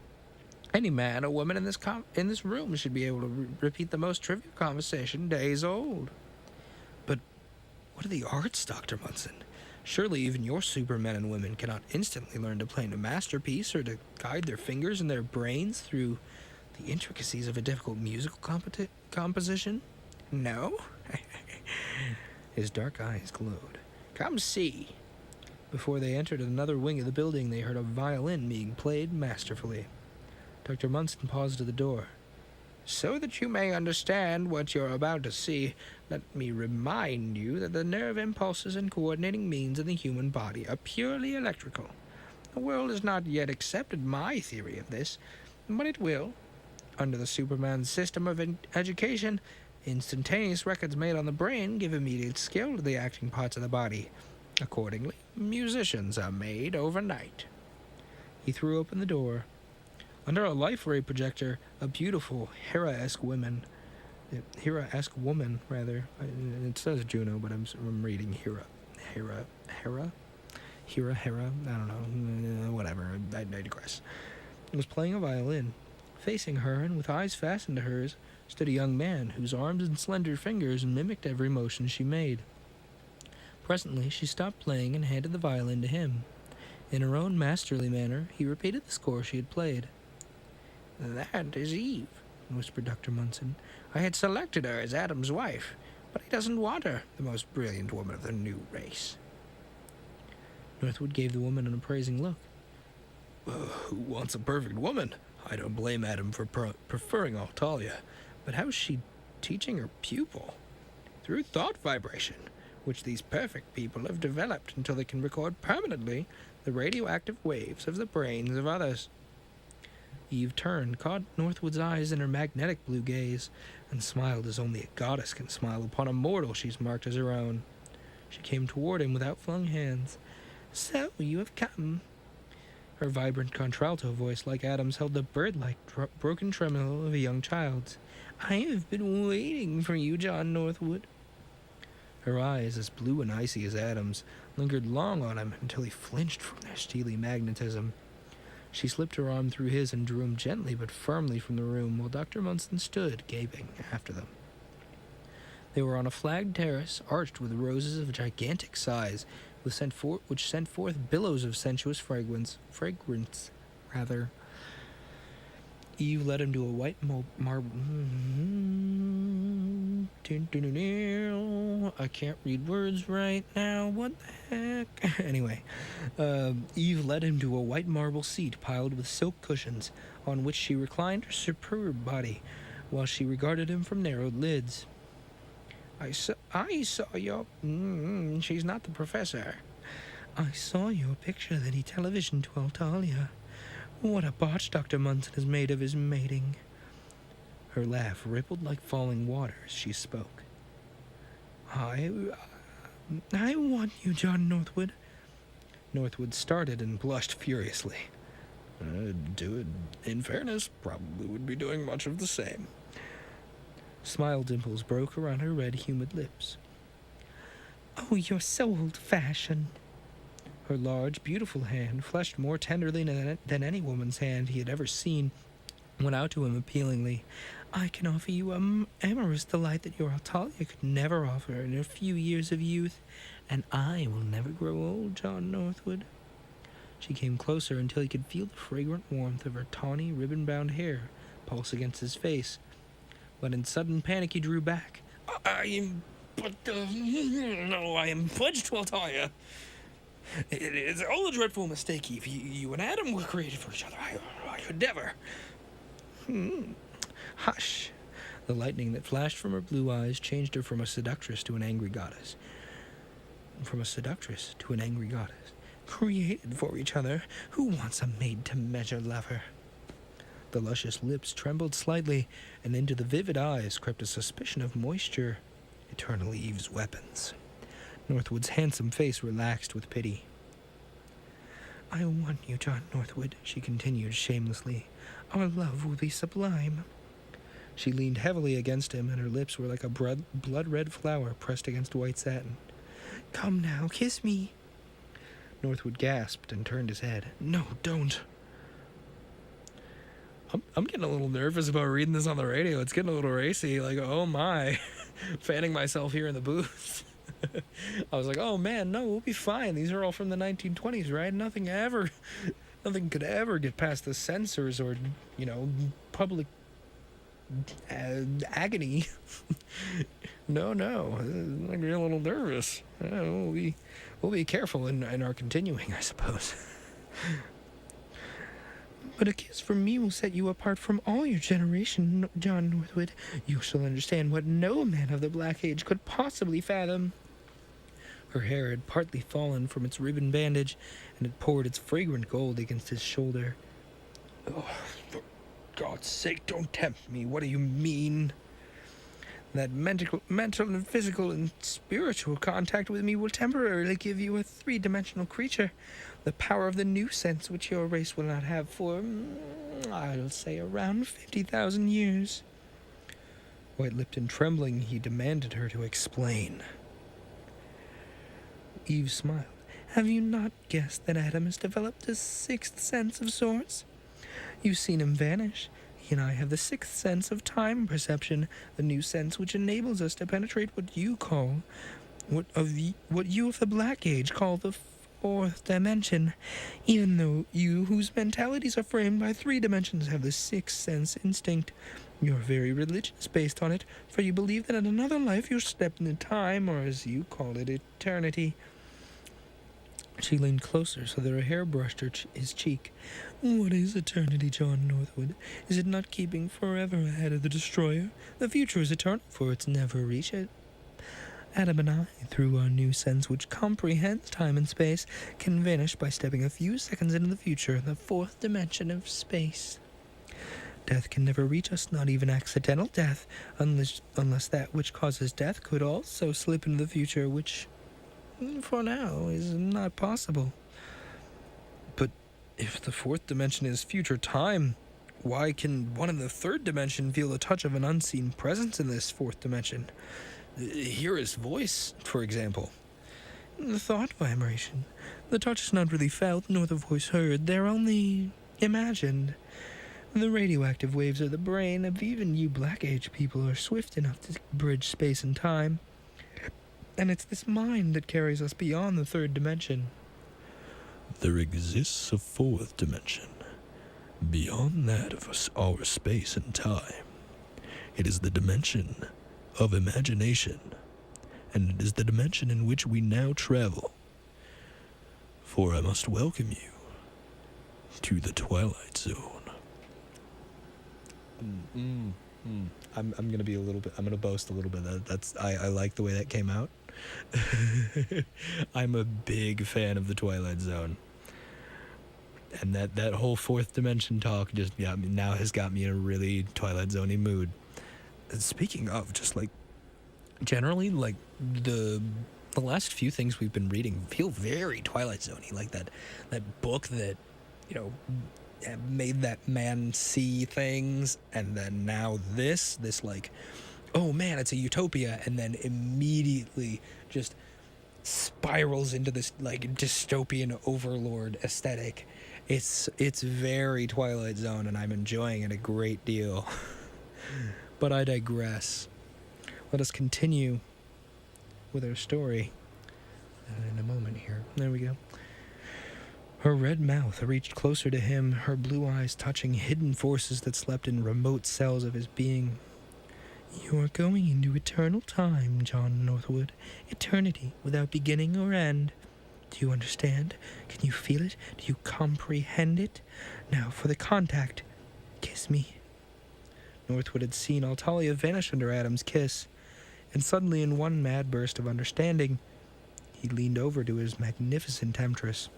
Speaker 5: Any man or woman in this room should be able to repeat the most trivial conversation days old. But what are the arts, Dr. Munson? Surely even your supermen and women cannot instantly learn to play a masterpiece or to guide their fingers and their brains through the intricacies of a difficult musical composition? No? His dark eyes glowed. Come see. Before they entered another wing of the building, they heard a violin being played masterfully. Dr. Munson paused at the door. So that you may understand what you're about to see, let me remind you that the nerve impulses and coordinating means in the human body are purely electrical. The world has not yet accepted my theory of this, but it will. Under the Superman system of education, instantaneous records made on the brain give immediate skill to the acting parts of the body. Accordingly, musicians are made overnight. He threw open the door. Under a life ray projector, a beautiful Hera-esque woman, it says Juno, but I'm reading Hera, I don't know, whatever, I digress. Was playing a violin. Facing her, and with eyes fastened to hers, stood a young man whose arms and slender fingers mimicked every motion she made. Presently, she stopped playing and handed the violin to him. In her own masterly manner, he repeated the score she had played. That is Eve, whispered Dr. Munson. I had selected her as Adam's wife, but he doesn't want her, the most brilliant woman of the new race. Northwood gave the woman an appraising look.
Speaker 4: Who wants a perfect woman? I don't blame Adam for preferring Altalia, but how's she teaching her pupil?
Speaker 5: Through thought vibration, which these perfect people have developed until they can record permanently the radioactive waves of the brains of others. Eve turned, caught Northwood's eyes in her magnetic blue gaze, and smiled as only a goddess can smile upon a mortal she's marked as her own. She came toward him with outflung hands. So you have come. Her vibrant contralto voice, like Adam's, held the bird-like broken tremolo of a young child's. I have been waiting for you, John Northwood. Her eyes, as blue and icy as Adam's, lingered long on him until he flinched from their steely magnetism. She slipped her arm through his and drew him gently but firmly from the room, while Dr. Munson stood, gaping after them. They were on a flagged terrace, arched with roses of gigantic size, which sent forth billows of sensuous fragrance. Eve led him to a white marble. I can't read words right now. What the heck? Anyway, Eve led him to a white marble seat piled with silk cushions, on which she reclined her superb body, while she regarded him from narrowed lids. I saw your... she's not the professor. I saw your picture that he televisioned to Altalia. What a botch Dr. Munson has made of his mating. Her laugh rippled like falling water as she spoke. I want you, John Northwood. Northwood started and blushed furiously.
Speaker 4: In fairness, probably would be doing much of the same.
Speaker 1: Smile dimples broke around her red, humid lips. Oh, you're so old-fashioned. Her large, beautiful hand, fleshed more tenderly than any woman's hand he had ever seen, went out to him appealingly. I can offer you amorous delight that your Altalia could never offer in a few years of youth, and I will never grow old, John Northwood. She came closer until he could feel the fragrant warmth of her tawny, ribbon-bound hair pulse against his face. But in sudden panic he drew back. I am pledged to Altalia. It is all a dreadful mistake, Eve. You and Adam were created for each other. I could never. Hush. The lightning that flashed from her blue eyes changed her from a seductress to an angry goddess. Created for each other. Who wants a made-to-measure lover? The luscious lips trembled slightly, and into the vivid eyes crept a suspicion of moisture. Eternal Eve's weapons. Northwood's handsome face relaxed with pity. I want you, John Northwood, she continued shamelessly. Our love will be sublime. She leaned heavily against him, and her lips were like a blood-red flower pressed against white satin. Come now, kiss me. Northwood gasped and turned his head. No, don't. I'm getting a little nervous about reading this on the radio. It's getting a little racy. Like, oh my. Fanning myself here in the booth. I was like, oh man, no, we'll be fine. These are all from the 1920s, right? Nothing could ever get past the censors or, public agony. No. I'm getting a little nervous. We'll be careful in our continuing, I suppose. But a kiss from me will set you apart from all your generation, John Northwood. You shall understand what no man of the Black Age could possibly fathom. Her hair had partly fallen from its ribbon bandage, and had poured its fragrant gold against his shoulder. Oh, for God's sake, don't tempt me. What do you mean? That mental and physical and spiritual contact with me will temporarily give you a three-dimensional creature. The power of the new sense which your race will not have for, I'll say, around 50,000 years. White-lipped and trembling, he demanded her to explain. Eve smiled. Have you not guessed that Adam has developed a sixth sense of sorts? You've seen him vanish. He and I have the sixth sense of time perception, the new sense which enables us to penetrate what you of the Black Age call the fourth dimension, even though you, whose mentalities are framed by 3 dimensions, have the sixth sense instinct. Your very religion is based on it, for you believe that in another life you'll step into time, or as you call it, eternity. She leaned closer so that her hair brushed his cheek. What is eternity, John Northwood? Is it not keeping forever ahead of the Destroyer? The future is eternal, for it's never reach it. Adam and I, through our new sense which comprehends time and space, can vanish by stepping a few seconds into the future, the 4th dimension of space. Death can never reach us, not even accidental death, unless that which causes death could also slip into the future, which, for now, is not possible. But if the 4th dimension is future time, why can one in the 3rd dimension feel the touch of an unseen presence in this 4th dimension? Hear his voice, for example. The thought vibration. The touch is not really felt, nor the voice heard. They're only imagined. The radioactive waves of the brain of even you Black Age people are swift enough to bridge space and time. And it's this mind that carries us beyond the 3rd dimension.
Speaker 4: There exists a 4th dimension, beyond that of our space and time. It is the dimension of imagination, and it is the dimension in which we now travel. For I must welcome you to the Twilight Zone.
Speaker 1: I'm gonna be I'm gonna boast a little bit. I like the way that came out. I'm a big fan of the Twilight Zone, and that whole 4th dimension talk just now has got me in a really Twilight Zone-y mood. Speaking of, just like generally, like the last few things we've been reading feel very Twilight Zone-y, like that book that made that man see things, and then now this like oh man, it's a utopia, and then immediately just spirals into this like dystopian overlord aesthetic. It's very Twilight Zone, and I'm enjoying it a great deal. But I digress. Let us continue with our story in a moment here. There we go. Her red mouth reached closer to him, her blue eyes touching hidden forces that slept in remote cells of his being. You are going into eternal time, John Northwood. Eternity without beginning or end. Do you understand? Can you feel it? Do you comprehend it? Now for the contact. Kiss me. Northwood had seen Altalia vanish under Adam's kiss, and suddenly in one mad burst of understanding, he leaned over to his magnificent temptress.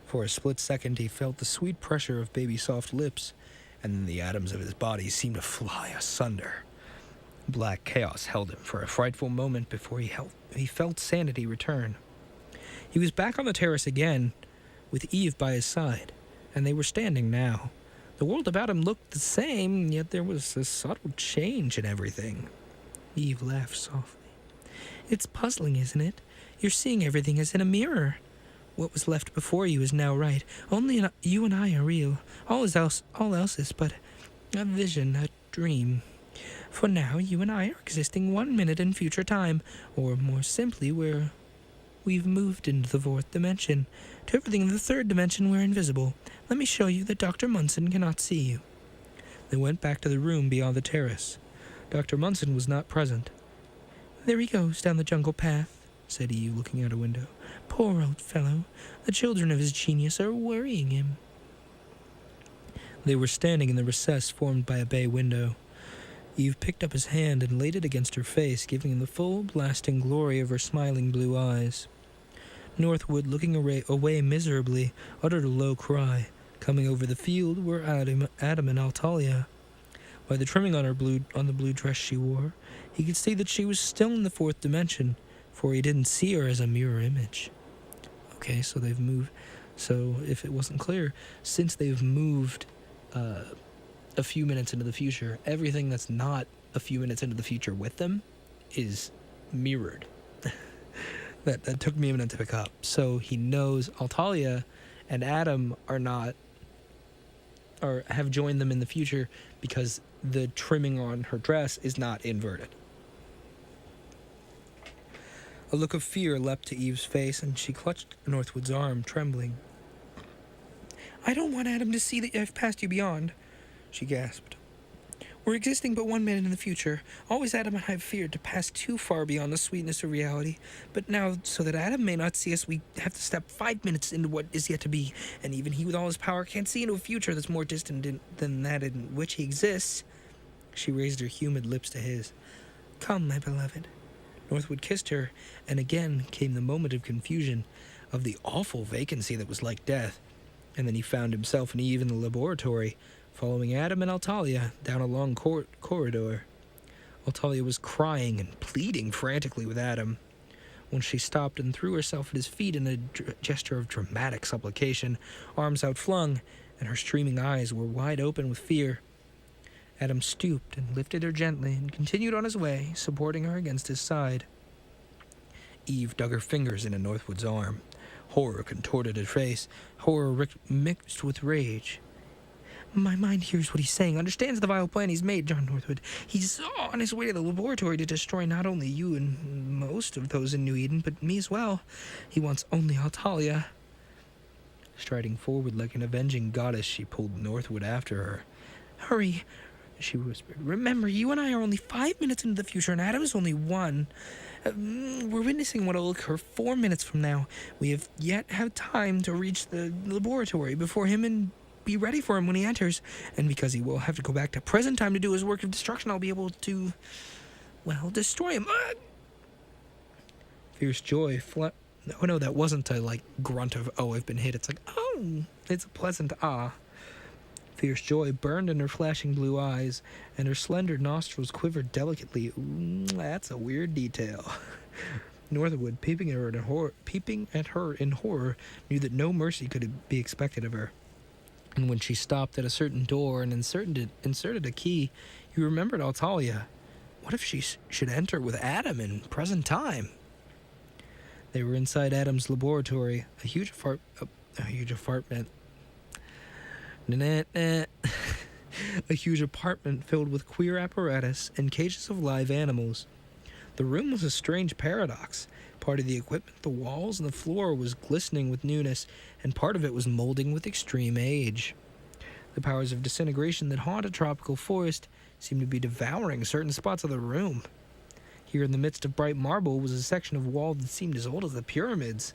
Speaker 1: For a split second he felt the sweet pressure of baby soft lips, and then the atoms of his body seemed to fly asunder. Black chaos held him for a frightful moment before he felt sanity return. He was back on the terrace again, with Eve by his side, and they were standing now. The world about him looked the same, yet there was a subtle change in everything. Eve laughed softly. It's puzzling, isn't it? You're seeing everything as in a mirror. What was left before you is now right. Only you and I are real. All else is but a vision, a dream. For now, you and I are existing 1 minute in future time, or more simply, we've moved into the fourth dimension. To everything in the third dimension, we're invisible. Let me show you that Dr. Munson cannot see you. They went back to the room beyond the terrace. Dr. Munson was not present. There he goes down the jungle path, said Eve, looking out a window. Poor old fellow. The children of his genius are worrying him. They were standing in the recess formed by a bay window. Eve picked up his hand and laid it against her face, giving him the full, blasting glory of her smiling blue eyes. Northwood, looking away miserably, uttered a low cry. Coming over the field were Adam and Altalia. By the trimming on the blue dress she wore, he could see that she was still in the fourth dimension, for he didn't see her as a mirror image. Okay, so they've moved. So if it wasn't clear, since they've moved a few minutes into the future, everything that's not a few minutes into the future with them is mirrored. That took me a minute to pick up. So he knows Altalia and Adam have joined them in the future because the trimming on her dress is not inverted. A look of fear leapt to Eve's face, and she clutched Northwood's arm, trembling. I don't want Adam to see that I've passed you beyond, she gasped. We're existing but 1 minute in the future. Always Adam and I have feared to pass too far beyond the sweetness of reality. But now, so that Adam may not see us, we have to step 5 minutes into what is yet to be. And even he with all his power can't see into a future that's more distant than that in which he exists. She raised her humid lips to his. Come, my beloved. Northwood kissed her, and again came the moment of confusion, of the awful vacancy that was like death. And then he found himself and Eve in the laboratory, following Adam and Altalia down a long corridor. Altalia was crying and pleading frantically with Adam. When she stopped and threw herself at his feet in a gesture of dramatic supplication, arms outflung, and her streaming eyes were wide open with fear. Adam stooped and lifted her gently and continued on his way, supporting her against his side. Eve dug her fingers into Northwood's arm. Horror contorted her face, horror mixed with rage. My mind hears what he's saying, understands the vile plan he's made, John Northwood. He's on his way to the laboratory to destroy not only you and most of those in New Eden, but me as well. He wants only Altalia. Striding forward like an avenging goddess, she pulled Northwood after her. Hurry, she whispered. Remember, you and I are only 5 minutes into the future, and Adam is only 1. We're witnessing what will occur 4 minutes from now. We have yet had time to reach the laboratory before him and be ready for him when he enters. And because he will have to go back to present time to do his work of destruction, I'll be able to, destroy him. Fierce joy Oh no, that wasn't a grunt of, oh, I've been hit. It's like, oh, it's a pleasant ah. Fierce joy burned in her flashing blue eyes, and her slender nostrils quivered delicately. Ooh, that's a weird detail. Northwood, peeping at her in horror, knew that no mercy could be expected of her. And when she stopped at a certain door and inserted a key, he remembered Altalia. What if she should enter with Adam in present time? They were inside Adam's laboratory, a huge apartment. A huge apartment filled with queer apparatus and cages of live animals. The room was a strange paradox. Part of the equipment, the walls, and the floor was glistening with newness, and part of it was molding with extreme age. The powers of disintegration that haunt a tropical forest seemed to be devouring certain spots of the room. Here in the midst of bright marble was a section of wall that seemed as old as the pyramids.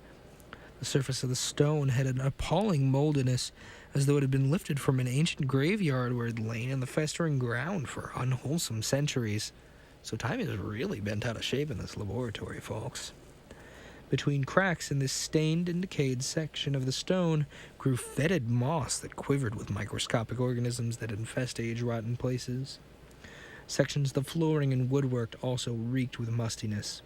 Speaker 1: The surface of the stone had an appalling moldiness, as though it had been lifted from an ancient graveyard where it had lain in the festering ground for unwholesome centuries. So time is really bent out of shape in this laboratory, folks. Between cracks in this stained and decayed section of the stone grew fetid moss that quivered with microscopic organisms that infest age-rotten places. Sections of the flooring and woodwork also reeked with mustiness.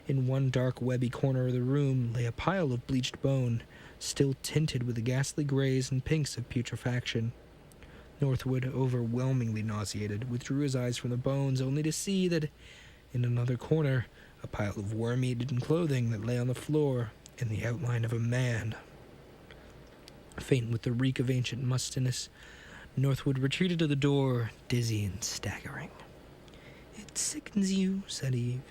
Speaker 1: In one dark, webby corner of the room lay a pile of bleached bone, still tinted with the ghastly grays and pinks of putrefaction. Northwood, overwhelmingly nauseated, withdrew his eyes from the bones, only to see that, in another corner, a pile of worm-eaten clothing that lay on the floor in the outline of a man. Faint with the reek of ancient mustiness, Northwood retreated to the door, dizzy and staggering. "It sickens you," said Eve.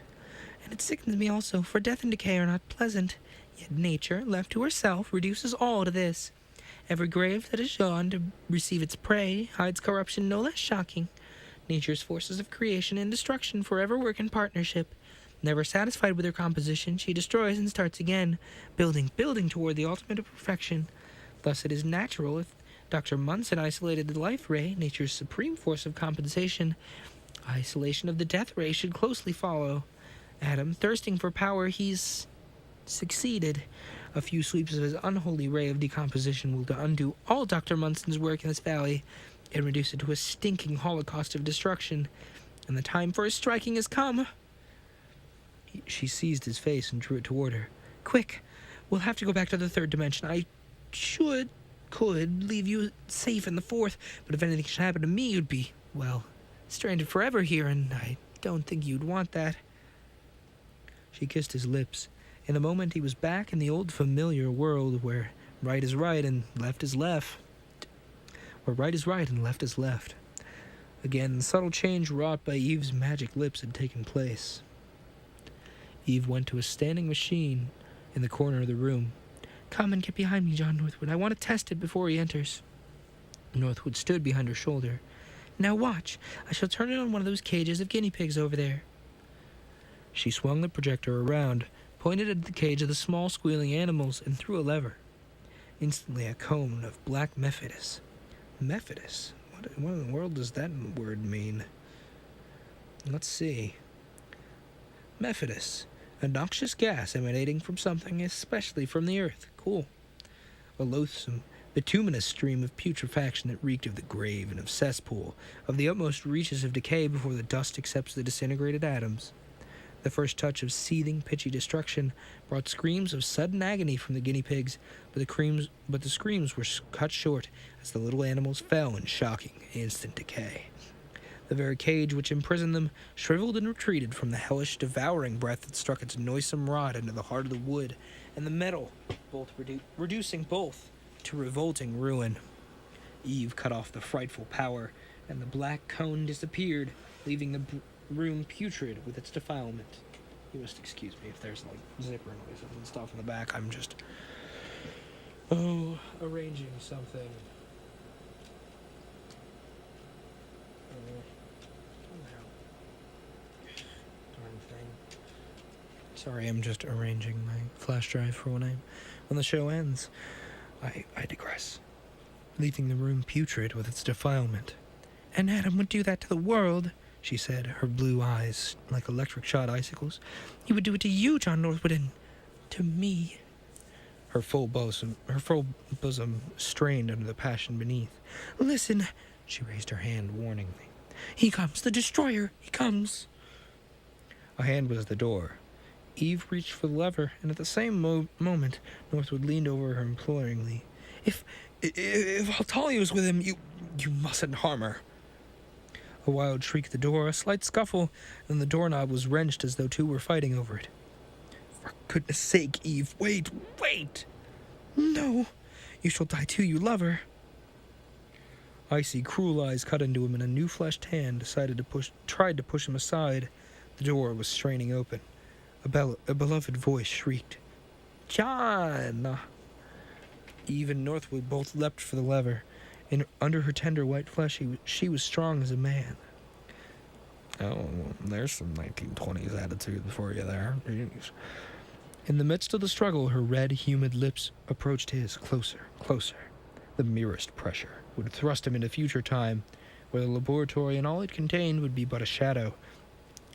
Speaker 1: "And it sickens me also, for death and decay are not pleasant. Yet nature, left to herself, reduces all to this. Every grave that is yawned to receive its prey hides corruption no less shocking. Nature's forces of creation and destruction forever work in partnership. Never satisfied with her composition, she destroys and starts again, building toward the ultimate of perfection. Thus it is natural, if Dr. Munson isolated the life ray, nature's supreme force of compensation, isolation of the death ray should closely follow. Adam, thirsting for power, he's succeeded. A few sweeps of his unholy ray of decomposition will undo all Dr. Munson's work in this valley and reduce it to a stinking holocaust of destruction. And the time for his striking has come." She seized his face and drew it toward her. "Quick! We'll have to go back to the third dimension. I could leave you safe in the fourth, but if anything should happen to me, you'd be, well, stranded forever here, and I don't think you'd want that." She kissed his lips. In a moment, he was back in the old familiar world where right is right and left is left. Again, the subtle change wrought by Eve's magic lips had taken place. Eve went to a standing machine in the corner of the room. "Come and get behind me, John Northwood. I want to test it before he enters." Northwood stood behind her shoulder. "Now watch. I shall turn it on one of those cages of guinea pigs over there." She swung the projector around, pointed at the cage of the small squealing animals, and threw a lever. Instantly a cone of black mephitis. Mephitis? What in the world does that word mean? Let's see. Mephitis. A noxious gas emanating from something, especially from the earth. Cool. A loathsome, bituminous stream of putrefaction that reeked of the grave and of cesspool, of the utmost reaches of decay before the dust accepts the disintegrated atoms. The first touch of seething, pitchy destruction brought screams of sudden agony from the guinea pigs, but the screams were cut short as the little animals fell in shocking, instant decay. The very cage which imprisoned them shriveled and retreated from the hellish, devouring breath that struck its noisome rod into the heart of the wood and the metal, reducing both to revolting ruin. Eve cut off the frightful power, and the black cone disappeared, leaving the room putrid with its defilement. You must excuse me if there's zipper noises and stuff in the back. I'm just arranging something. Darn thing. Sorry, I'm just arranging my flash drive for when the show ends. I digress. Leaving the room putrid with its defilement. "And Adam would do that to the world," she said, her blue eyes like electric-shot icicles. "He would do it to you, John Northwood, and to me." Her full bosom strained under the passion beneath. "Listen," she raised her hand warningly. "He comes, the destroyer, he comes." A hand was at the door. Eve reached for the lever, and at the same moment, Northwood leaned over her imploringly. If Altalia was with him, you mustn't harm her." A wild shriek at the door, a slight scuffle, and the doorknob was wrenched as though two were fighting over it. For goodness sake, Eve, wait, wait! No, you shall die too, you love her. Icy, cruel eyes cut into him, and a new-fleshed hand tried to push him aside. The door was straining open. A beloved voice shrieked, "John!" Eve and Northwood both leapt for the lever. Under her tender white flesh, she was strong as a man.
Speaker 5: Oh, well, there's some 1920s attitude for you there. Jeez.
Speaker 1: In the midst of the struggle, her red, humid lips approached his, closer, closer. The merest pressure would thrust him into future time, where the laboratory and all it contained would be but a shadow,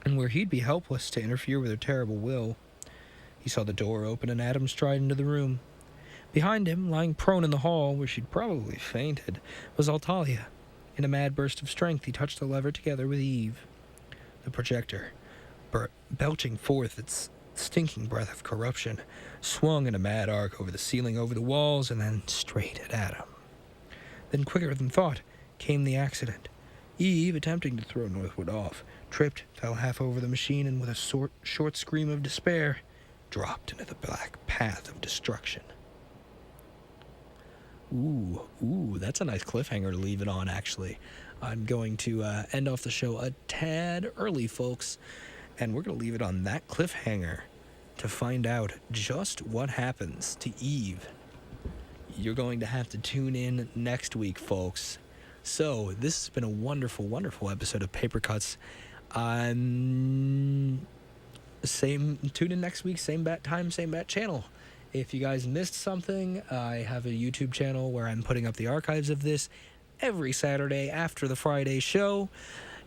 Speaker 1: and where he'd be helpless to interfere with her terrible will. He saw the door open and Adam stride into the room. Behind him, lying prone in the hall, where she'd probably fainted, was Altalia. In a mad burst of strength, he touched the lever together with Eve. The projector, belching forth its stinking breath of corruption, swung in a mad arc over the ceiling, over the walls, and then straight at Adam. Then, quicker than thought, came the accident. Eve, attempting to throw Northwood off, tripped, fell half over the machine, and with a short scream of despair, dropped into the black path of destruction. Ooh, that's a nice cliffhanger to leave it on, actually. I'm going to end off the show a tad early, folks, and we're going to leave it on that cliffhanger to find out just what happens to Eve. You're going to have to tune in next week, folks. So, this has been a wonderful, wonderful episode of Paper Cuts. Tune in next week, same bat time, same bat channel. If you guys missed something, I have a YouTube channel where I'm putting up the archives of this every Saturday after the Friday show.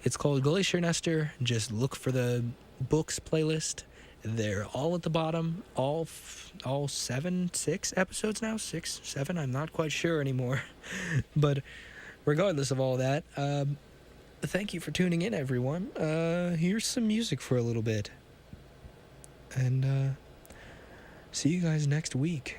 Speaker 1: It's called Glacier Nester. Just look for the books playlist. They're all at the bottom. All 6 episodes now? 6, 7? I'm not quite sure anymore. But regardless of all that, thank you for tuning in, everyone. Here's some music for a little bit. And, see you guys next week.